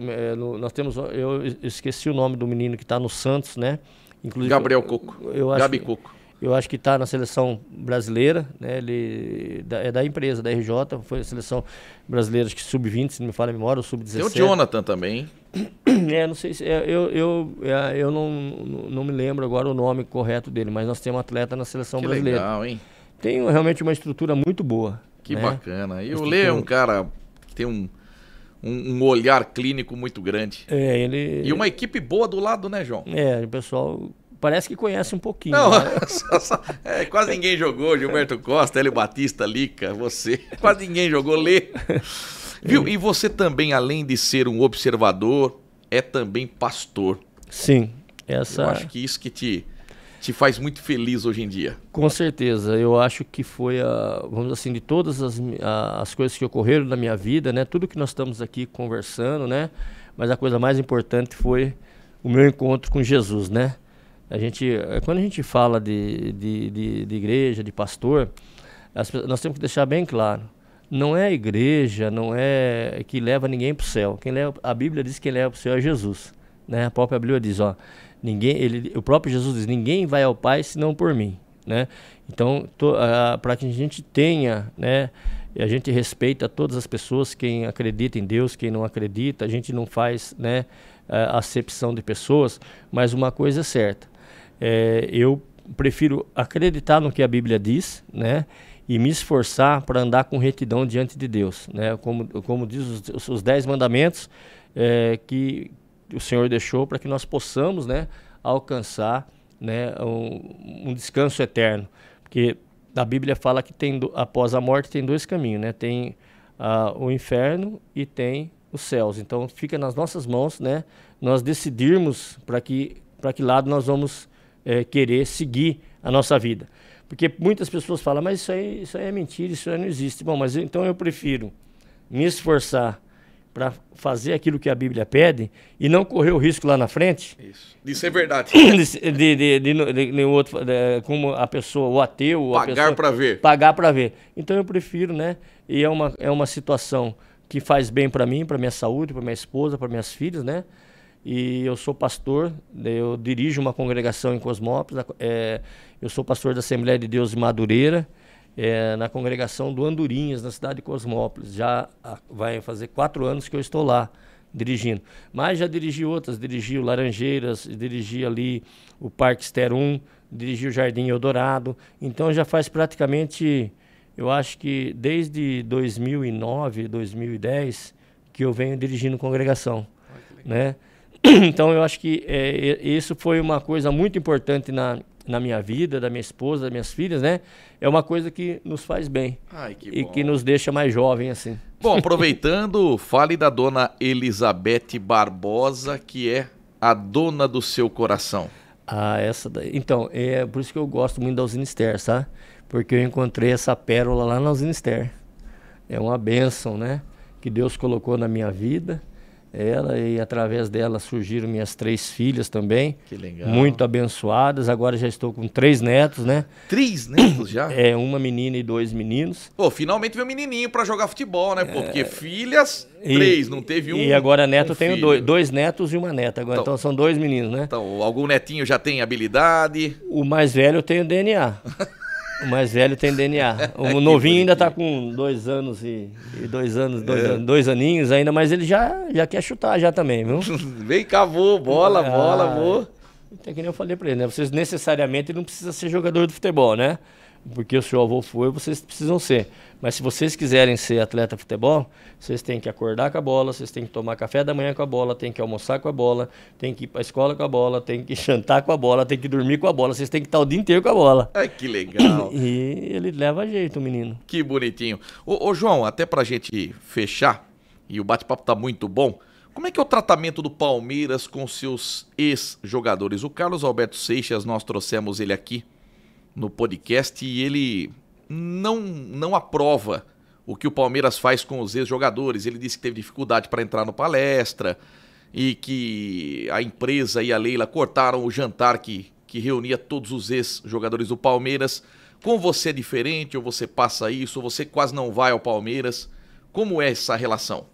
Nós temos. Eu esqueci o nome do menino que está no Santos, né? Inclusive, Gabriel Coco. Gabi Coco. Eu acho que está na seleção brasileira, né? Ele é da empresa, da RJ, foi a seleção brasileira, acho que sub-20, se não me falha a memória, ou sub-17. Tem o Jonathan também. Não sei se... Eu não me lembro agora o nome correto dele, mas nós temos um atleta na seleção brasileira. Que legal, hein? Tem realmente uma estrutura muito boa. Que bacana. E o Lê é um cara que tem um olhar clínico muito grande. E uma equipe boa do lado, né, João? O pessoal... Parece que conhece um pouquinho. Não, né? Quase ninguém jogou. Gilberto Costa, Hélio Batista, Lica, você. Quase ninguém jogou. Lê. Viu? E você também, além de ser um observador, é também pastor. Sim. Eu acho que isso que te faz muito feliz hoje em dia. Com certeza. Eu acho que foi, vamos dizer assim, de todas as coisas que ocorreram na minha vida, né? Tudo que nós estamos aqui conversando, né? Mas a coisa mais importante foi o meu encontro com Jesus, né? Quando a gente fala de igreja, de pastor, nós temos que deixar bem claro. Não é a igreja, não é que leva ninguém para o céu. A Bíblia diz que quem leva para o céu é Jesus. Né? A própria Bíblia diz, o próprio Jesus diz, ninguém vai ao Pai senão por mim. Né? Então, para que a gente tenha, né, a gente respeita todas as pessoas, quem acredita em Deus, quem não acredita, a gente não faz, né, acepção de pessoas, mas uma coisa é certa. Eu prefiro acreditar no que a Bíblia diz, né, e me esforçar para andar com retidão diante de Deus, né, como diz os 10 mandamentos que o Senhor deixou para que nós possamos, né, alcançar, né, um descanso eterno, porque a Bíblia fala que após a morte tem 2 caminhos, né, tem o inferno e tem os céus. Então fica nas nossas mãos, né, nós decidirmos para que lado nós vamos querer seguir a nossa vida. Porque muitas pessoas falam, mas isso aí é mentira, isso aí não existe. Bom, mas então eu prefiro me esforçar para fazer aquilo que a Bíblia pede e não correr o risco lá na frente. Isso. De ser verdade. Como a pessoa, o ateu... Pagar para ver. Pagar para ver. Então eu prefiro, né? E é uma situação que faz bem para mim, para minha saúde, para minha esposa, para minhas filhas, né? E eu sou pastor, eu dirijo uma congregação em Cosmópolis, eu sou pastor da Assembleia de Deus de Madureira, na congregação do Andorinhas, na cidade de Cosmópolis. Já vai fazer 4 anos que eu estou lá dirigindo. Mas já dirigi outras, dirigi o Laranjeiras, dirigi ali o Parque Ester 1, dirigi o Jardim Eldorado. Então já faz praticamente, eu acho que desde 2009, 2010, que eu venho dirigindo congregação, né? Então eu acho que isso foi uma coisa muito importante na minha vida, da minha esposa, das minhas filhas, né? É uma coisa que nos faz bem. Ai, que e bom. Que nos deixa mais jovem assim. Bom, aproveitando, fale da dona Elizabeth Barbosa, que é a dona do seu coração. Essa daí. Então, é por isso que eu gosto muito da Usina Ester, sabe? Porque eu encontrei essa pérola lá na Usina Ester. É uma bênção, né? Que Deus colocou na minha vida. Ela, e através dela surgiram minhas 3 filhas também. Que legal. Muito abençoadas. Agora já estou com 3 netos, né? 3 netos já? É, uma menina e 2 meninos. Pô, finalmente veio um menininho pra jogar futebol, né? Pô, porque filhas, 3, não teve um. E agora neto eu tenho filho. 2 netos e uma neta. Agora, então são 2 meninos, né? Então, algum netinho já tem habilidade? O mais velho eu tenho DNA. O mais velho tem DNA. O novinho ainda tá com 2 anos e 2 aninhos ainda, mas ele já quer chutar já também, viu? Vem cá, vô, bola, vô. Então, que nem eu falei pra ele, né? Vocês necessariamente não precisam ser jogador de futebol, né? Porque o seu avô foi, vocês precisam ser. Mas se vocês quiserem ser atleta de futebol, vocês têm que acordar com a bola, vocês têm que tomar café da manhã com a bola, têm que almoçar com a bola, têm que ir pra escola com a bola, têm que jantar com a bola, têm que dormir com a bola, vocês têm que estar o dia inteiro com a bola. Ai, que legal. E ele leva jeito, o menino. Que bonitinho. Ô, João, até pra gente fechar, e o bate-papo tá muito bom, como é que é o tratamento do Palmeiras com seus ex-jogadores? O Carlos Alberto Seixas, nós trouxemos ele aqui no podcast e ele não aprova o que o Palmeiras faz com os ex-jogadores. Ele disse que teve dificuldade para entrar no palestra e que a empresa e a Leila cortaram o jantar que reunia todos os ex-jogadores do Palmeiras. Com você é diferente, ou você passa isso, ou você quase não vai ao Palmeiras? Como é essa relação?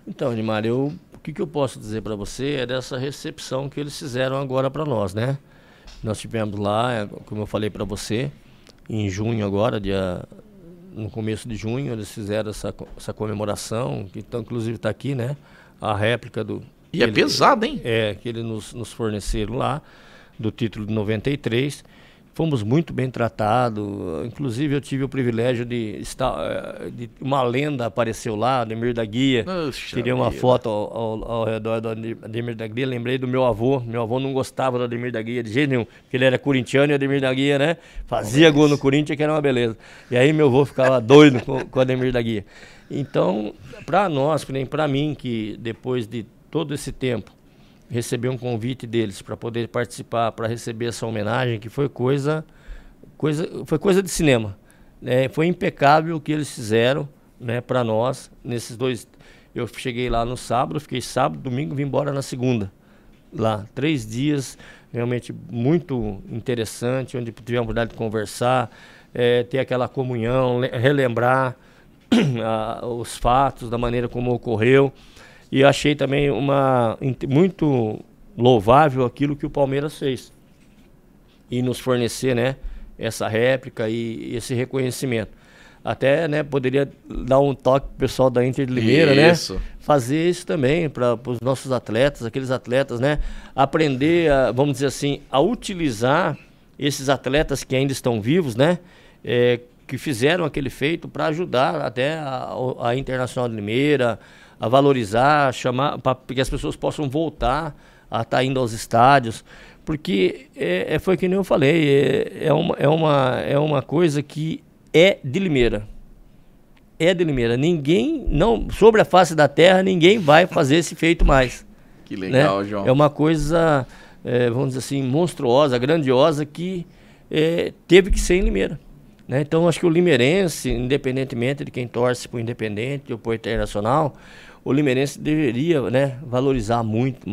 Então, Edmar, o que eu posso dizer para você é dessa recepção que eles fizeram agora para nós, né? Nós tivemos lá, como eu falei para você, em junho agora, no começo de junho, eles fizeram essa comemoração, que inclusive está aqui, né? A réplica do... E é pesado, hein? Que eles nos forneceram lá, do título de 93. Fomos muito bem tratados, inclusive eu tive o privilégio de uma lenda apareceu lá, Ademir da Guia. Tirei uma foto ao redor do Ademir da Guia, lembrei do meu avô não gostava do Ademir da Guia de jeito nenhum, porque ele era corintiano e o Ademir da Guia, né, fazia gol no Corinthians, que era uma beleza. E aí meu avô ficava doido com o Ademir da Guia. Então, para nós, nem para mim, que depois de todo esse tempo, receber um convite deles para poder participar, para receber essa homenagem, que foi coisa de cinema, né? Foi impecável o que eles fizeram, né, para nós nesses 2. Eu cheguei lá no sábado, fiquei sábado, domingo, vim embora na segunda. Lá, 3 dias, realmente muito interessante, onde tivemos a oportunidade de conversar, ter aquela comunhão, relembrar os fatos, da maneira como ocorreu. E achei também muito louvável aquilo que o Palmeiras fez. E nos fornecer, né, essa réplica e esse reconhecimento. Até, né, poderia dar um toque pro pessoal da Inter de Limeira, né? Fazer isso também para os nossos atletas, aqueles atletas, né? Aprender, vamos dizer assim, a utilizar esses atletas que ainda estão vivos, né? Que fizeram aquele feito para ajudar até a Internacional de Limeira, a valorizar, chamar, para que as pessoas possam voltar a estar indo aos estádios, porque foi que nem eu falei, é uma coisa que é de Limeira. É de Limeira. Ninguém, não, sobre a face da terra, ninguém vai fazer esse feito mais. Que legal, né? João. É uma coisa, vamos dizer assim, monstruosa, grandiosa, que teve que ser em Limeira. Né? Então, acho que o limeirense, independentemente de quem torce para o Independente ou para o Internacional, o limeirense deveria, né, valorizar muito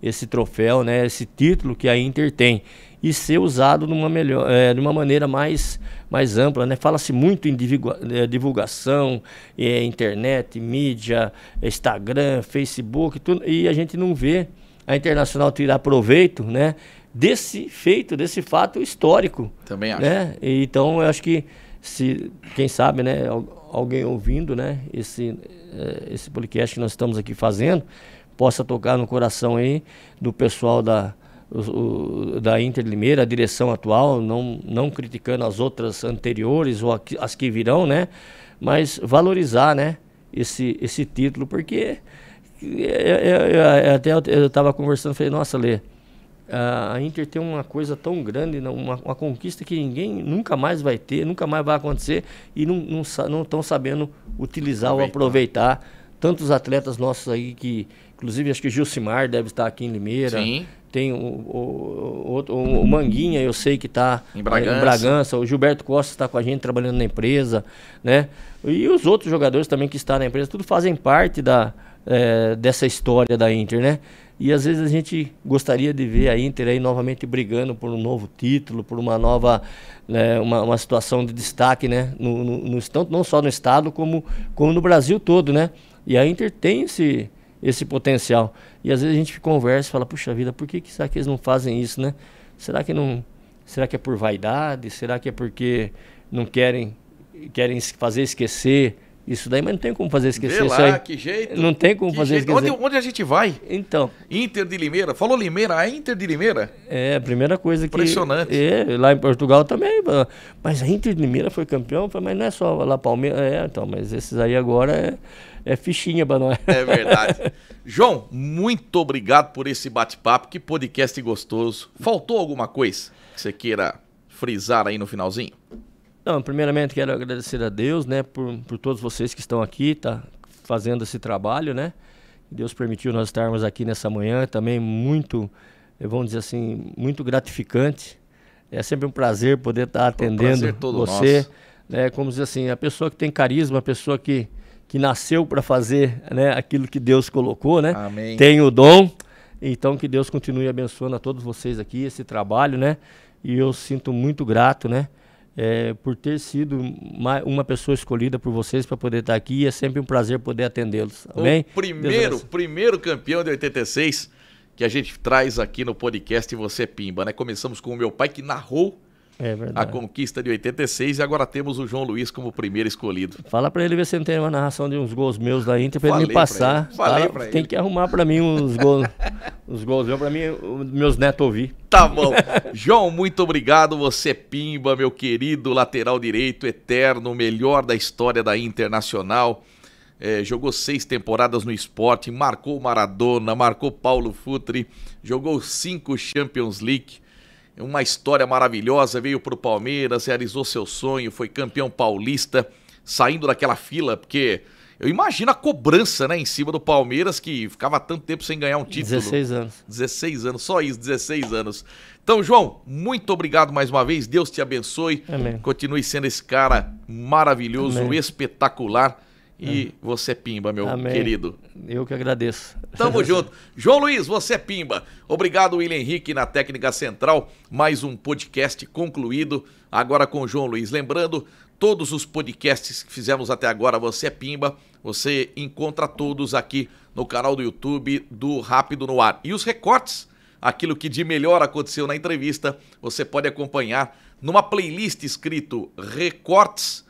esse troféu, né, esse título que a Inter tem, e ser usado de uma maneira mais ampla. Né? Fala-se muito em divulgação, internet, mídia, Instagram, Facebook, tudo, e a gente não vê a Internacional tirar proveito, né, desse fato histórico. Também acho. Né? Então, eu acho que, quem sabe, né, alguém ouvindo, né, esse podcast que nós estamos aqui fazendo, possa tocar no coração aí do pessoal da Inter de Limeira, a direção atual, não criticando as outras anteriores ou as que virão, né, mas valorizar, né, esse título, porque até eu estava conversando, falei, nossa, Lê, a Inter tem uma coisa tão grande, uma conquista que ninguém nunca mais vai ter, nunca mais vai acontecer, e não estão sabendo utilizar ou aproveitar tantos atletas nossos aí, que inclusive acho que o Gilcimar deve estar aqui em Limeira. Sim. Tem o Manguinha, eu sei que está em Bragança, o Gilberto Costa está com a gente trabalhando na empresa, né? E os outros jogadores também que estão na empresa, tudo fazem parte dessa história da Inter, né? E às vezes a gente gostaria de ver a Inter aí novamente brigando por um novo título, por uma nova, uma situação de destaque, né? Tanto não só no estado como no Brasil todo, né? E a Inter tem esse potencial. E às vezes a gente conversa e fala, puxa vida, por que será que eles não fazem isso, né? Será que é por vaidade? Será que é porque não querem fazer esquecer isso daí? Mas não tem como fazer esquecer isso aí. Que jeito. Não tem como fazer esquecer. Onde a gente vai? Então. Inter de Limeira. Falou Limeira, a Inter de Limeira? É, a primeira coisa que... Impressionante. Lá em Portugal também. Mas a Inter de Limeira foi campeão? Mas não é só lá Palmeiras. Então, mas esses aí agora é fichinha para nós. É verdade. João, muito obrigado por esse bate-papo. Que podcast gostoso. Faltou alguma coisa que você queira frisar aí no finalzinho? Não, primeiramente quero agradecer a Deus, né, por todos vocês que estão aqui, tá fazendo esse trabalho, né? Deus permitiu nós estarmos aqui nessa manhã, também muito, vamos dizer assim, muito gratificante. É sempre um prazer poder estar atendendo você, né? Como dizer assim, a pessoa que tem carisma, a pessoa que nasceu para fazer, né, aquilo que Deus colocou, né? Amém. Tem o dom. Então que Deus continue abençoando a todos vocês aqui esse trabalho, né? E eu sinto muito grato, né? Por ter sido uma pessoa escolhida por vocês para poder estar aqui, e é sempre um prazer poder atendê-los. Amém? O primeiro campeão de 86 que a gente traz aqui no podcast Você Pimba, né? Começamos com o meu pai que narrou a conquista de 86 e agora temos o João Luiz como primeiro escolhido. Fala para ele ver se não tem uma narração de uns gols meus da Inter para ele me passar. Tem que arrumar para mim uns gols. Os gols para mim, meus netos ouvir. Tá bom. João, muito obrigado. Você Pimba, meu querido lateral direito, eterno, melhor da história da Internacional. Jogou 6 temporadas no Sport, marcou Maradona, marcou Paulo Futre, jogou 5 Champions League. Uma história maravilhosa, veio pro Palmeiras, realizou seu sonho, foi campeão paulista, saindo daquela fila, porque eu imagino a cobrança, né, em cima do Palmeiras, que ficava tanto tempo sem ganhar um título. 16 anos. 16 anos, só isso, 16 anos. Então, João, muito obrigado mais uma vez, Deus te abençoe. Amém. Continue sendo esse cara maravilhoso, Amém. Espetacular. E Você Pimba, meu Amém. querido. Eu que agradeço. Tamo junto. João Luiz, Você Pimba. Obrigado, William Henrique, na técnica central. Mais um podcast concluído, agora com o João Luiz. Lembrando, todos os podcasts que fizemos até agora, Você Pimba, você encontra todos aqui no canal do YouTube do Rápido no Ar. E os recortes, aquilo que de melhor aconteceu na entrevista, você pode acompanhar numa playlist escrito Recortes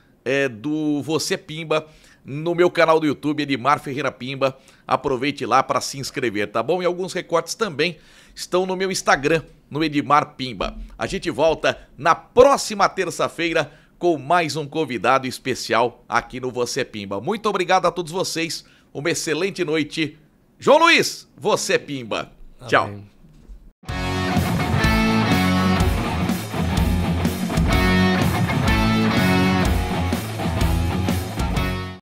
do Você Pimba, no meu canal do YouTube, Edmar Ferreira Pimba. Aproveite lá para se inscrever, tá bom? E alguns recortes também estão no meu Instagram, no Edmar Pimba. A gente volta na próxima terça-feira com mais um convidado especial aqui no Você Pimba. Muito obrigado a todos vocês, uma excelente noite. João Luiz, Você Pimba. Tchau. Amém.